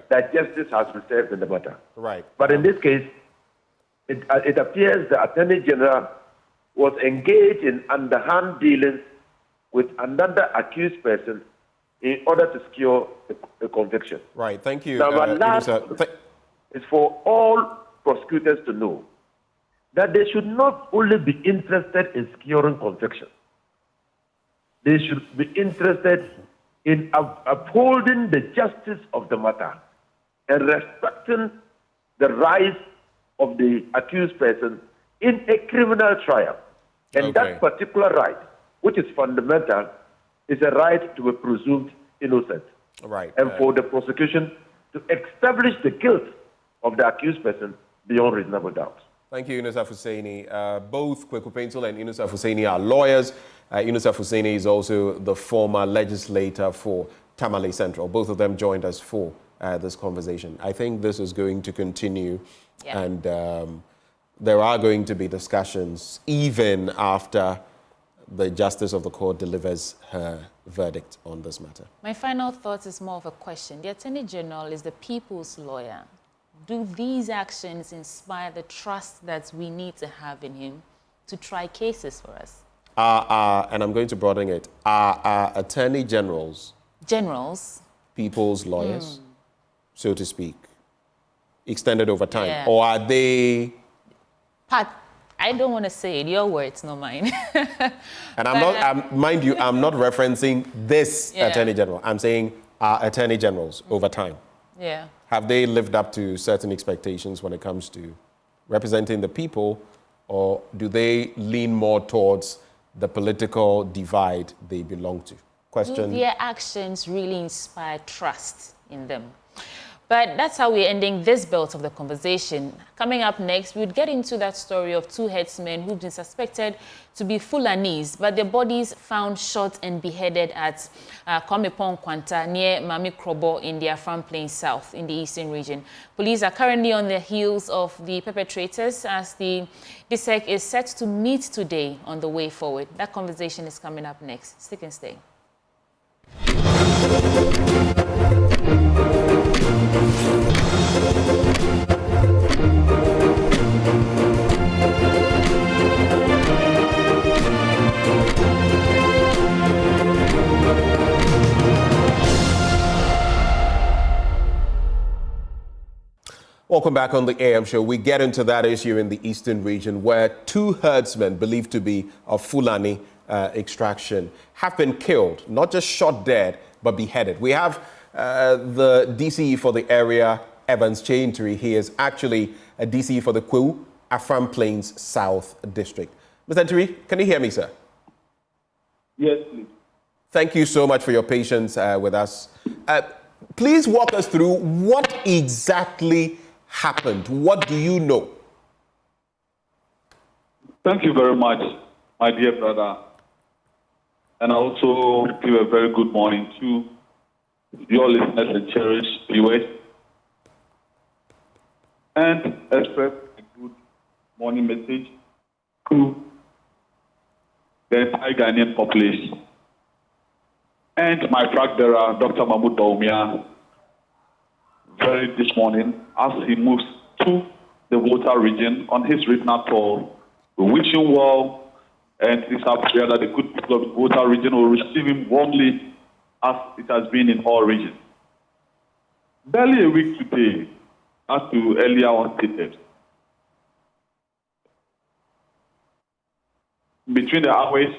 that justice has been served in the matter. Right. But in this case, it appears the Attorney General was engaged in underhand dealings with another accused person in order to secure a conviction. Right. Thank you. Now, my last is for all prosecutors to know that they should not only be interested in securing conviction, they should be interested in upholding the justice of the matter and respecting the rights of the accused person in a criminal trial. And that particular right, which is fundamental, is a right to be presumed innocent. Right. And for the prosecution to establish the guilt of the accused person beyond reasonable doubt. Thank you, Inusa Hussaini. Both Kweku Paintsil and Inusa Hussaini are lawyers. Inusa Hussaini is also the former legislator for Tamale Central. Both of them joined us for this conversation. I think this is going to continue, and there are going to be discussions even after the Justice of the Court delivers her verdict on this matter. My final thought is more of a question. The Attorney General is the people's lawyer. Do these actions inspire the trust that we need to have in him to try cases for us? And I'm going to broaden it. Are attorney generals... Generals? People's lawyers, so to speak, extended over time? Or are they... Pat, I don't want to say it. Your words, not mine. And I'm not, mind you, I'm not referencing this attorney general. I'm saying our attorney generals over time. Yeah. Have they lived up to certain expectations when it comes to representing the people or do they lean more towards the political divide they belong to? Question. Do their actions really inspire trust in them? But that's how we're ending this belt of the conversation. Coming up next, we'll get into that story of two herdsmen who've been suspected to be Fulanis, but their bodies found shot and beheaded at Nkwanta near Maame Krobo in the Afram Plains South in the eastern region. Police are currently on the heels of the perpetrators as the DSEC is set to meet today on the way forward. That conversation is coming up next. Stick and stay. Welcome back on the AM show. We get into that issue in the eastern region where two herdsmen believed to be of Fulani extraction have been killed, not just shot dead, but beheaded. We have the DCE for the area, Evans Chaintry. He is actually a DCE for the Kwewu, Afram Plains South District. Mr. Ntiri, can you hear me, sir? Yes, please. Thank you so much for your patience with us. Please walk us through what exactly happened. What do you know? Thank you very much, my dear brother. And I also give a very good morning to your listeners and cherished viewers. And express a good morning message to the entire Ghanaian population. And my flag bearer, Dr. Mahmoud Baumia, very this morning, as he moves to the Volta region on his return tour, we wish him well. And it's our prayer that the good people of the Volta region will receive him warmly as it has been in all regions. Barely a week today, as to earlier on stated, between the hours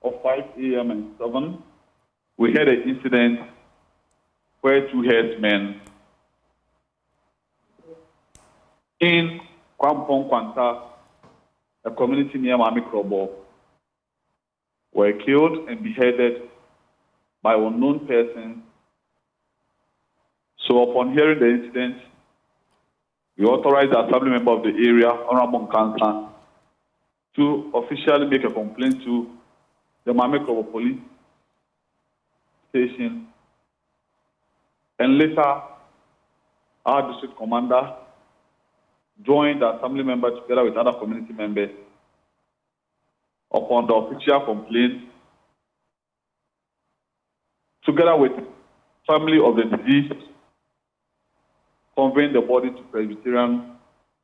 of 5 a.m. and 7, we had an incident where two herdsmen in Nkwanta, a community near Maame Krobo, were killed and beheaded by unknown persons. So upon hearing the incident, we authorized the assembly member of the area, Honorable Nkwanta, to officially make a complaint to the Maame Krobo police station. And later, our district commander joined the assembly member together with other community members upon the official complaint, together with family of the deceased, conveying the body to Presbyterian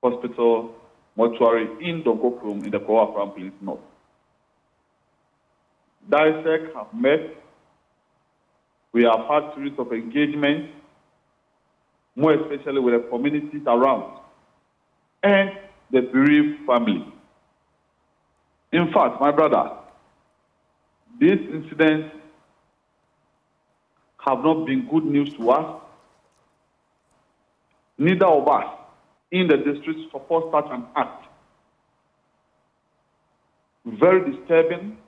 Hospital mortuary in Donkokrum in the Krobo Afram Plains North. DSEC have met. We have had series of engagement, more especially with the communities around and the bereaved family. In fact, my brother, these incidents have not been good news to us. Neither of us in the district support such an act. Very disturbing,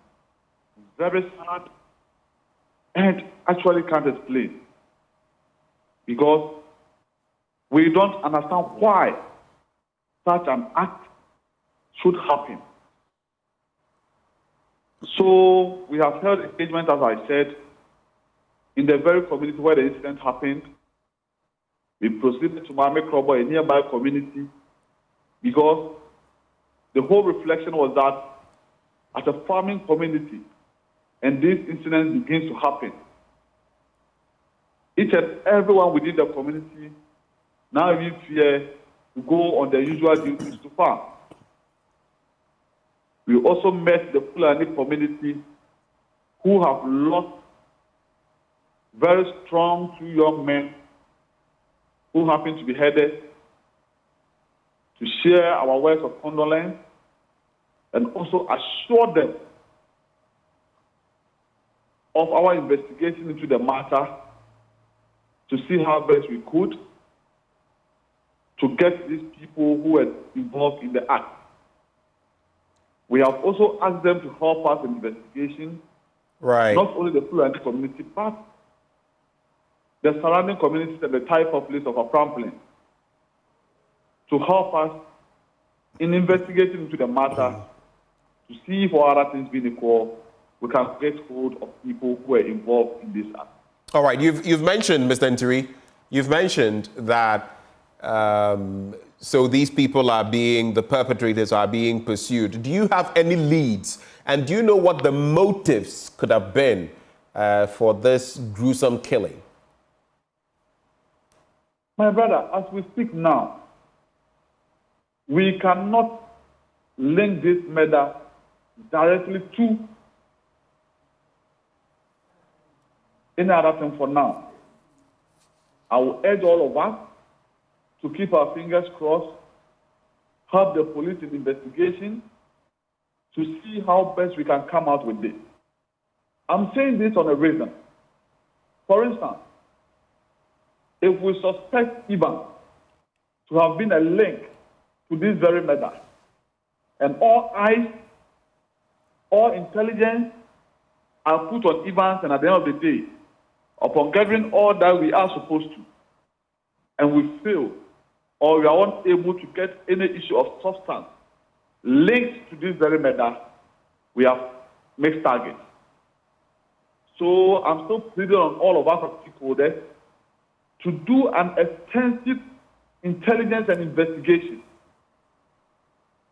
very sad, and actually can't explain. Because we don't understand why such an act should happen. So we have held engagement, as I said, in the very community where the incident happened. We proceeded to Maame Krobo, a nearby community, because the whole reflection was that as a farming community, and this incident begins to happen, each and everyone within the community now lives here to go on their usual duties to farm. We also met the Fulani community who have lost very strong two young men who happen to be headed, to share our words of condolence and also assure them of our investigation into the matter to see how best we could to get these people who were involved in the act We have also asked them to help us in investigation. Right. Not only the Fulani community, but the surrounding communities and the Thai populace of Tampering to help us in investigating into the matter to see if for other things being equal, we can get hold of people who are involved in this act. All right, you've mentioned, Mr. Ntiri, you've mentioned that so these people the perpetrators are being pursued. Do you have any leads? And do you know what the motives could have been for this gruesome killing? My brother, as we speak now, we cannot link this murder directly to any other thing for now. I will urge all of us to keep our fingers crossed, help the police in investigation to see how best we can come out with this. I'm saying this on a reason. For instance, if we suspect Ivan to have been a link to this very murder, and all eyes, all intelligence are put on Ivan, and at the end of the day, upon gathering all that we are supposed to, and we fail, or we are unable to get any issue of substance linked to this very murder, we have mixed targets. So I'm still pleading on all of us as stakeholders to do an extensive intelligence and investigation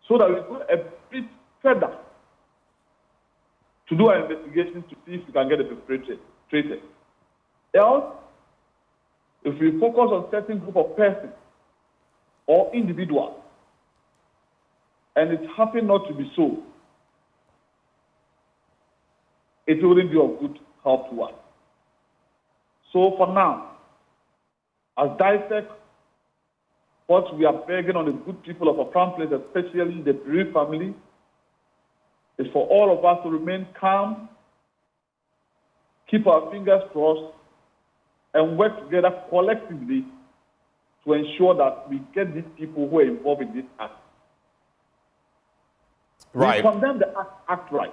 so that we go a bit further to do our investigation to see if we can get the perpetrator. Else, if we focus on certain group of persons or individuals, and it happens not to be so, it wouldn't be of good help to us. So for now, as dissect what we are begging on the good people of our families, especially the bereaved family, is for all of us to remain calm, keep our fingers crossed, and work together collectively to ensure that we get these people who are involved in this act. Right. We condemn the act right.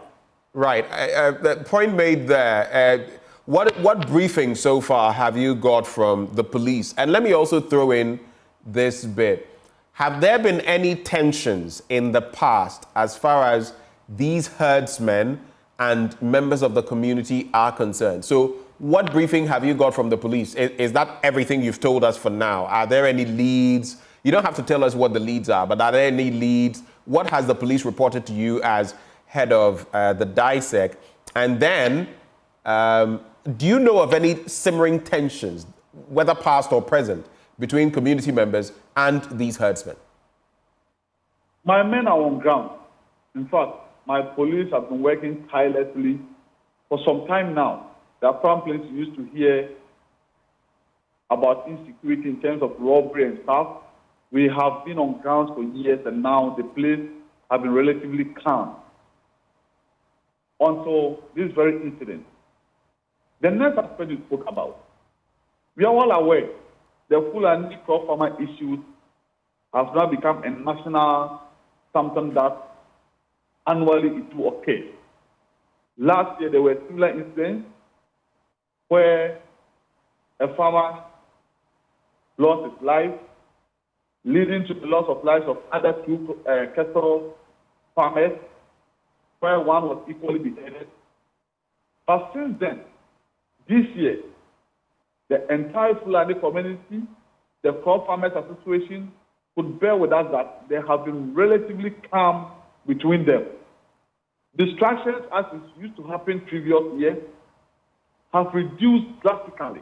Right. The point made there. What briefing so far have you got from the police? And let me also throw in this bit. Have there been any tensions in the past as far as these herdsmen and members of the community are concerned? So what briefing have you got from the police? Is that everything you've told us for now? Are there any leads? You don't have to tell us what the leads are, but are there any leads? What has the police reported to you as head of the DISEC? And then, do you know of any simmering tensions, whether past or present, between community members and these herdsmen? My men are on ground. In fact, my police have been working tirelessly for some time now. There are families used to hear about insecurity in terms of robbery and stuff. We have been on ground for years, and now the place has been relatively calm until this very incident. The next aspect you spoke about, we are all aware the Fulani crop farmer issues has now become a national something that annually it will occur. Last year there were similar incidents where a farmer lost his life, leading to the loss of lives of other two cattle farmers, where one was equally beheaded. But since then, this year, the entire Fulani community, the crop farmers association, could bear with us that there have been relatively calm between them. Distractions, as it used to happen previous years, have reduced drastically.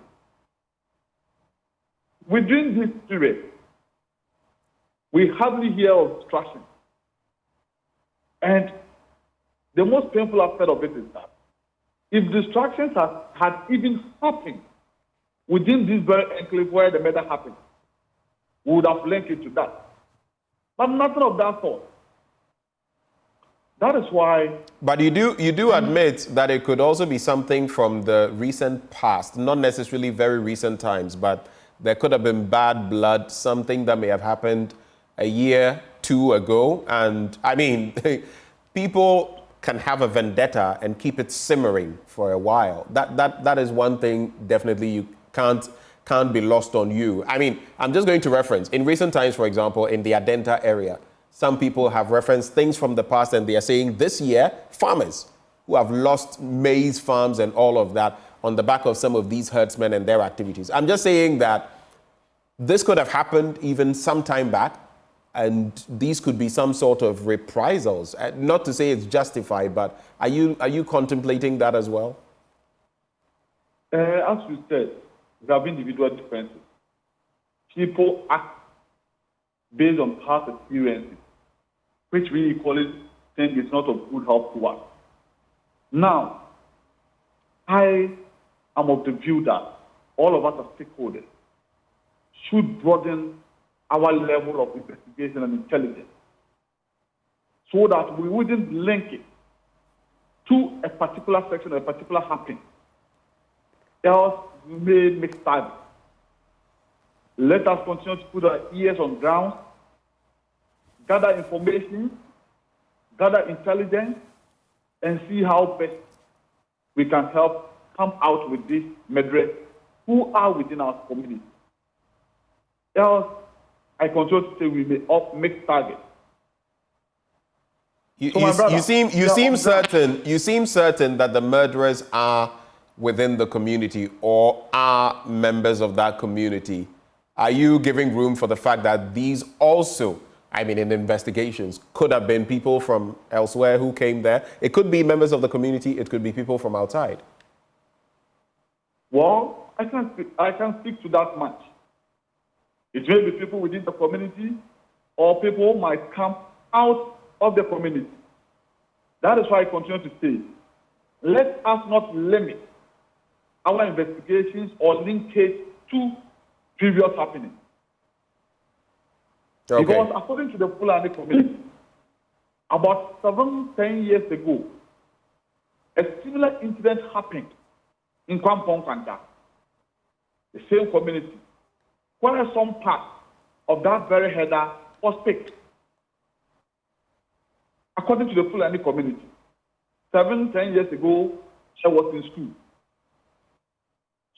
Within this period, we hardly hear of distraction. And the most painful aspect of it is that if distractions had even happened within this very enclave where the murder happened, we would have linked it to that. But nothing of that sort. That is why... But you do admit that it could also be something from the recent past, not necessarily very recent times, but there could have been bad blood, something that may have happened a year, two ago. And I mean, people can have a vendetta and keep it simmering for a while. That is one thing definitely you can't be lost on you. I mean, I'm just going to reference. In recent times, for example, in the Adenta area, some people have referenced things from the past and they are saying this year, farmers who have lost maize farms and all of that on the back of some of these herdsmen and their activities. I'm just saying that this could have happened even some time back, and these could be some sort of reprisals. Not to say it's justified, but are you contemplating that as well? As you said, there have individual differences. People act based on past experiences, which we equally think is not of good help to us. Now, I am of the view that all of us as stakeholders should broaden our level of investigation and intelligence so that we wouldn't link it to a particular section or a particular happening. Else, we may make targets. Let us continue to put our ears on ground, gather information, gather intelligence, and see how best we can help come out with these murderers who are within our community. Else, I continue to say we may make targets. You seem certain that the murderers are within the community or are members of that community. Are you giving room for the fact that these also, I mean, in investigations, could have been people from elsewhere who came there? It could be members of the community. It could be people from outside. Well, I can't speak to that much. It may be people within the community, or people might come out of the community. That is why I continue to say, let us not limit our investigations or link it to previous happenings. Okay. Because according to the Fulani community, about 7-10 years ago, a similar incident happened in Nkwanta, the same community, where some part of that very header was picked. According to the Fulani community, 7-10 years ago, I was in school.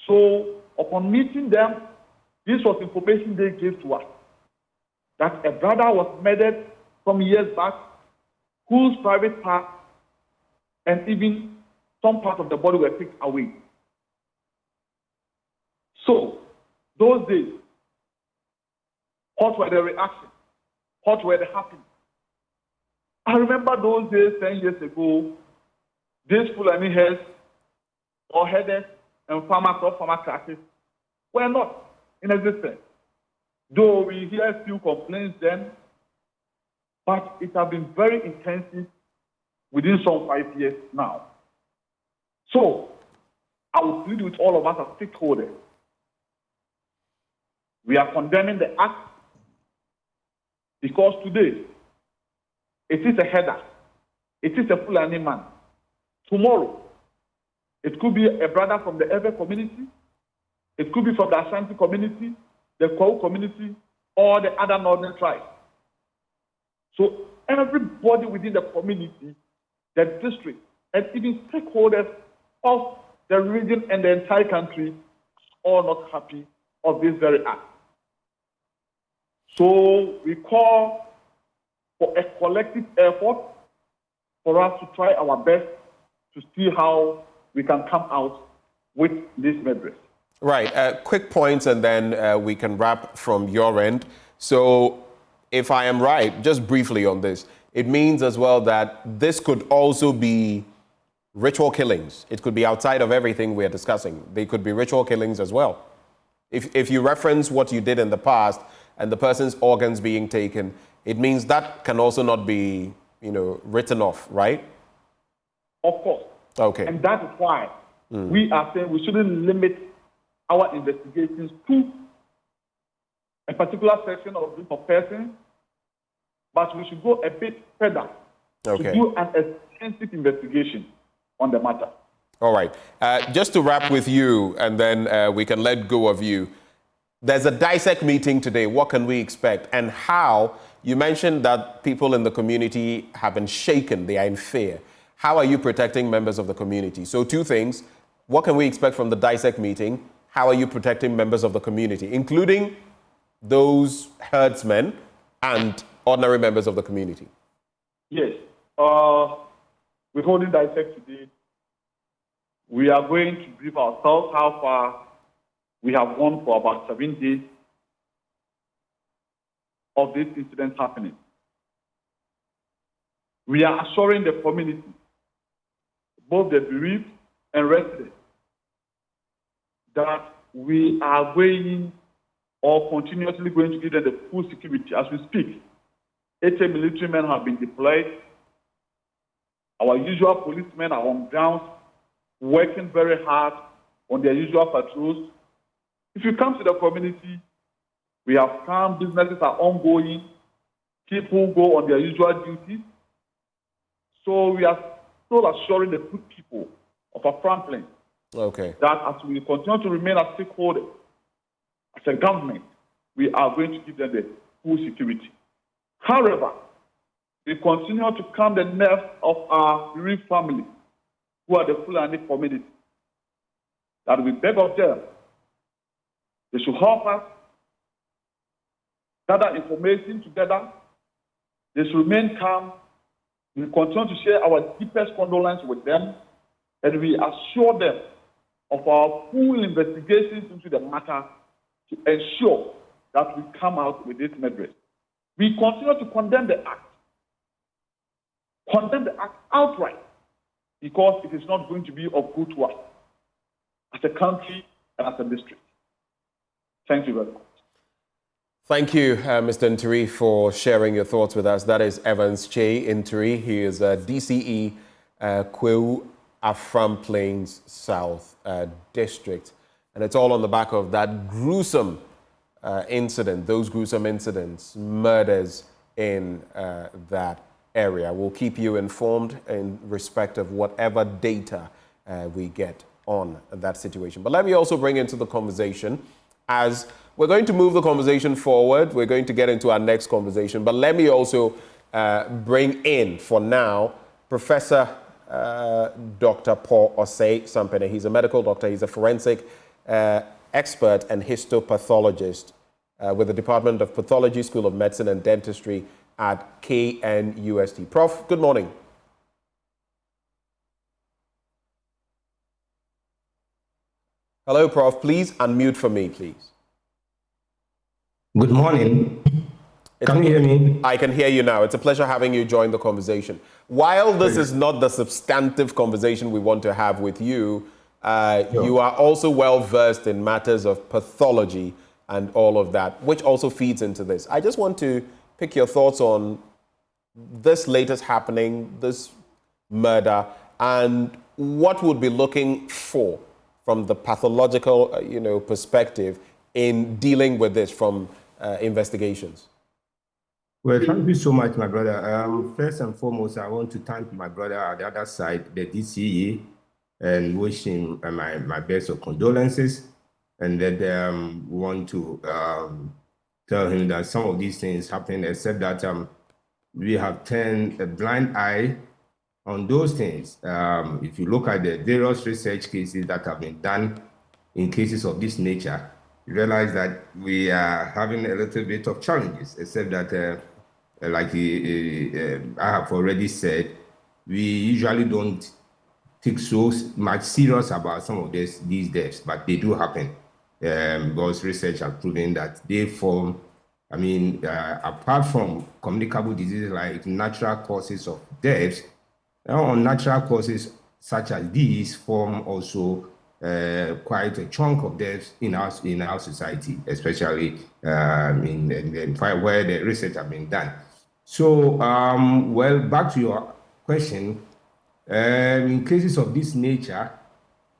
So upon meeting them, this was information they gave to us, that a brother was murdered some years back, whose private part and even some part of the body were picked away. So, those days, what were the reactions? What were the happenings? I remember those days 10 years ago, these Fulani heads or headers and farmers or farmer classes were not in existence. Though we hear few complaints then, but it has been very intensive within some 5 years now. So, I will plead with all of us as stakeholders. We are condemning the act because today, it is a header. It is a Fulani man. Tomorrow, it could be a brother from the Ewe community. It could be from the Ashanti community, the Krobo community, or the other northern tribes. So everybody within the community, the district, and even stakeholders of the region and the entire country are not happy of this very act. So we call for a collective effort for us to try our best to see how we can come out with this murderers. Right. Quick points, and then we can wrap from your end. So, if I am right, just briefly on this, it means as well that this could also be ritual killings. It could be outside of everything we are discussing. They could be ritual killings as well. If you reference what you did in the past and the person's organs being taken, it means that can also not be, written off, right? Of course. Okay. And that is why we are saying we shouldn't limit our investigations to a particular section or group of persons, but we should go a bit further to do an extensive investigation on the matter. All right. Just to wrap with you, and then we can let go of you. There's a DISEC meeting today. What can we expect? And how You mentioned that people in the community have been shaken, they are in fear. How are you protecting members of the community? So 2 things. What can we expect from the DISEC meeting? How are you protecting members of the community, including those herdsmen and ordinary members of the community? Yes. We're holding DISEC today. We are going to brief ourselves how far we have gone for about 7 days of this incident happening. We are assuring the community, both the bereaved and residents, that we are going or continuously going to give them the full security. As we speak, 80 military men have been deployed. Our usual policemen are on ground, working very hard on their usual patrols. If you come to the community, we have come, businesses are ongoing, people go on their usual duties. So we are still assuring the good people of our front line that as we continue to remain as stakeholders, as a government, we are going to give them the full security. However, we continue to calm the nerves of our bereaved families, who are the Fulani community, that we beg of them, they should help us gather information together. They should remain calm. We continue to share our deepest condolences with them, and we assure them of our full investigations into the matter to ensure that we come out with this measure. We continue to condemn the act outright, because it is not going to be of good to us as a country and as a district. Thank you very much. Thank you, Mr. Ntiri, for sharing your thoughts with us. That is Evans Che Ntiri. He is DCE Kwewu Afram Plains South District. And it's all on the back of that gruesome incident, those gruesome incidents, murders in that area. We'll keep you informed in respect of whatever data we get on that situation. But let me also bring into the conversation, as we're going to move the conversation forward. We're going to get into our next conversation. But let me also bring in, for now, Professor Dr. Paul Osei Sampene. He's a medical doctor. He's a forensic expert and histopathologist with the Department of Pathology, School of Medicine and Dentistry at KNUST. Prof, good morning. Hello, Prof. Please unmute for me, please. Good morning. Can you hear me? I can hear you now. It's a pleasure having you join the conversation. While this is not the substantive conversation we want to have with you, you are also well versed in matters of pathology and all of that, which also feeds into this. I just want to pick your thoughts on this latest happening, this murder, and what would be looking for from the pathological, perspective in dealing with this from investigations. Well, thank you so much, my brother. First and foremost, I want to thank my brother at the other side, the DCE, and wish him my best of condolences. And then want to tell him that some of these things happen, except that we have turned a blind eye on those things. If you look at the various research cases that have been done in cases of this nature, you realize that we are having a little bit of challenges, except that, like I have already said, we usually don't take so much serious about some of these deaths, but they do happen. Because research has proven that they form, apart from communicable diseases like natural causes of deaths, unnatural causes such as these form also quite a chunk of deaths in our society, especially where the research has been done. So, well, back to your question, in cases of this nature,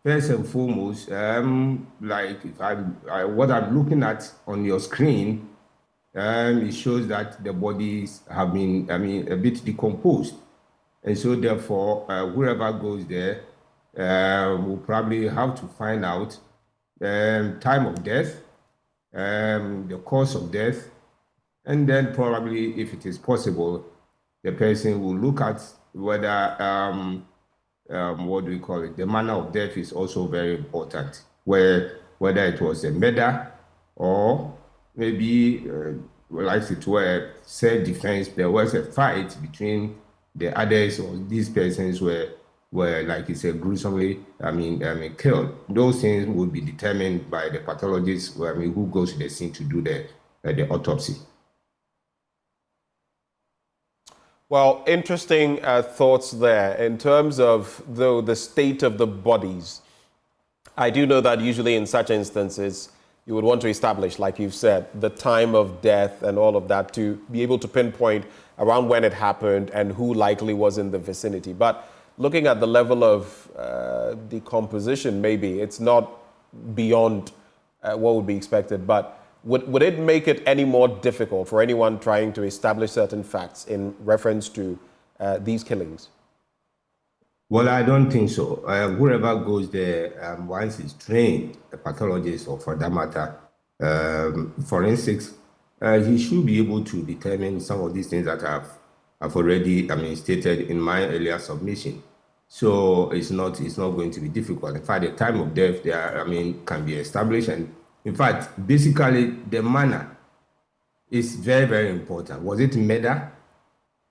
first and foremost, like what I'm looking at on your screen, it shows that the bodies have been, a bit decomposed. And so therefore, whoever goes there will probably have to find out time of death, the cause of death, And then probably, if it is possible, the person will look at whether, what do we call it? The manner of death is also very important, whether it was a murder or maybe, like it were self-defense, there was a fight between the others, or these persons were like you said, gruesomely, killed. Those things would be determined by the pathologist, who goes to the scene to do the autopsy. Well, interesting thoughts there. In terms of, though, the state of the bodies, I do know that usually in such instances, you would want to establish, like you've said, the time of death and all of that to be able to pinpoint around when it happened and who likely was in the vicinity. But looking at the level of decomposition, maybe it's not beyond what would be expected, but would it make it any more difficult for anyone trying to establish certain facts in reference to these killings? Well, I don't think so. Whoever goes there, once is trained, a pathologist or for that matter, forensics, he should be able to determine some of these things that I've already stated in my earlier submission. So it's not going to be difficult. In fact, the time of death there, can be established. And in fact, basically, the manner is very, very important. Was it murder?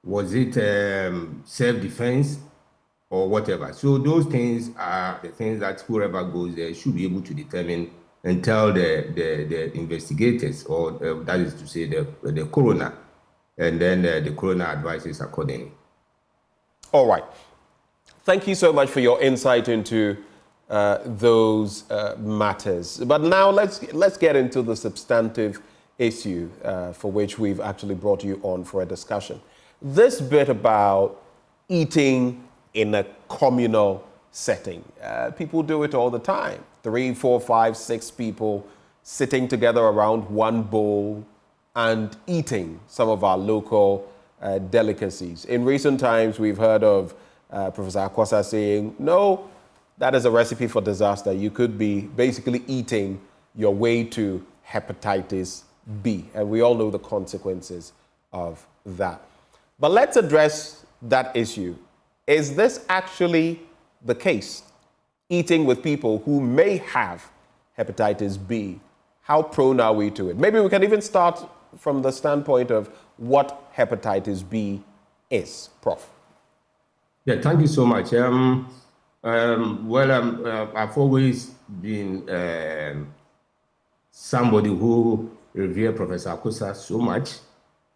Was it self-defense? Or whatever. So those things are the things that whoever goes there should be able to determine and tell the investigators, or that is to say the coroner, and then the coroner advises accordingly. All right. Thank you so much for your insight into those matters. But now let's get into the substantive issue for which we've actually brought you on for a discussion. This bit about eating in a communal setting. People do it all the time. 3, 4, 5, 6 people sitting together around one bowl and eating some of our local delicacies. In recent times, we've heard of Professor Akwasa saying, no, that is a recipe for disaster. You could be basically eating your way to hepatitis B. And we all know the consequences of that. But let's address that issue. Is this actually the case? Eating with people who may have hepatitis B, how prone are we to it? Maybe we can even start from the standpoint of what hepatitis B is, Prof. Yeah, thank you so much. I've always been somebody who revered Professor Akwasa so much.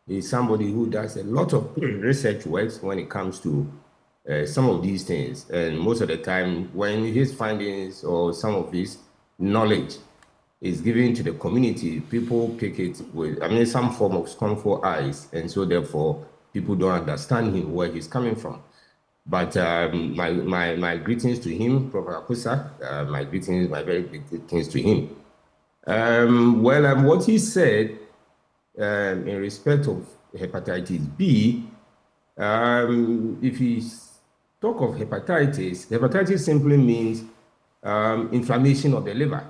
He's somebody who does a lot of research work when it comes to some of these things, and most of the time when his findings or some of his knowledge is given to the community, people pick it with some form of scornful eyes, and so therefore people don't understand him, where he's coming from. But my greetings to him, Professor Akwasa, my very big greetings to him. What he said in respect of hepatitis B, if he talk of hepatitis simply means inflammation of the liver,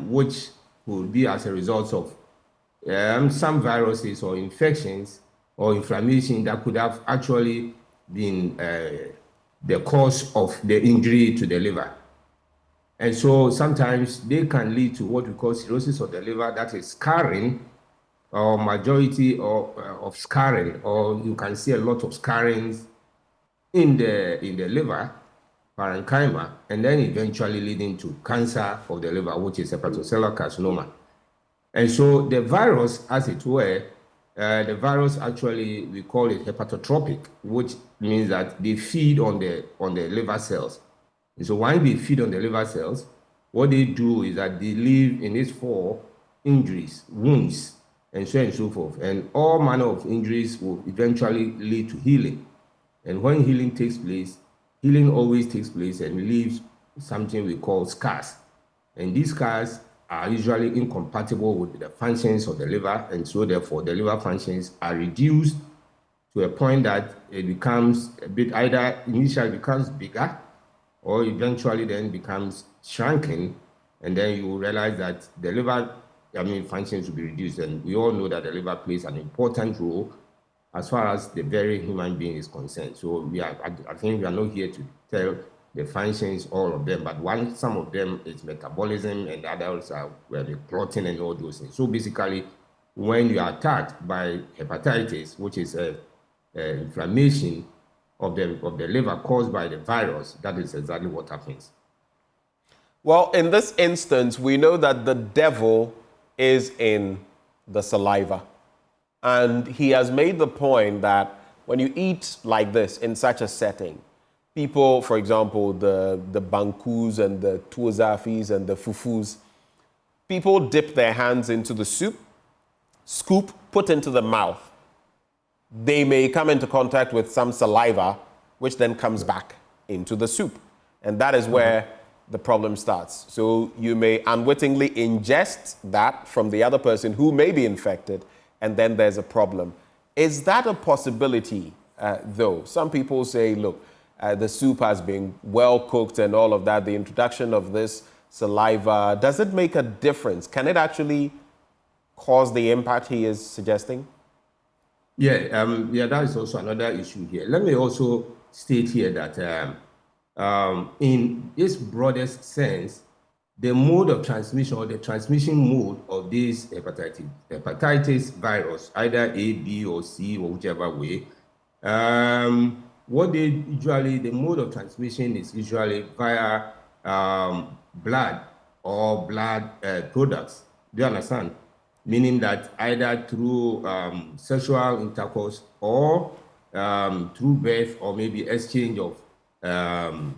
which will be as a result of some viruses or infections or inflammation that could have actually been the cause of the injury to the liver. And so sometimes they can lead to what we call cirrhosis of the liver, that is scarring, or majority of scarring, or you can see a lot of scarrings in the liver, parenchyma, and then eventually leading to cancer of the liver, which is hepatocellular carcinoma. And so the virus, as it were, the virus actually, we call it hepatotropic, which means that they feed on the liver cells. And so when they feed on the liver cells, what they do is that they leave in its form injuries, wounds, and so forth. And all manner of injuries will eventually lead to healing. And when healing takes place, healing always takes place and leaves something we call scars. And these scars are usually incompatible with the functions of the liver, and so therefore the liver functions are reduced to a point that it becomes a bit, either initially becomes bigger or eventually then becomes shrunken, and then you realize that the liver functions will be reduced. And we all know that the liver plays an important role as far as the very human being is concerned. So I think we are not here to tell the functions, all of them, but some of them is metabolism and others are clotting and all those things. So basically, when you are attacked by hepatitis, which is inflammation of the liver caused by the virus, that is exactly what happens. Well, in this instance, we know that the devil is in the saliva. And he has made the point that when you eat like this in such a setting, people, for example, the bankus and the tuozafis and the fufus, people dip their hands into the soup, scoop, put into the mouth. They may come into contact with some saliva, which then comes back into the soup. And that is where the problem starts. So you may unwittingly ingest that from the other person who may be infected, and then there's a problem. Is that a possibility, though? Some people say, look, the soup has been well cooked and all of that. The introduction of this saliva, does it make a difference? Can it actually cause the impact he is suggesting? Yeah, that is also another issue here. Let me also state here that in this broadest sense, the mode of transmission or the transmission mode of this hepatitis virus, either A, B, or C, or whichever way, the mode of transmission is usually via blood or blood products. Do you understand? Meaning that either through sexual intercourse or through birth or maybe exchange of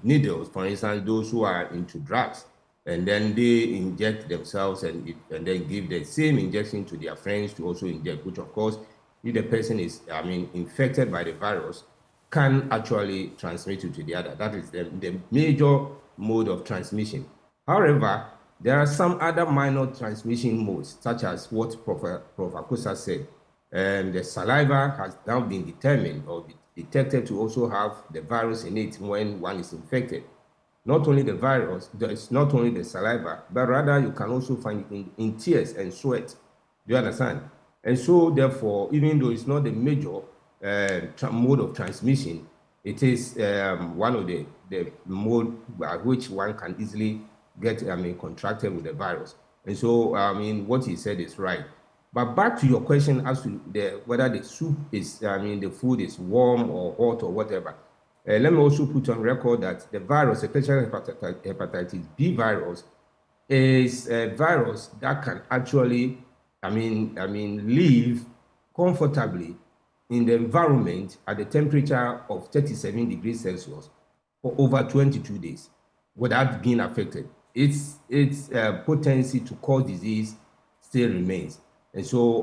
needles, for instance, those who are into drugs, and then they inject themselves and then give the same injection to their friends to also inject, which of course, if the person is, infected by the virus, can actually transmit it to the other. That is the major mode of transmission. However, there are some other minor transmission modes, such as what Prof. Akusa said. The saliva has now been determined or detected to also have the virus in it when one is infected. Not only the virus, it's not only the saliva, but rather you can also find it in tears and sweat. Do you understand? And so therefore, even though it's not the major mode of transmission, it is one of the mode by which one can easily get contracted with the virus. And so what he said is right. But back to your question as to whether the soup is the food is warm or hot or whatever. Let me also put on record that the virus, especially hepatitis B virus, is a virus that can actually live comfortably in the environment at the temperature of 37 degrees Celsius for over 22 days without being affected. Its potency to cause disease still remains. And so,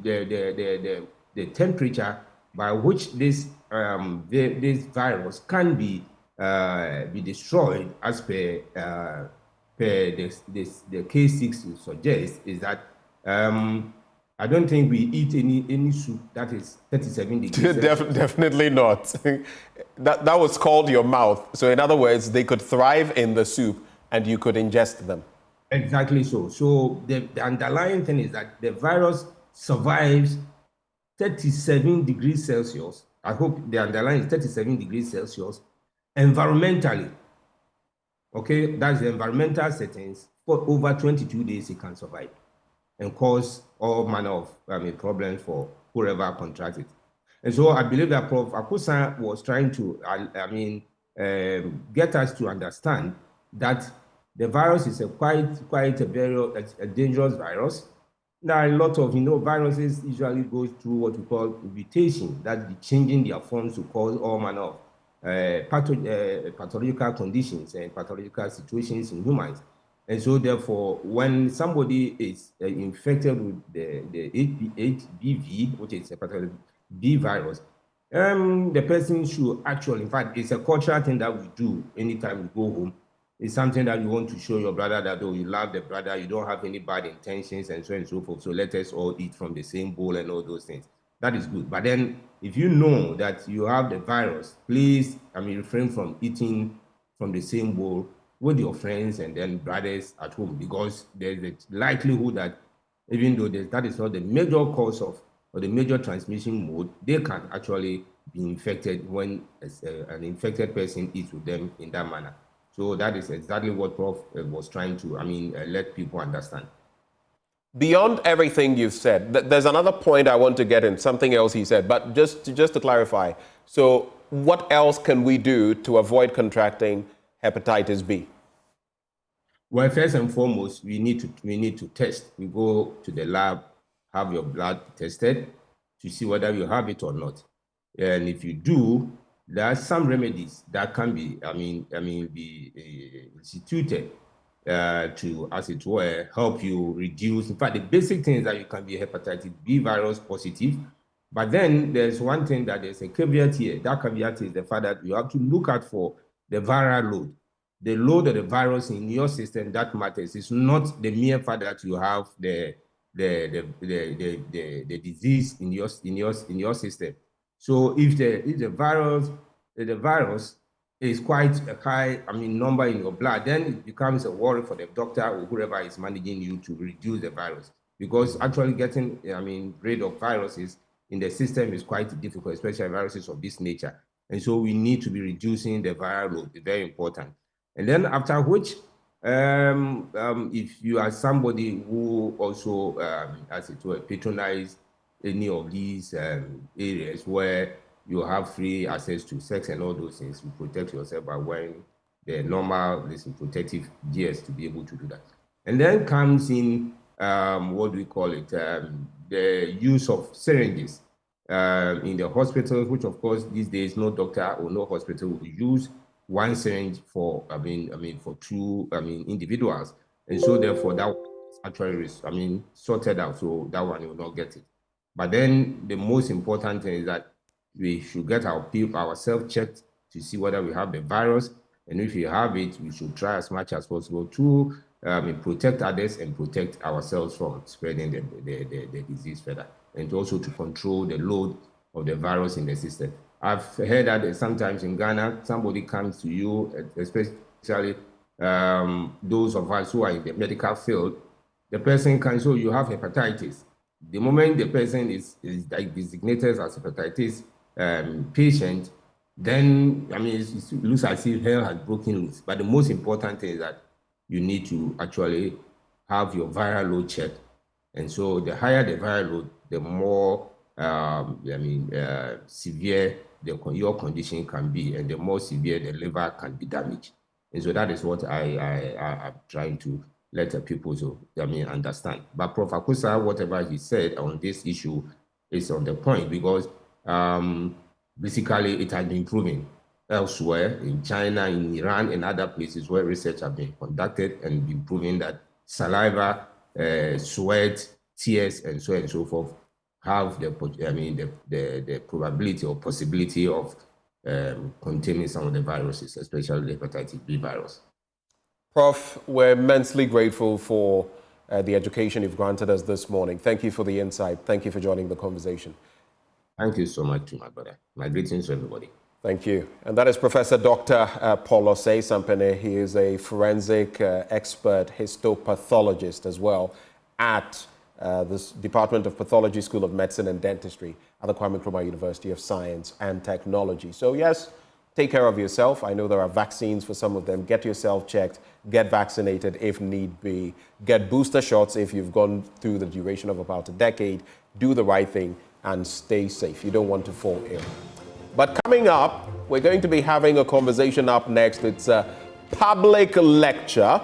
the temperature by which this virus can be destroyed, as per the case 6 suggests, is that I don't think we eat any soup that is 37 degrees. Definitely not. that was called your mouth. So in other words, they could thrive in the soup and you could ingest them. Exactly so. So the underlying thing is that the virus survives 37 degrees Celsius. I hope the underlying is 37 degrees Celsius environmentally. Okay, that's the environmental settings. For over 22 days, it can survive and cause all manner of problems for whoever contracts it. And so I believe that Prof. Akusa was trying to, get us to understand that the virus is quite a very dangerous virus. Now, a lot of viruses usually go through what we call mutation, that's changing their forms to cause all manner of pathological conditions and pathological situations in humans. And so, therefore, when somebody is infected with the HBV, which is hepatitis B virus, the person should actually, in fact, it's a cultural thing that we do anytime we go home. It's something that you want to show your brother that, oh, you love the brother, you don't have any bad intentions, and so on and so forth. So let us all eat from the same bowl and all those things. That is good. But then, if you know that you have the virus, please, refrain from eating from the same bowl with your friends and then brothers at home, because there's a likelihood that even though that is not the major cause of or the major transmission mode, they can actually be infected when an infected person eats with them in that manner. So that is exactly what Prof was trying to, let people understand. Beyond everything you've said, there's another point I want to get in, something else he said, but just to clarify. So what else can we do to avoid contracting hepatitis B? Well, first and foremost, we need to test. We go to the lab, have your blood tested to see whether you have it or not. And if you do, there are some remedies that can be, be instituted to, as it were, help you reduce. In fact, the basic thing is that you can be hepatitis B virus positive. But then there's one thing that there's a caveat here. That caveat is the fact that you have to look out for the viral load. The load of the virus in your system that matters. It's not the mere fact that you have the disease in your system. So if the virus is quite a high number in your blood, then it becomes a worry for the doctor or whoever is managing you to reduce the virus, because actually getting rid of viruses in the system is quite difficult, especially viruses of this nature. And so we need to be reducing the viral load. It's very important. And then after which, if you are somebody who also, as it were, patronize any of these areas where you have free access to sex and all those things, you protect yourself by wearing the normal protective gears to be able to do that. And then comes in, what do we call it, the use of syringes in the hospitals, which of course these days no doctor or no hospital will use one syringe for for two individuals, and so therefore that is actually sorted out, so that one will not get it. But then the most important thing is that we should get ourselves checked to see whether we have the virus, and if we have it, we should try as much as possible to protect others and protect ourselves from spreading the disease further, and also to control the load of the virus in the system. I've heard that sometimes in Ghana, somebody comes to you, especially those of us who are in the medical field, the person can show you have hepatitis. The moment the person is designated as hepatitis patient, then it looks as if hell has broken loose. But the most important thing is that you need to actually have your viral load checked. And so the higher the viral load, the more severe your condition can be, and the more severe the liver can be damaged. And so that is what I'm trying to let the people understand. But Prof. Akusa, whatever he said on this issue is on the point, because basically it has been proven elsewhere in China, in Iran, and other places where research has been conducted and been proven that saliva, sweat, tears, and so on and so forth have the probability or possibility of containing some of the viruses, especially the hepatitis B virus. Prof, we're immensely grateful for the education you've granted us this morning. Thank you for the insight. Thank you for joining the conversation. Thank you so much to my brother. My greetings to everybody. Thank you. And that is Professor Dr. Polosei Sampene. He is a forensic expert histopathologist as well at this Department of Pathology, School of Medicine and Dentistry at the Kwame Nkrumah University of Science and Technology. So yes, take care of yourself. I know there are vaccines for some of them. Get yourself checked. Get vaccinated if need be. Get booster shots if you've gone through the duration of about a decade. Do the right thing and stay safe. You don't want to fall ill. But coming up, we're going to be having a conversation up next. It's a public lecture.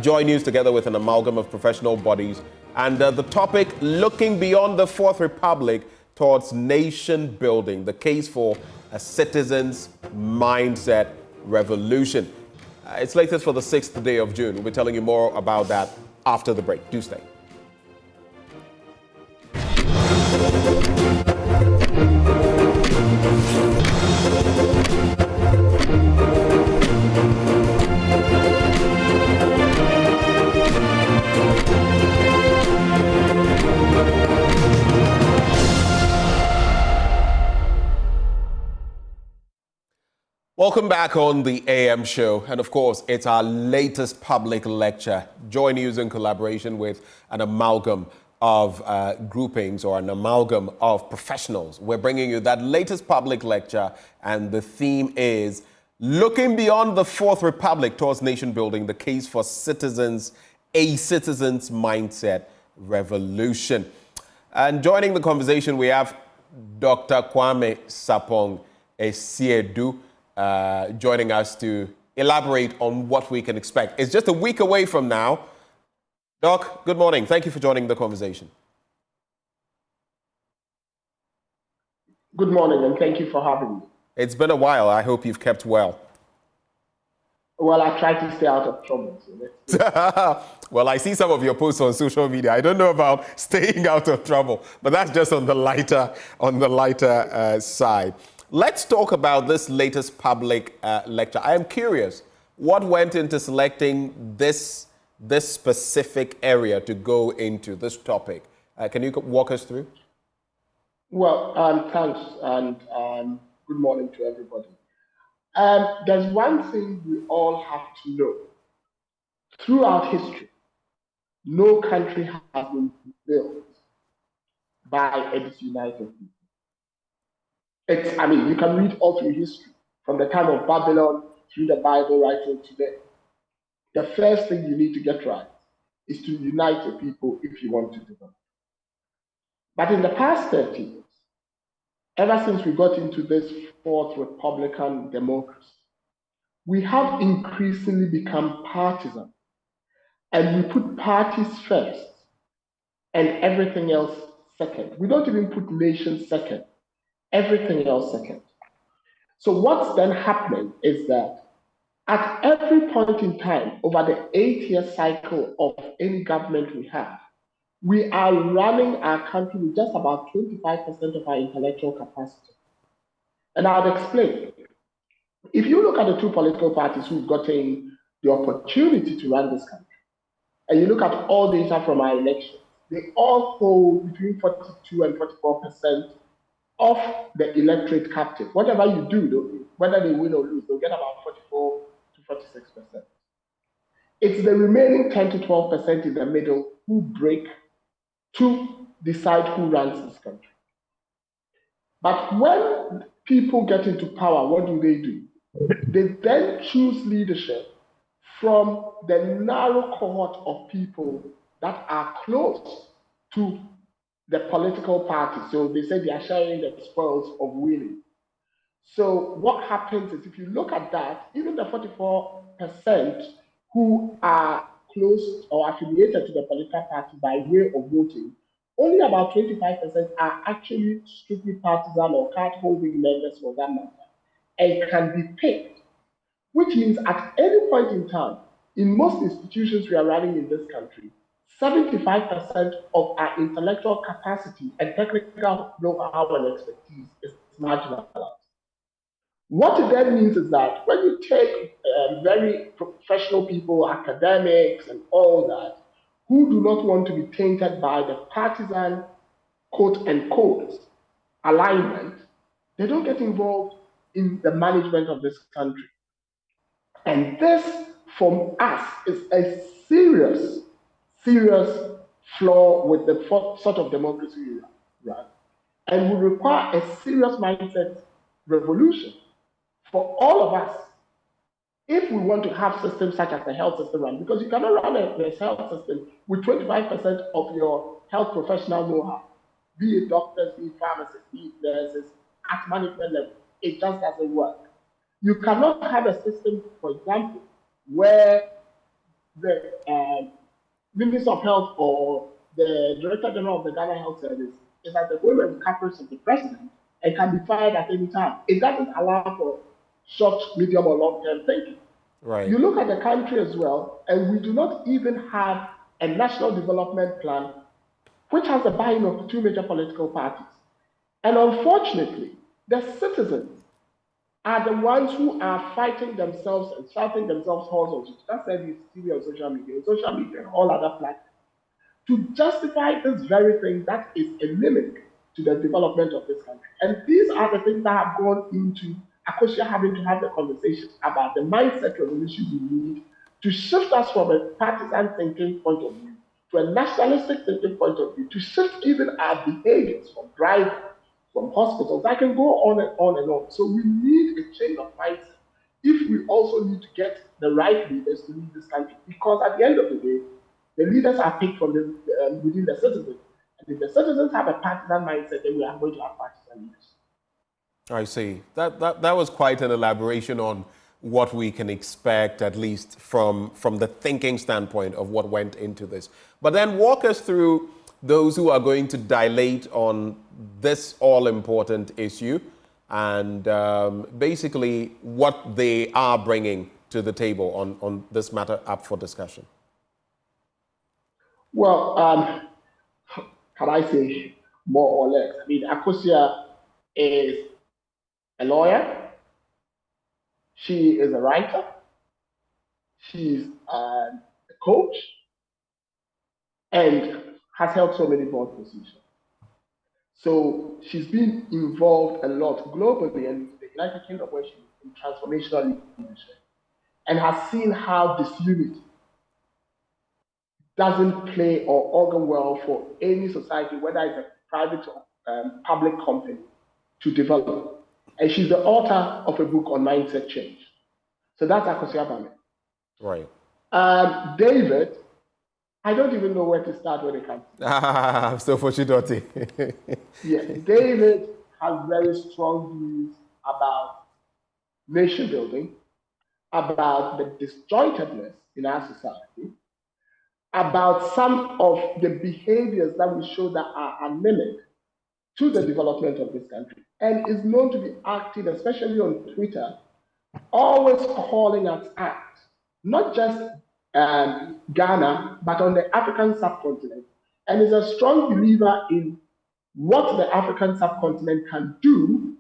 Joy News together with an amalgam of professional bodies. And the topic, looking beyond the Fourth Republic towards nation building, the case for a citizen's mindset revolution. It's latest for the 6th day of June. We'll be telling you more about that after the break. Do stay. Welcome back on the AM show. And of course, it's our latest public lecture. Joy News in collaboration with an amalgam of groupings or an amalgam of professionals. We're bringing you that latest public lecture, and the theme is Looking Beyond the Fourth Republic Towards Nation Building, the Case for Citizens, a Citizens Mindset Revolution. And joining the conversation, we have Dr. Kwame Sapong Esiedu, joining us to elaborate on what we can expect. It's just a week away from now. Doc, good morning. Thank you for joining the conversation. Good morning, and thank you for having me. It's been a while. I hope you've kept well. Well, I try to stay out of trouble. So well, I see some of your posts on social media. I don't know about staying out of trouble, but that's just on the lighter side. Let's talk about this latest public lecture. I am curious, what went into selecting this specific area to go into, this topic? Can you walk us through? Well, thanks, and good morning to everybody. There's one thing we all have to know. Throughout history, no country has been built by a disunited people. You can read all through history, from the time of Babylon through the Bible right till today. The first thing you need to get right is to unite the people if you want to develop. But in the past 30 years, ever since we got into this fourth Republican democracy, we have increasingly become partisan, and we put parties first and everything else second. We don't even put nations second, everything else second. So what's then happening is that at every point in time, over the 8-year cycle of any government we are running our country with just about 25% of our intellectual capacity. And I'll explain. If you look at the two political parties who've gotten the opportunity to run this country, and you look at all data from our elections, they all hold between 42 and 44% of the electorate captive. Whatever you do, whether they win or lose, they'll get about 44 to 46%. It's the remaining 10 to 12% in the middle who break to decide who runs this country. But when people get into power, what do? They then choose leadership from the narrow cohort of people that are close to the political party. So they say they are sharing the spoils of winning. So what happens is, if you look at that, even the 44% who are close or affiliated to the political party by way of voting, only about 25% are actually strictly partisan or card-holding members for that matter, and can be picked, which means at any point in time, in most institutions we are running in this country, 75% of our intellectual capacity and technical know-how and expertise is marginalized. What it then means is that when you take very professional people, academics, and all that, who do not want to be tainted by the partisan, quote unquote, alignment, they don't get involved in the management of this country. And this, from us, is a serious flaw with the sort of democracy we run, and will require a serious mindset revolution for all of us if we want to have systems such as the health system run, because you cannot run a health system with 25% of your health professional know-how, be it doctors, be it pharmacists, be it nurses, at management level. It just doesn't work. You cannot have a system, for example, where the Minister of Health or the Director General of the Ghana Health Service is at the whim and caprice of the president and can be fired at any time. It doesn't allow for short, medium, or long-term thinking. Right. You look at the country as well, and we do not even have a national development plan which has the buy-in of the two major political parties. And unfortunately, the citizens are the ones who are fighting themselves and shouting themselves horses. That's why you see on social media, and all other platforms, to justify this very thing that is a limit to the development of this country. And these are the things that have gone into Akosia having to have the conversation about the mindset revolution we need to shift us from a partisan thinking point of view to a nationalistic thinking point of view, to shift even our behaviors from driving, from hospitals. I can go on and on and on. So we need a change of mindset if we also need to get the right leaders to lead this country. Because at the end of the day, the leaders are picked from within the citizens. And if the citizens have a partisan mindset, then we are going to have partisan leaders. I see. That was quite an elaboration on what we can expect, at least from the thinking standpoint of what went into this. But then walk us through those who are going to dilate on this all-important issue and basically what they are bringing to the table on this matter up for discussion. Well, can I say more or less? I mean, Akosia is a lawyer. She is a writer. She's a coach and has held so many board positions. So she's been involved a lot globally and in the United Kingdom where she's in transformational leadership and has seen how disunity doesn't play or augur well for any society, whether it's a private or public company, to develop. And she's the author of a book on mindset change. So that's Akosia Maame. Right. David, I don't even know where to start when it comes to so for Chidoti. Yes, David has very strong views about nation building, about the disjointedness in our society, about some of the behaviors that we show that are anemic to the development of this country, and is known to be active, especially on Twitter, always calling us out, not just Ghana, but on the African subcontinent, and is a strong believer in what the African subcontinent can do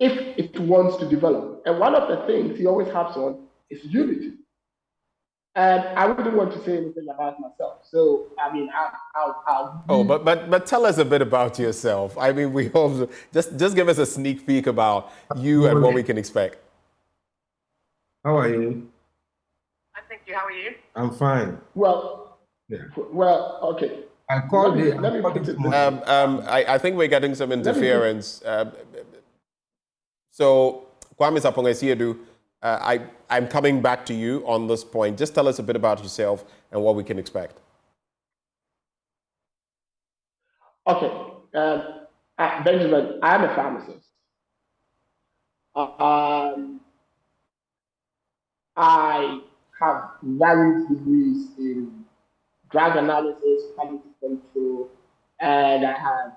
if it wants to develop. And one of the things he always harps on is unity. And I wouldn't want to say anything about myself. So, I mean, but tell us a bit about yourself. I mean, we hope just give us a sneak peek about you and what we can expect. How are you? I thank you. How are you? I'm fine. Well, okay. I called it. I think we're getting some interference. So, Kwame Sapong-Esiedu, I'm coming back to you on this point. Just tell us a bit about yourself and what we can expect. Okay. Benjamin, I'm a pharmacist. I have varied degrees in drug analysis, quality control, and I have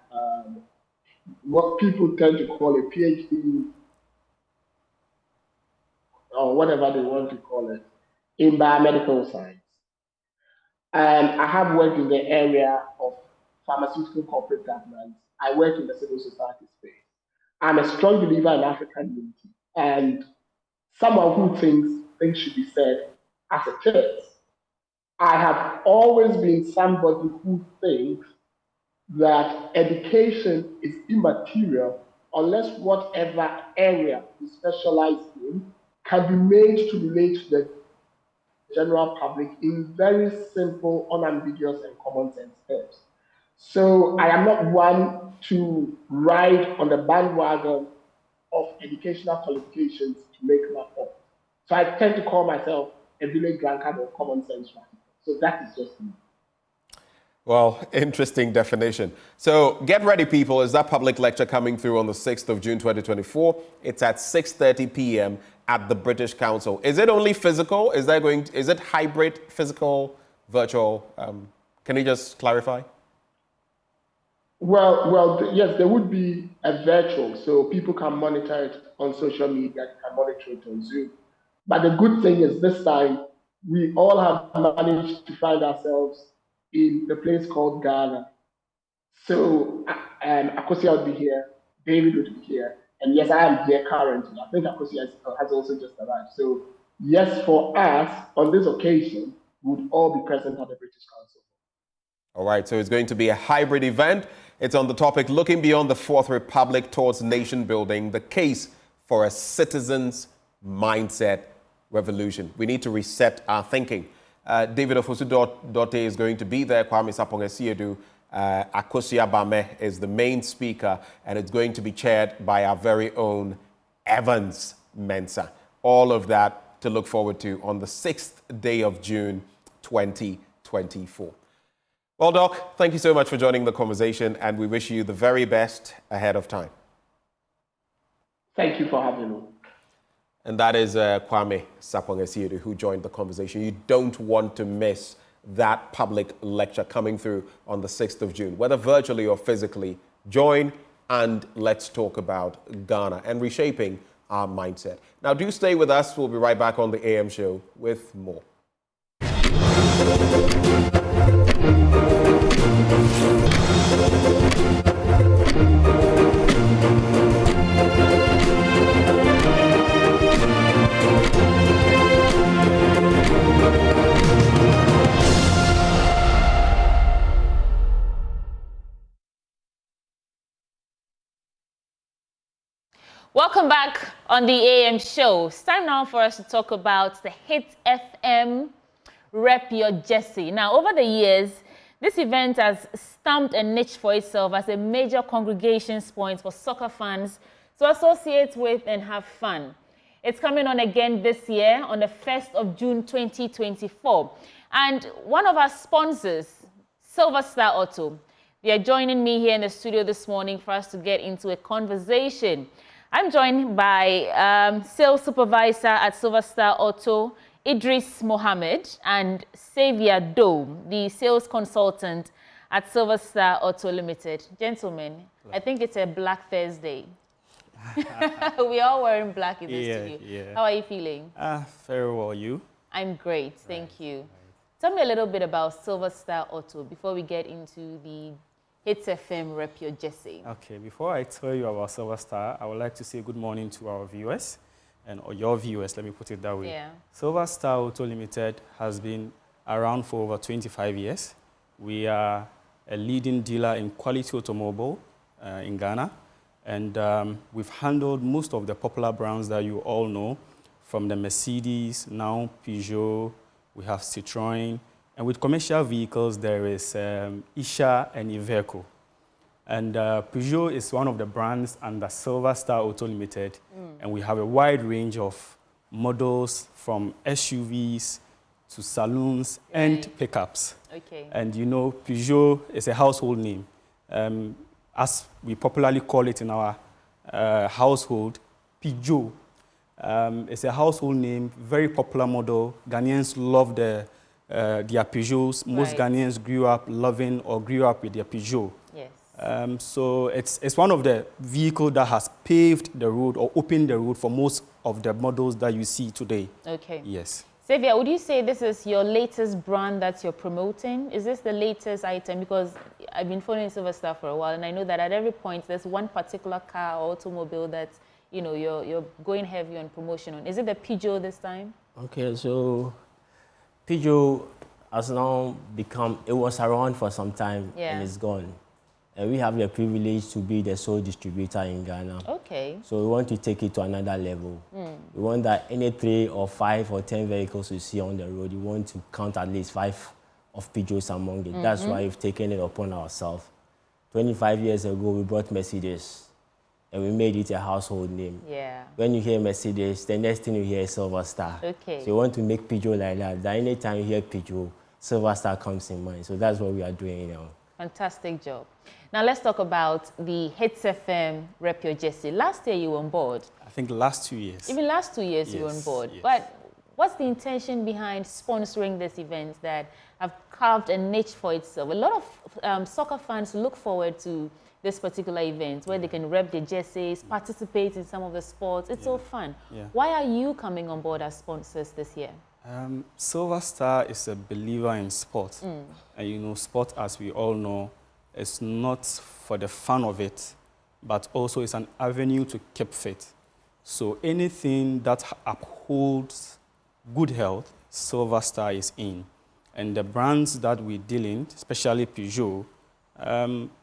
what people tend to call a PhD or whatever they want to call it in biomedical science. And I have worked in the area of pharmaceutical corporate governance. I work in the civil society space. I'm a strong believer in African unity and someone who thinks things should be said as it is. I have always been somebody who thinks that education is immaterial unless whatever area you specialize in can be made to relate to the general public in very simple, unambiguous, and common sense terms. So I am not one to ride on the bandwagon of educational qualifications to make my point. So I tend to call myself a village drunkard or common sense radical. So that is just me. Well, interesting definition. So get ready, people. Is that public lecture coming through on the 6th of June, 2024? It's at 6:30 p.m. at the British Council. Is it only physical? Is it hybrid, physical, virtual? Can you just clarify? Well, yes, there would be a virtual, so people can monitor it on social media, can monitor it on Zoom. But the good thing is this time, we all have managed to find ourselves in the place called Ghana. So Akosia would be here, David would be here, and yes, I am here currently. I think Akosia has also just arrived. So yes, for us, on this occasion, we would all be present at the British Council. All right, so it's going to be a hybrid event. It's on the topic, looking beyond the Fourth Republic towards nation building, the case for a citizens' mindset revolution. We need to reset our thinking. David Ofosu-Dorte is going to be there. Kwame Sapong-Asiedu, Akosia Bame is the main speaker, and it's going to be chaired by our very own Evans Mensah. All of that to look forward to on the 6th day of June, 2024. Well, Doc, thank you so much for joining the conversation, and we wish you the very best ahead of time. Thank you for having me. And that is Kwame Sapong-Asiedu, who joined the conversation. You don't want to miss that public lecture coming through on the 6th of June, whether virtually or physically. Join and let's talk about Ghana and reshaping our mindset. Now, do stay with us. We'll be right back on the AM show with more. Welcome back on the AM show. It's time now for us to talk about the Hit FM Rep Your Jersey. Now, over the years, this event has stamped a niche for itself as a major congregation point for soccer fans to associate with and have fun. It's coming on again this year on the 1st of June 2024. And one of our sponsors, Silver Star Auto, they are joining me here in the studio this morning for us to get into a conversation. I'm joined by sales supervisor at Silver Star Auto, Idris Mohammed, and Xavier Doe, the sales consultant at Silver Star Auto Limited. Gentlemen, I think it's a Black Thursday. We are wearing black in the studio. Yeah. How are you feeling? Very well, you? I'm great, thank you. Tell me a little bit about Silver Star Auto before we get into the Hits FM Rep Your Jersey. Okay, before I tell you about Silver Star, I would like to say good morning to our viewers, or your viewers, let me put it that way. Yeah. Silver Star Auto Limited has been around for over 25 years. We are a leading dealer in quality automobile in Ghana, and we've handled most of the popular brands that you all know, from the Mercedes, now Peugeot, we have Citroën, and with commercial vehicles, there is Isha and Iveco. And Peugeot is one of the brands under Silver Star Auto Limited, and we have a wide range of models from SUVs to saloons and pickups. Okay. And you know, Peugeot is a household name. As we popularly call it in our household, Peugeot. It's a household name, very popular model. Ghanaians love their Peugeots. Most Ghanaians grew up loving or grew up with their Peugeot. Yes. So it's one of the vehicles that has paved the road or opened the road for most of the models that you see today. Okay. Yes. Xavier, would you say this is your latest brand that you're promoting? Is this the latest item? Because I've been following Silver Star for a while, and I know that at every point there's one particular car or automobile that you're going heavy on promotion on. Is it the Peugeot this time? Okay, so Peugeot has now become, it was around for some time and it's gone. And we have the privilege to be the sole distributor in Ghana. Okay. So we want to take it to another level. We want that any 3 or 5 or 10 vehicles you see on the road, you want to count at least 5 of Peugeots among it. That's why we've taken it upon ourselves. 25 years ago, we brought Mercedes. And we made it a household name. Yeah. When you hear Mercedes, the next thing you hear is Silver Star. Okay. So you want to make Peugeot like that. That anytime you hear Peugeot, Silver Star comes in mind. So that's what we are doing now. Fantastic job. Now let's talk about the Hits FM Rep Your Jersey. Last year you were on board. I think the last 2 years. Even last 2 years you were on board. Yes. But what's the intention behind sponsoring this event that have carved a niche for itself? A lot of soccer fans look forward to this particular event where they can rep their jerseys, participate in some of the sports. It's all fun. Why are you coming on board as sponsors this year? Silver Star is a believer in sport. And you know, sport, as we all know, is not for the fun of it, but also it's an avenue to keep fit. So anything that upholds good health, Silver Star is in. And the brands that we deal in, especially Peugeot,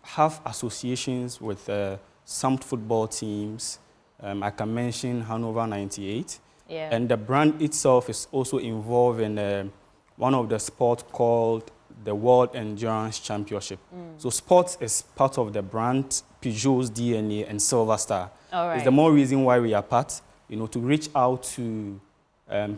have associations with some football teams, I can mention Hanover 98. Yeah. And the brand itself is also involved in one of the sports called the World Endurance Championship. So sports is part of the brand, Peugeot's DNA, and Silver Star. All right. It's the more reason why we are part, to reach out to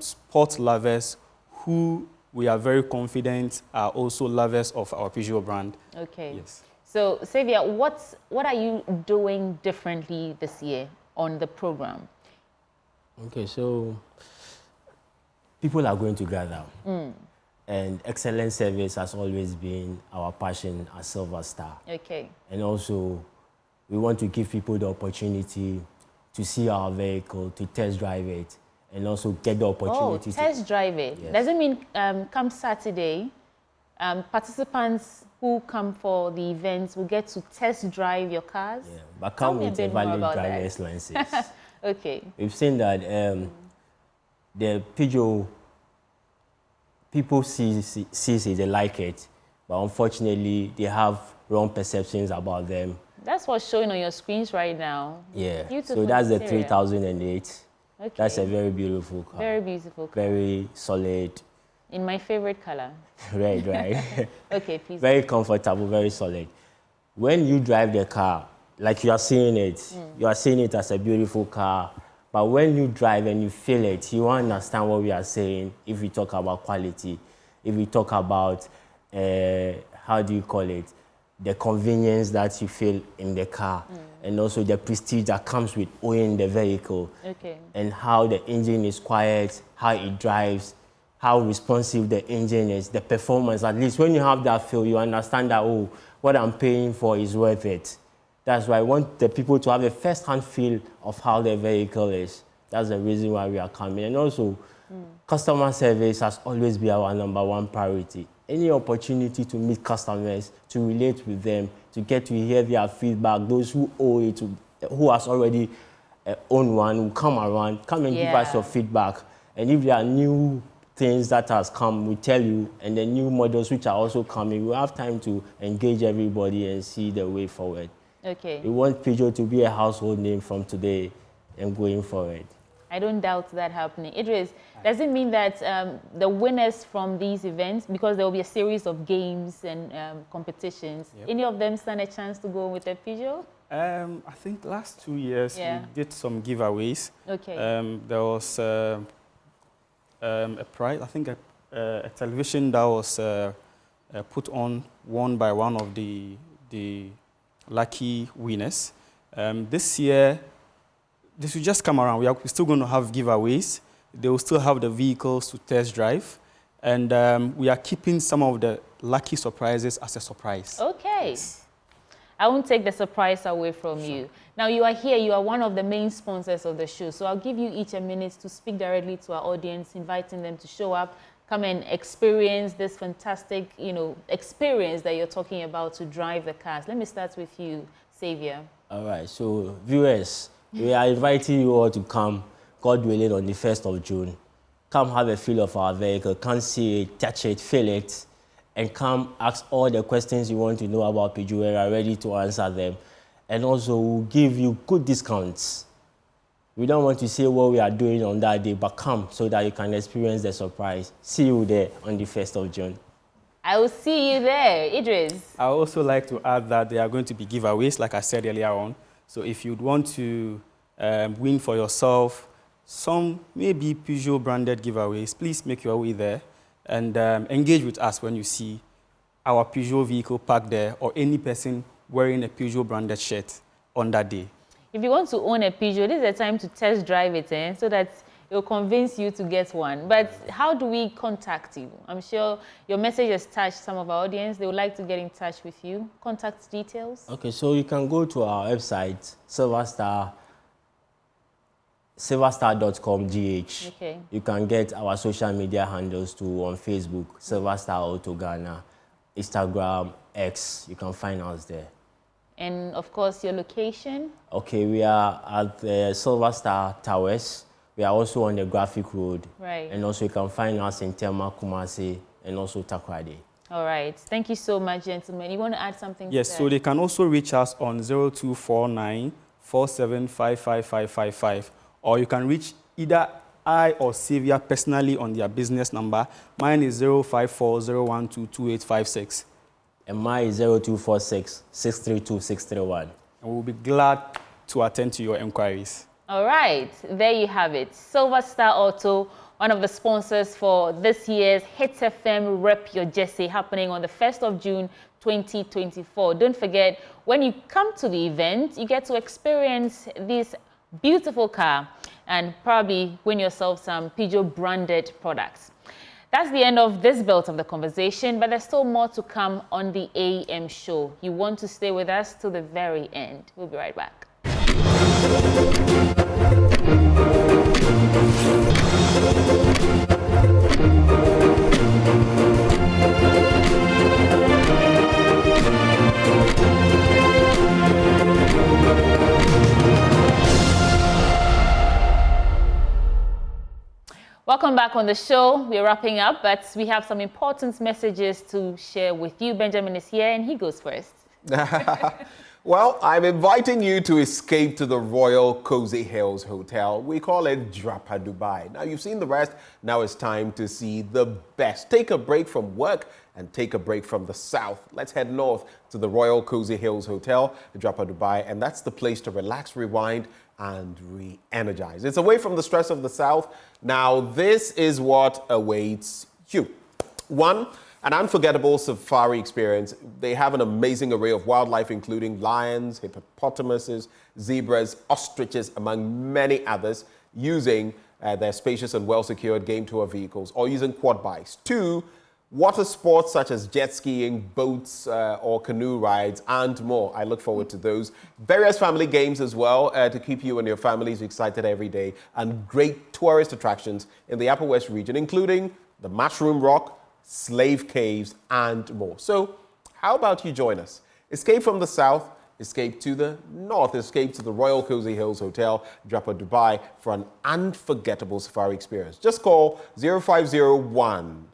sport lovers who we are very confident are also lovers of our Peugeot brand. Okay. Yes. So, Xavier, what are you doing differently this year on the program? Okay, so people are going to gather. And excellent service has always been our passion at Silver Star. Okay. And also, we want to give people the opportunity to see our vehicle, to test drive it, and also get the opportunity to test drive it. Yes. Does it mean come Saturday, participants who come for the events will get to test drive your cars? Yeah, but come with a valid driver's license. Okay. We've seen that the Peugeot, people see it, they like it, but unfortunately, they have wrong perceptions about them. That's what's showing on your screens right now. Yeah, Beautiful so that's the interior. 3008. Okay. That's a very beautiful car. Very beautiful car. Very solid. In my favorite color. Right, right. Okay, please. Very comfortable, very solid. When you drive the car, like you are seeing it, you are seeing it as a beautiful car, but when you drive and you feel it, you won't understand what we are saying if we talk about quality, if we talk about, how do you call it, the convenience that you feel in the car, and also the prestige that comes with owning the vehicle, Okay. and how the engine is quiet, how it drives, how responsive the engine is, the performance. At least when you have that feel, you understand that, oh, what I'm paying for is worth it. That's why I want the people to have a first-hand feel of how the vehicle is. That's the reason why we are coming. And also, customer service has always been our #1 priority. Any opportunity to meet customers, to relate with them, to get to hear their feedback, those who owe it, who has already owned one, will come around, come and give us your feedback. And if there are new things that has come, we tell you, and the new models which are also coming, we have time to engage everybody and see the way forward. Okay. We want Peugeot to be a household name from today and going forward. I don't doubt that happening. Idris, does it mean that the winners from these events, because there will be a series of games and competitions, any of them stand a chance to go with a Peugeot? I think last 2 years we did some giveaways. Okay. There was a prize, I think a television that was put on, won by one of the lucky winners. This year, this will just come around. We're still going to have giveaways. They will still have the vehicles to test drive. And we are keeping some of the lucky surprises as a surprise. Okay. Yes. I won't take the surprise away from you. Now, you are here. You are one of the main sponsors of the show. So I'll give you each a minute to speak directly to our audience, inviting them to show up, come and experience this fantastic, experience that you're talking about to drive the cars. Let me start with you, Xavier. All right. So, viewers, we are inviting you all to come, God willing, on the 1st of June. Come have a feel of our vehicle, come see it, touch it, feel it, and come ask all the questions you want to know about Peugeot. We are ready to answer them. And also, we'll give you good discounts. We don't want to say what we are doing on that day, but come so that you can experience the surprise. See you there on the 1st of June. I will see you there. Idris. I would also like to add that there are going to be giveaways, like I said earlier on. So if you'd want to win for yourself some maybe Peugeot branded giveaways, please make your way there and engage with us when you see our Peugeot vehicle parked there or any person wearing a Peugeot branded shirt on that day. If you want to own a Peugeot, this is the time to test drive it, so that it will convince you to get one. But how do we contact you? I'm sure your message has touched some of our audience. They would like to get in touch with you. Contact details? Okay, so you can go to our website, silverstar.com.gh. Okay. You can get our social media handles too on Facebook, Silverstar Auto Ghana, Instagram, X. You can find us there. And of course, your location? Okay, we are at the Silverstar Towers. We are also on the Graphic Road. Right. And also you can find us in Tema, Kumasi, and also Takoradi. All right. Thank you so much, gentlemen. You want to add something Yes, to that? so they can also reach us on 0249 47555555, or you can reach either I or Xavier personally on their business number. Mine is 054-012-2856. And mine is 0246-632-631. And we'll be glad to attend to your inquiries. All right, there you have it. Silver Star Auto, one of the sponsors for this year's Hits FM Rep Your Jesse, happening on the 1st of June 2024. Don't forget, when you come to the event, you get to experience this beautiful car and probably win yourself some Peugeot branded products. That's the end of this belt of the conversation, but there's still more to come on the AM show. You want to stay with us till the very end. We'll be right back. Welcome back on the show. We're wrapping up, but we have some important messages to share with you. Benjamin is here and he goes first. Well, I'm inviting you to escape to the Royal Cozy Hills Hotel. We call it Drapa Dubai. Now, you've seen the rest. Now it's time to see the best. Take a break from work and take a break from the south. Let's head north to the Royal Cozy Hills Hotel, Drapa Dubai, and that's the place to relax, rewind, and re-energize. It's away from the stress of the south. Now, this is what awaits you. 1, an unforgettable safari experience. They have an amazing array of wildlife, including lions, hippopotamuses, zebras, ostriches, among many others, using their spacious and well-secured game tour vehicles or using quad bikes. 2, water sports such as jet skiing, boats, or canoe rides, and more. I look forward to those. Various family games as well to keep you and your families excited every day, and great tourist attractions in the Upper West region, including the Mushroom Rock, Slave Caves, and more. So how about you join us? Escape from the south, escape to the north, escape to the Royal Cozy Hills Hotel, Drapa Dubai, for an unforgettable safari experience. Just call 0501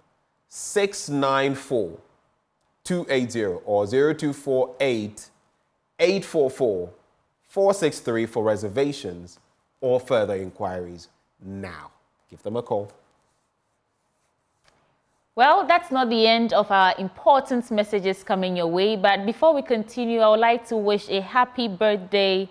694 280 or 0248 844 463 for reservations or further inquiries now. Give them a call. Well, that's not the end of our important messages coming your way, but before we continue, I would like to wish a happy birthday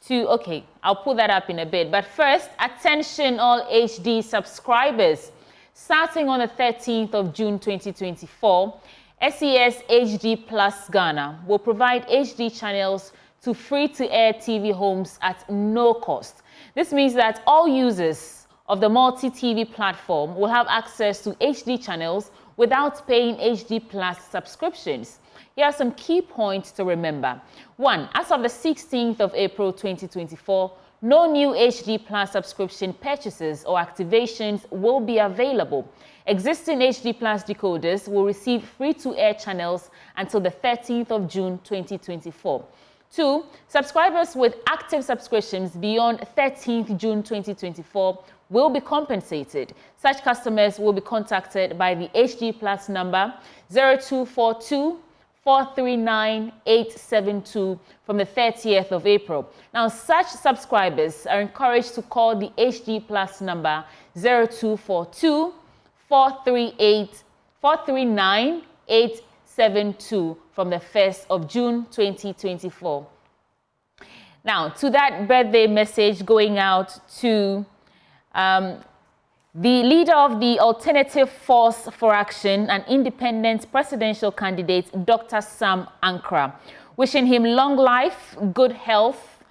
to, okay, I'll put that up in a bit, but first, attention all HD subscribers. Starting on the 13th of June 2024, SES HD Plus Ghana will provide HD channels to free-to-air TV homes at no cost. This means that all users of the multi-TV platform will have access to HD channels without paying HD Plus subscriptions. Here are some key points to remember. 1. As of the 16th of April 2024, no new HD Plus subscription purchases or activations will be available. Existing HD Plus decoders will receive free-to-air channels until the 13th of June 2024. 2. Subscribers with active subscriptions beyond 13th June 2024 will be compensated. Such customers will be contacted by the HD Plus number 0242 439 872 from the 30th of April. Now, such subscribers are encouraged to call the HD Plus number 0242 439 872 from the 1st of June 2024. Now, to that birthday message going out to the leader of the Alternative Force for Action and independent presidential candidate, Dr. Sam Ankra, wishing him long life, good health,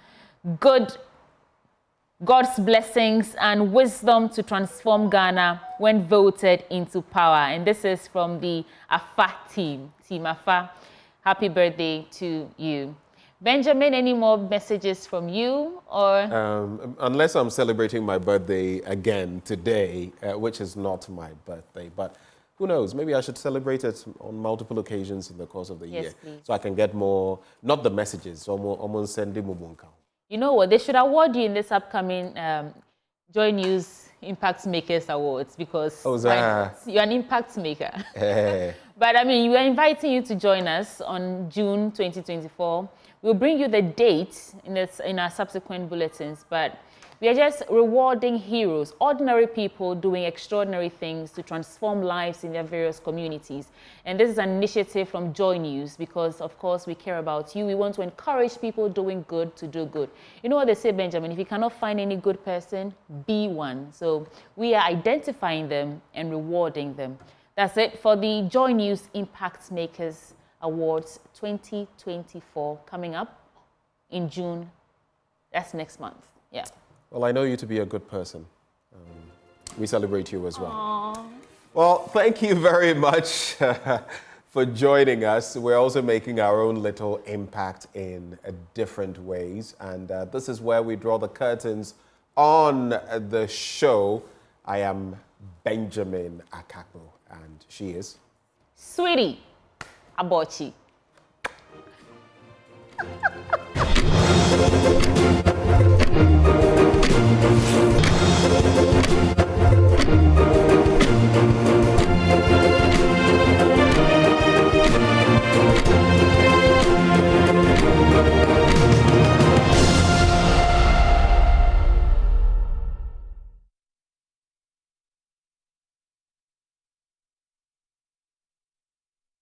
God's blessings and wisdom to transform Ghana when voted into power. And this is from the AFA team, Team AFA. Happy birthday to you. Benjamin, any more messages from you? Or unless I'm celebrating my birthday again today, which is not my birthday, but who knows? Maybe I should celebrate it on multiple occasions in the course of the year. Please. So I can get more, not the messages, almost sending mubunka. You know what? They should award you in this upcoming Joy News Impact Makers Awards because you're an impact maker. But I mean, we are inviting you to join us on June 2024 We'll bring you the date in our subsequent bulletins, but we are just rewarding heroes, ordinary people doing extraordinary things to transform lives in their various communities. And this is an initiative from Joy News because, of course, we care about you. We want to encourage people doing good to do good. You know what they say, Benjamin? If you cannot find any good person, be one. So we are identifying them and rewarding them. That's it for the Joy News Impact Makers Awards 2024 coming up in June. That's next month. Yeah. Well, I know you to be a good person. We celebrate you as well. Aww. Well, thank you very much for joining us. We're also making our own little impact in different ways. And this is where we draw the curtains on the show. I am Benjamin Akakpo, and she is Sweetie Abochi.